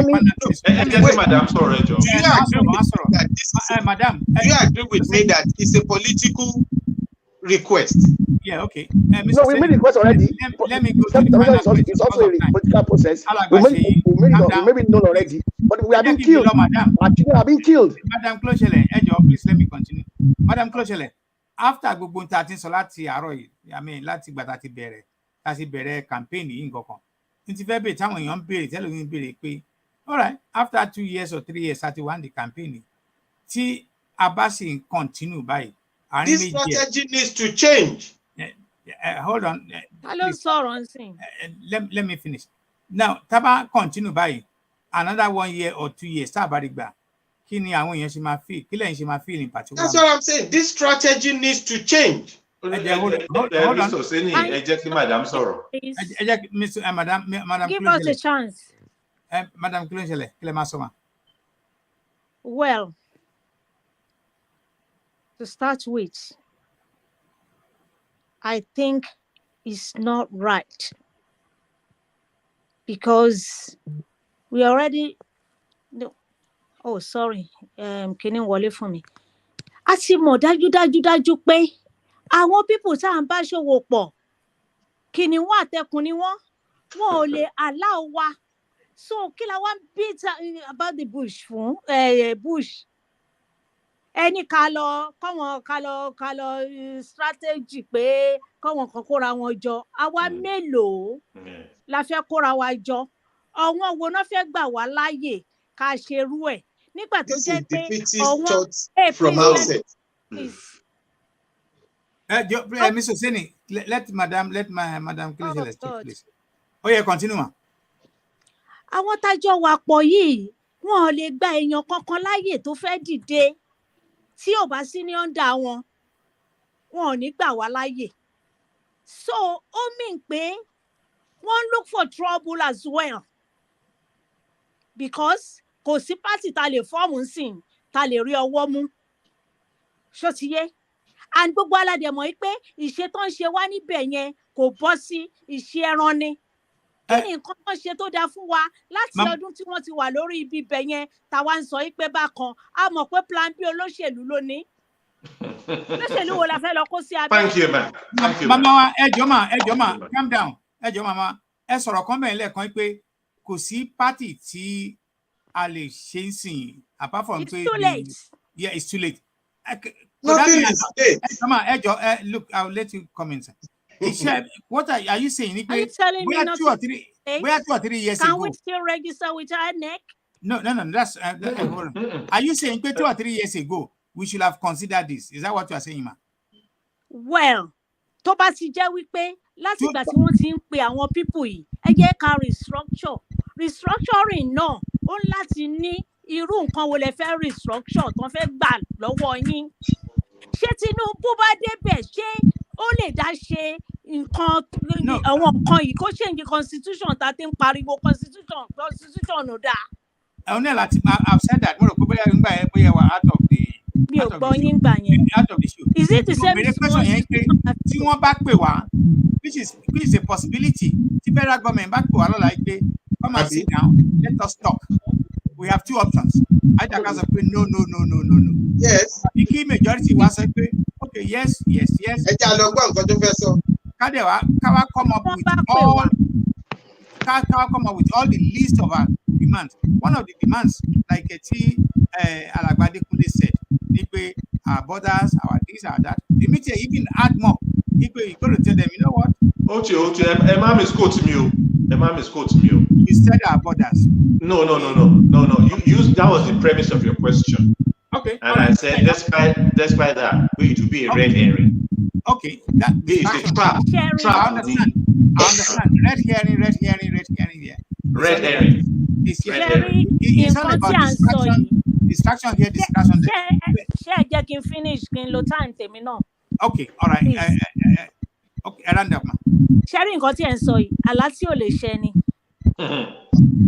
Madam, do you agree with me that it's a political request? Yeah, okay. No, we made the request already. Let me go to the final question. It's also a political process. We made it known already, but we have been killed. Our children have been killed. Madam Clochele, please let me continue. Madam Clochele, after gbogbo nta tin sọ láti àárọ̀ yìí, I mean láti ìgbà tá ti bẹ̀rẹ̀ campaign yìí nǹkan kan. Nti fẹ́ bẹ̀ táwọn èèyàn ń béèrè tẹ́lẹ̀ ń béèrè pé all right, after 2 years or 3 years àti won the campaign tí a bá sì continue báyìí. This strategy needs to change. Hold on. Let me finish. Now, Taba continue by another 1 year or 2 years. Tabarigba. Kini àwọn èèyàn ṣe máa feel. Kí lẹ́yìn ṣe máa feel in particular. That's what I'm saying. This strategy needs to change. Hold on. Mr. Oseni, Madam Soro. Give us a chance. Madam Clochele, kí lẹ máa sọ ma? Well, to start with, I think it's not right because we already no. Oh, sorry. Can you wọlé fún mi? A ti mọ̀ dájú pé àwọn people tá à ń bá ṣòwò pọ̀ kìnìún àtẹkùn ni wọ́n ò lè allow wa. So kí la wá ń beat about the bush fún bush. Ẹni ká lọ strategy pé káwọn kan kóra wọn jọ àwa mélòó la fẹ́ kóra wa jọ àwọn wo náà fẹ́ gbà wá láàyè ká ṣerú ẹ̀ nígbà tó jẹ́ pé àwọn from outset. Mr. Oseni, let Madam Clochele speak, please. Oh yeah, continue ma. Àwọn tájọ wà pọ̀ yìí wọn ò lè gba èèyàn kankan láàyè tó fẹ́ dìde tí ò bá sí ní under wọn ò ní gbà wá láyè. So ó mean pé wọ́n look for trouble as well, because kò sí party ta lè fọ́ọ̀mù nsìn ta lè rí ọwọ́ mú. Ṣó ti yé? And gbogbo aládẹ mọ̀ pé ìṣe tó ń ṣe wá níbẹ̀ yẹn kò bọ́ sí ìṣe ẹran ni. Kí ni nǹkan tó ń ṣe tó dáa fún wa láti ọdún tí wọ́n ti wà lórí ibi ibẹ̀ yẹn táwa ń sọ pé bákan a mọ̀ pé plan B olóṣèlú ló ní. Olóṣèlú wo la fẹ́ lọ kó sí abẹ́? Thank you, man. Thank you, Mama wa ẹ jọ̀ọ́ mà, calm down. Ẹ jọ̀ọ́ mama, ẹ sọ̀rọ̀ kan bẹ́ẹ̀ lẹ́ẹ̀kan pé kò sí party tí a lè ṣe ń sìn apart from It's too late. Yeah, it's too late. Nothing is late. Look, I'll let you comment. What are you saying? Are you telling me not 2 or 3 years ago? Can we still register with our neck? No. That's are you saying 2 or 3 years ago we should have considered this? Is that what you are saying, ma? Well, tó bá ti jẹ́ wípé láti ìgbà tí wọ́n ti ń pe àwọn people yìí, ẹ jẹ́ ká restructuring náà ó ń láti ní irú nǹkan wo lẹ fẹ́ restructure tó fẹ́ gbà lọ́wọ́ yín. Ṣé Tinubu bá débẹ̀ ṣé ó lè dá ṣe nǹkan àwọn nǹkan yìí kó change constitution tá a ti ń pariwo constitution ò dáa. I've said that. Out of the issue. Is it the same? Tí wọ́n bá pè wá, which is a possibility. The federal government bá pè wá lọ́la pé come and sit down, let us talk. We have 2 options. Either can say no. Yes. The key majority was say okay, yes. Ẹ jẹ́ lọ gbọ́ nǹkan tó fẹ́ sọ. Káwa come up with all the list of our demands. One of the demands, like Alagbade Kunle said, our borders, our this, our that. The media even add more. You got to tell them, you know what? Otu, Emma misquote me. You said our borders. No. You that was the premise of your question. Okay. And I said, despite that, it will be a red herring. Okay. This is a trap. I understand. Red herring here. Red herring. It's not about distraction here, distraction there. Ṣé ẹ jẹ́ kí n finish kí n lo time tèmi náà? Okay, all right. Okay, around that, ma. Ṣé rí nǹkan tí ẹ ń sọ yìí, àlá tí ò lè ṣẹ ni.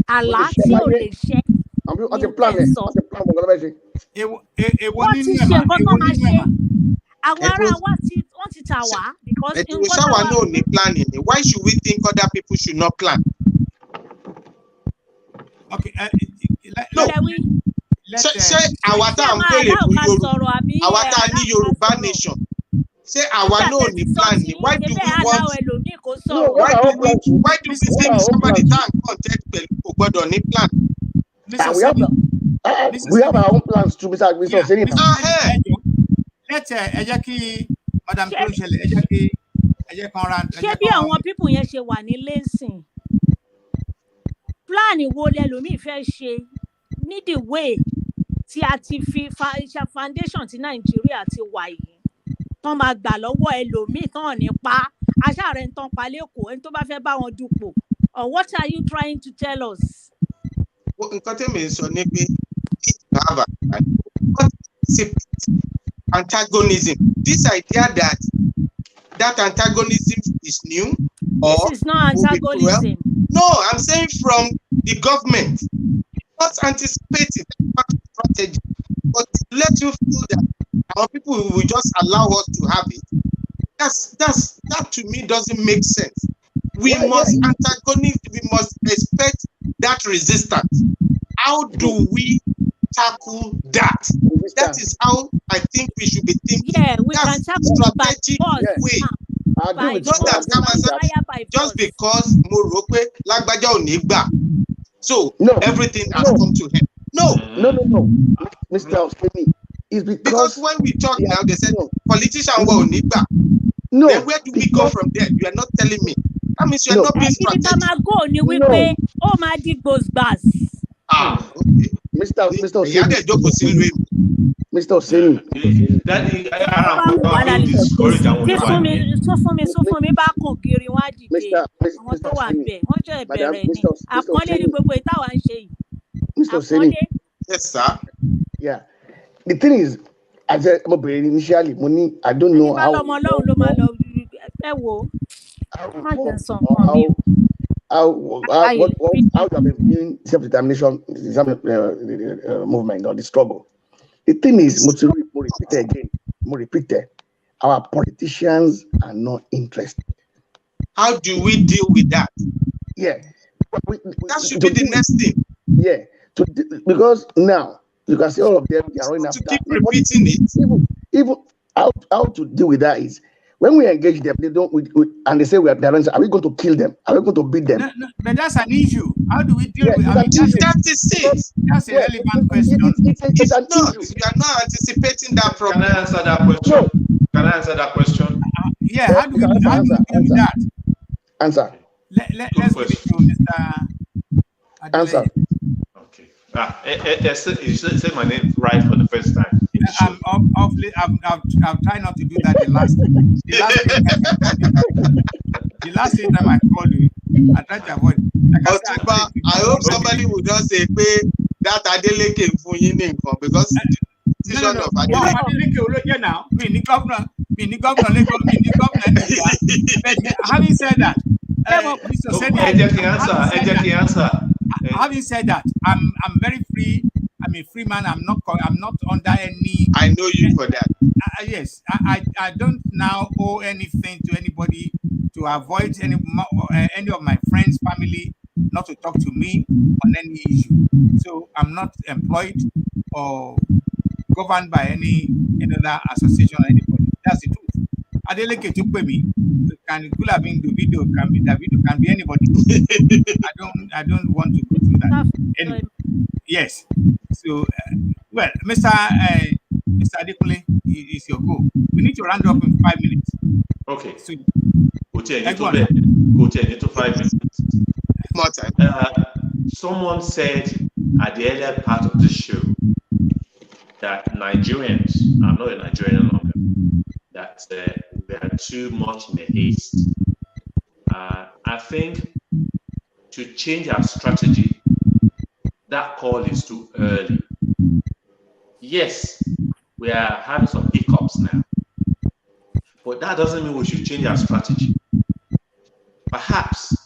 Àlá tí ò lè ṣẹ. Wọ́n ti plan ẹ̀, wọ́n ti plan ọ̀gá lọ́bẹ̀ ṣe. Wọ́n ti ṣe nǹkan tó máa ṣe. Àwọn ará wa wọ́n ti tà wá. Ẹ̀dùn sáwà náà ní planning ni. Why should we think other people should not plan? Okay. Ṣé àwa tá à ń pèrè fún Yorùbá, àwa tá a ní Yorùbá nation, ṣé àwa náà ní plan ni? Why do we think somebody tá à ń contact pẹ̀lú kò gbọ́dọ̀ ní plan? We have our own plans too, Mr. Seni. Ẹ jẹ́ kí Madam Kúrúnṣẹlẹ̀, ẹ jẹ́ kan ra. Ṣé bí àwọn people yẹn ṣe wà ní lẹ́sìn? Plan wo lẹ́lòmíì fẹ́ ṣe ní the way tí a ti fi foundation ti Nàìjíríà ti wà yìí tán máa gbà lọ́wọ́ ẹlòmíì tán ní pa aṣáàrẹ̀ ń tán pa lẹ́kọ̀ọ́ ẹni tó bá fẹ́ bá wọn dupò. Or what are you trying to tell us? Nǹkan tí mi sọ ni pé antagonism. This idea that antagonism is new or this is not antagonism. No, I'm saying from the government. Not anticipating strategy, but to let you feel that our people will just allow us to have it. That to me doesn't make sense. We must expect that resistance. How do we tackle that? That is how I think we should be thinking. Yeah, we can tackle strategic way. Just because mo rò pé lágbájá ò ní gbà. So everything has come to him. No. Mr. Osemi, it's because when we talk now, they said politician will need back. No. Then where do we go from there? You are not telling me. That means you are not being strategic. Okay. Mr. Osemi. Mr. Osemi. Mr. Osemi. Yes, sir. Yeah. The thing is, I said initially, money. I don't know how. How you have been viewing self-determination movement or the struggle. The thing is, more repeat again, more repeat it. Our politicians are not interested. How do we deal with that? Yeah, that should be the next thing. Yeah, because now you can see all of them. They are running after. Keep repeating it. Even how to deal with that is when we engage them, they don't. And they say we are. Are we going to kill them? Are we going to beat them? No, but that's an issue. How do we deal with? That is it. That's a relevant question. It's not. You are not anticipating that problem. Can I answer that question? Can I answer that question? Yeah. How do we deal with that? Answer. Let's give it to Mr. Answer. Okay. You said my name right for the first time. I've tried not to do that the last time I called you, I tried to avoid it. I hope somebody would not say that Adeleke for you because no. Adeleke now. Governor. Having said that, having said that, I'm very free. I'm a free man. I'm not under any. I know you for that. Yes, I don't now owe anything to anybody to avoid any of my friends, family, not to talk to me on any issue. So I'm not employed or governed by any other association or anybody. That's the truth. Adeleke to pay me. Could have been the video, can be anybody. I don't want to go through that. Anyway, yes. So, well, Mr. Adekunle is your goal. We need to round up in 5 minutes. Okay. So, go to 5 minutes. More time. Someone said at the earlier part of the show that Nigerians, I'm not a Nigerian longer, that we are too much in a haste. I think to change our strategy, that call is too early. Yes, we are having some hiccups now, but that doesn't mean we should change our strategy. Perhaps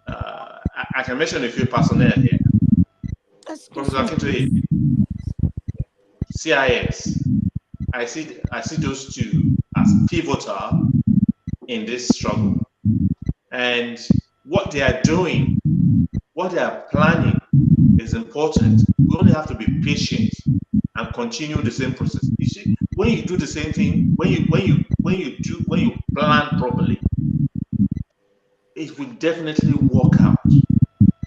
I can mention a few personnel here. Professor Akintoye, CIS. I see those two as pivotal in this struggle, and what they are doing, what they are planning, is important. We only have to be patient and continue the same process. You see, when you do the same thing, when you plan properly, it will definitely work out.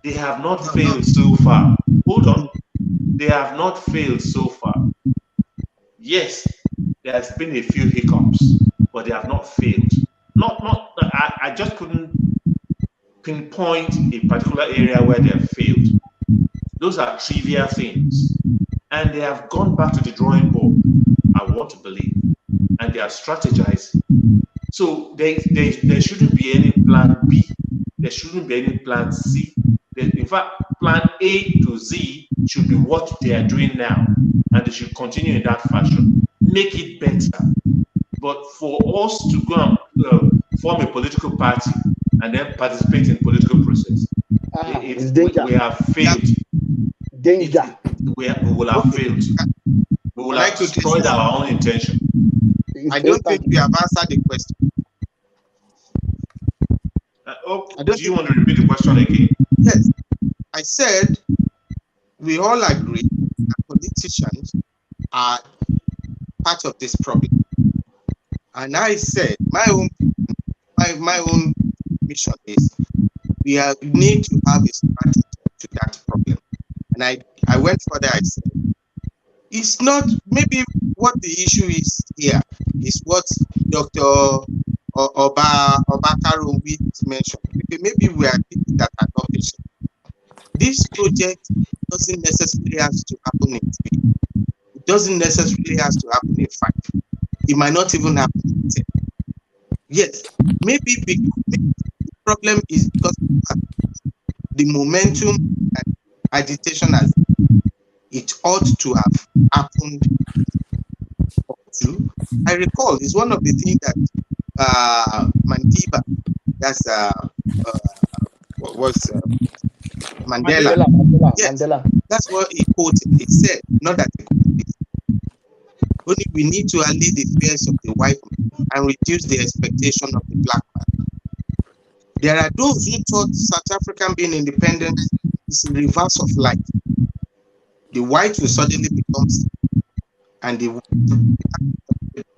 They have not failed so far. Hold on, they have not failed so far. Yes, there has been a few hiccups, but they have not failed. I just couldn't pinpoint a particular area where they have failed. Those are trivial things. And they have gone back to the drawing board, I want to believe, and they are strategizing. So there shouldn't be any plan B. There shouldn't be any plan C. In fact, plan A to Z should be what they are doing now, and they should continue in that fashion. Make it better. But for us to go and form a political party and then participate in political process, we have failed. Danger. We will have failed. We will have destroyed our own intention. I don't think we have answered the question. Do you want to repeat the question again? Yes. I said we all agree that politicians are part of this problem. And I said my own mission is we need to have a strategy to that problem. And I went further, I said, it's not, maybe what the issue is here is what Dr. Obakarumbi mentioned. Maybe we are people that are not patient. This project doesn't necessarily have to happen in 3. It doesn't necessarily have to happen in 5. It might not even happen in 10. Yes, maybe the problem is because the momentum and agitation it ought to have happened to, I recall, is one of the things that Mandiba, that's what was Mandela. Yes, Mandela. that's what he quoted. He said, not that he quoted it. Only we need to allay the fears of the white man and reduce the expectation of the black man. There are those who thought South African being independent is a reverse of life. The white will suddenly become sick, and the white will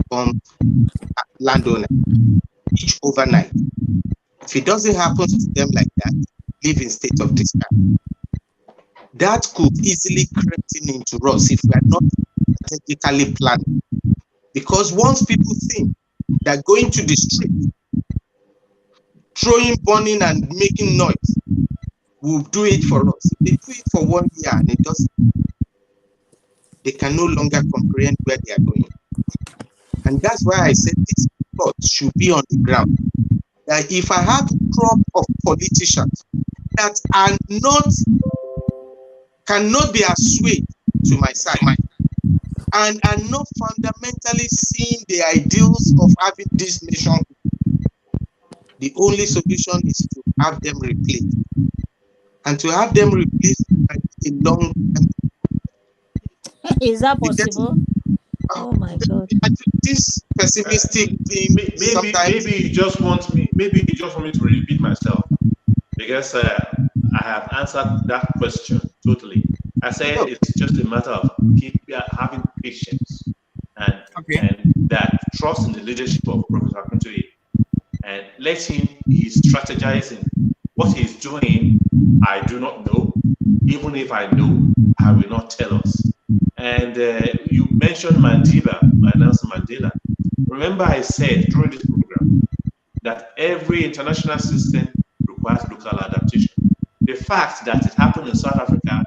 become landowner, each overnight. If it doesn't happen to them like that, live in state of despair. That could easily creep into us if we are not strategically planning. Because once people think that going to the street, throwing, burning, and making noise will do it for us. If they do it for 1 year and it doesn't, they can no longer comprehend where they are going. And that's why I said this plot should be on the ground. That if I have a crop of politicians that are cannot be assuaged to my side and are not fundamentally seeing the ideals of having this nation, the only solution is to have them replaced. And to have them replaced might be a long time. Is that possible? Oh my God! This pessimistic thing. Maybe you just want me. Maybe you just want me to repeat myself, because I have answered that question totally. I said it's just a matter of having patience and that trust in the leadership of Professor Akintoye, and let him. He's strategizing. What he's doing, I do not know. Even if I know, I will not tell us. And you mentioned Nelson Mandela. Remember, I said during this program that every international system requires local adaptation. The fact that it happened in South Africa,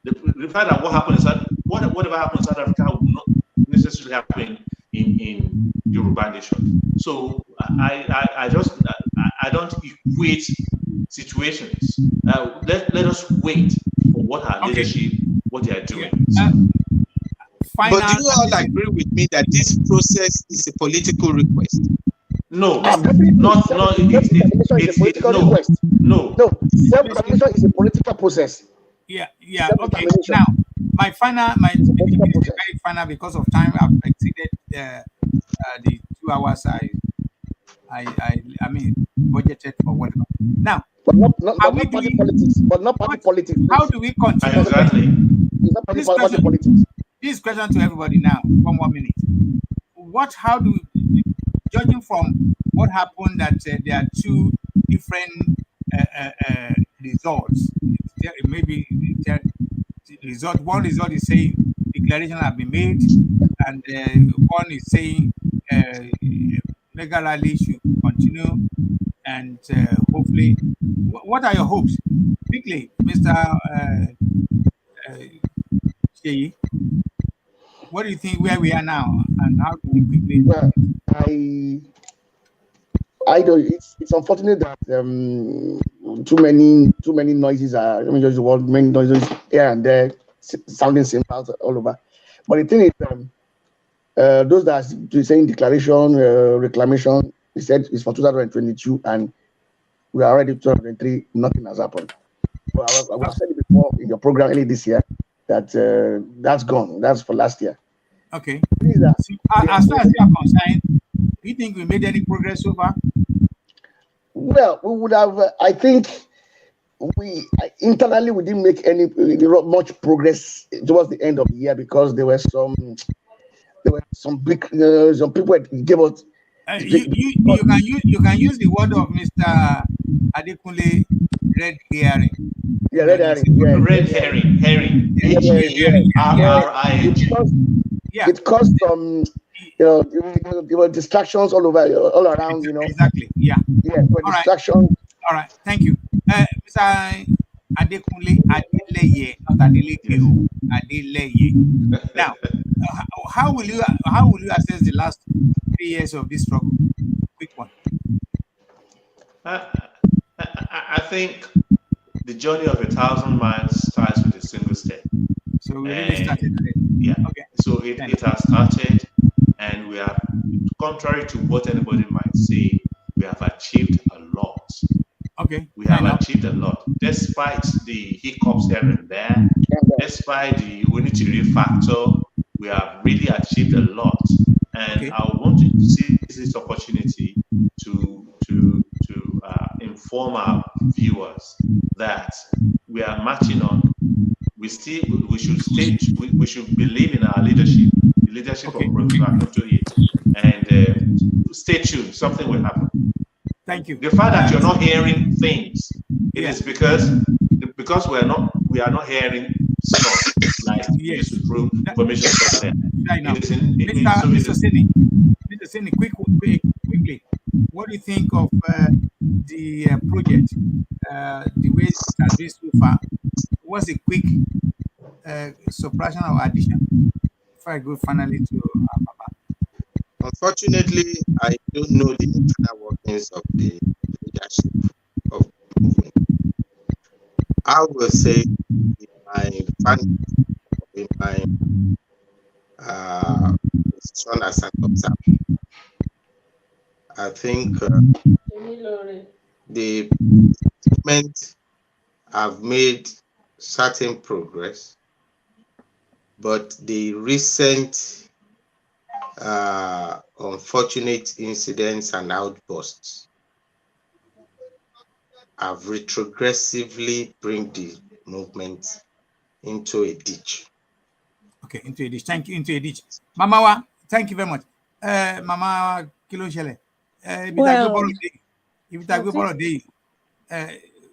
the fact that whatever happened in South Africa will not necessarily happen in Yoruba nation. So I don't equate situations. Let us wait for what our leadership, what they are doing. But do you all agree with me that this process is a political request? No, It's a political request. No. Self-determination is a political process. Yeah. Okay. Now, my very final, because of time, I've exceeded the 2 hours I mean budgeted for whatever. Now, but not party politics. But not party politics. How do we continue? Exactly. It's not party politics. This question to everybody now. 1 more minute. How do we, judging from what happened, that there are two different results? Maybe result. One result is saying declaration have been made, and one is saying legal rally should continue, and hopefully. What are your hopes? Quickly, Mr. Sheyi, what do you think where we are now, and how do we quickly? Well, I don't. It's unfortunate that too many noises are. Let me just use the word, many noises here and there, sounding cymbals all over. But the thing is, those that are saying declaration, reclamation, he said it's for 2022, and we are already 2023. Nothing has happened. Well, I have said it before in your program early this year that that's gone. That's for last year. Okay. As far as you are concerned, do you think we made any progress so far? Well, we would have. I think we internally we didn't make any much progress towards the end of the year, because there were some big some people gave us. You can use the word of Mr. Adekunle, red herring. Yeah, red herring. Red herring. Yeah. It caused some, there were distractions all around, Exactly. Yeah. Yeah, distractions. All right. Thank you, Mr. Adekunle Adeleye, not Adeleke, Adeleye. Now, how will you assess the last 3 years of this struggle? Quick one. I think the journey of 1,000 miles starts with a single step. So we really started today. Yeah. Okay. So it has started, and we have, contrary to what anybody might say, we have achieved a lot. Okay. We have achieved a lot, despite the hiccups here and there, despite the unitary factor. We have really achieved a lot, and Okay. I want to seize this opportunity to inform our viewers that we are marching on. We should believe in our leadership, the leadership Okay. of Professor Akintoye, and stay tuned. Something will happen. Thank you. The fact that you're not hearing things, it Yeah. is because we are not hearing stuff like Yes. this true information stuff there. Right now, Mr. Sini, quickly, what do you think of the project? The way it has been so far. What's a quick suppression or addition? Before I go finally to Papa. Unfortunately, I don't know the internal workings of the leadership of the movement. I will say, in my position as an observer, I think the movement have made certain progress, but the recent unfortunate incidents and outbursts have retrogressively bring the movement into a ditch. Okay, into a ditch. Thank you, into a ditch. Mama, thank you very much. Mama Kilo Shele. Well,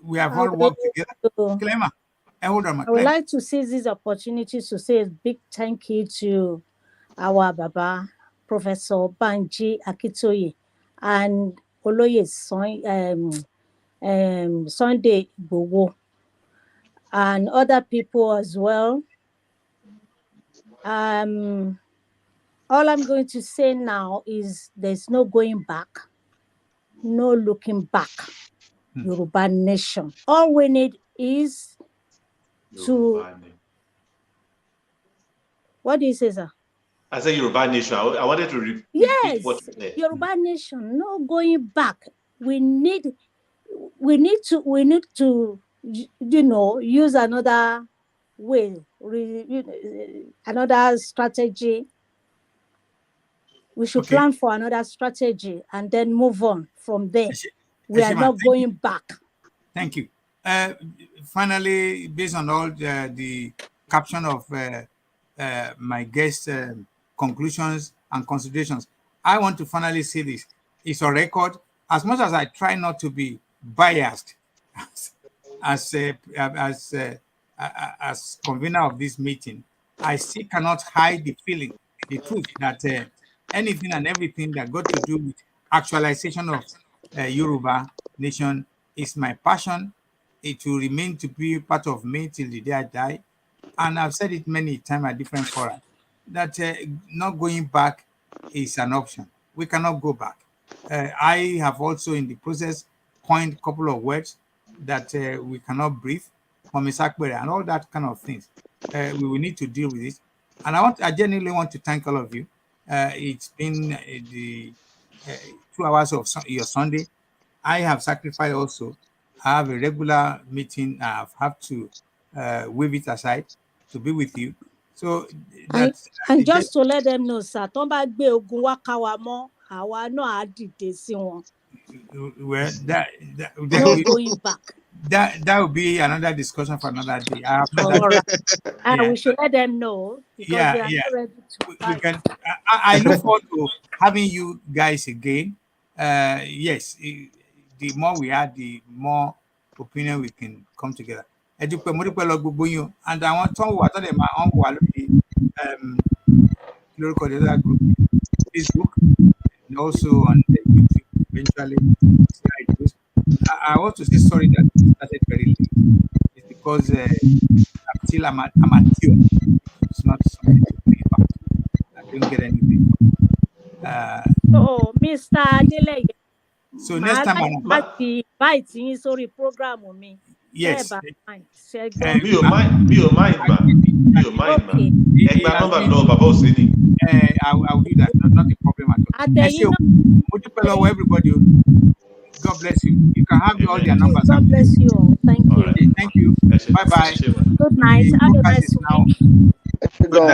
We have I all would worked together. like to- Clema, hold on, I would like to seize this opportunity to say a big thank you to our Baba, Professor Banji Akitoye, and Oloye Sunday Bowo, and other people as well. All I'm going to say now is there's no going back, no looking back. Yoruba nation. All we need is to. What do you say, sir? I said Yoruba nation. I wanted to repeat what you said. Yoruba nation. No going back. We need to use another way, another strategy. We should plan for another strategy and then move on from there. We are not going back. Thank you. Finally, based on all the caption of my guest conclusions and considerations, I want to finally say this. It's on record. As much as I try not to be biased as convener of this meeting, I still cannot hide the feeling, the truth that anything and everything that got to do with actualization of Yoruba nation is my passion. It will remain to be part of me till the day I die. And I've said it many times at different fora that not going back is an option. We cannot go back. I have also in the process coined a couple of words that we cannot breathe, and all that kind of things. We will need to deal with it. And I genuinely want to thank all of you. It's been the 2 hours of your Sunday. I have sacrificed also. I have a regular meeting. I have to wave it aside to be with you. So that's and just to let them know, sir, well, that will, going back. That will be another discussion for another day. We should let them know because they are not ready to we can. I look forward to having you guys again. Yes, the more we are, the more opinion we can come together. And I want to what are my own group, Facebook, and also on the YouTube. Eventually, I want to say sorry that it started very late. It's because I'm still amateur. It's not something to worry about. I don't get anything. So, Mr. Adeleye. So next time I'm inviting sorry program on me. Yes. Me mind, man. Egba number no Baba Osini. I'll do that. Not a problem at all. Àtẹ̀yìn náà, Mo dúpẹ́ lọ́wọ́ everybody. God bless you. You can have all Amen. their numbers. God bless you all. Thank All you. right. Okay, thank you. Bye bye. Good night. The Have a podcast nice is now week. Go on.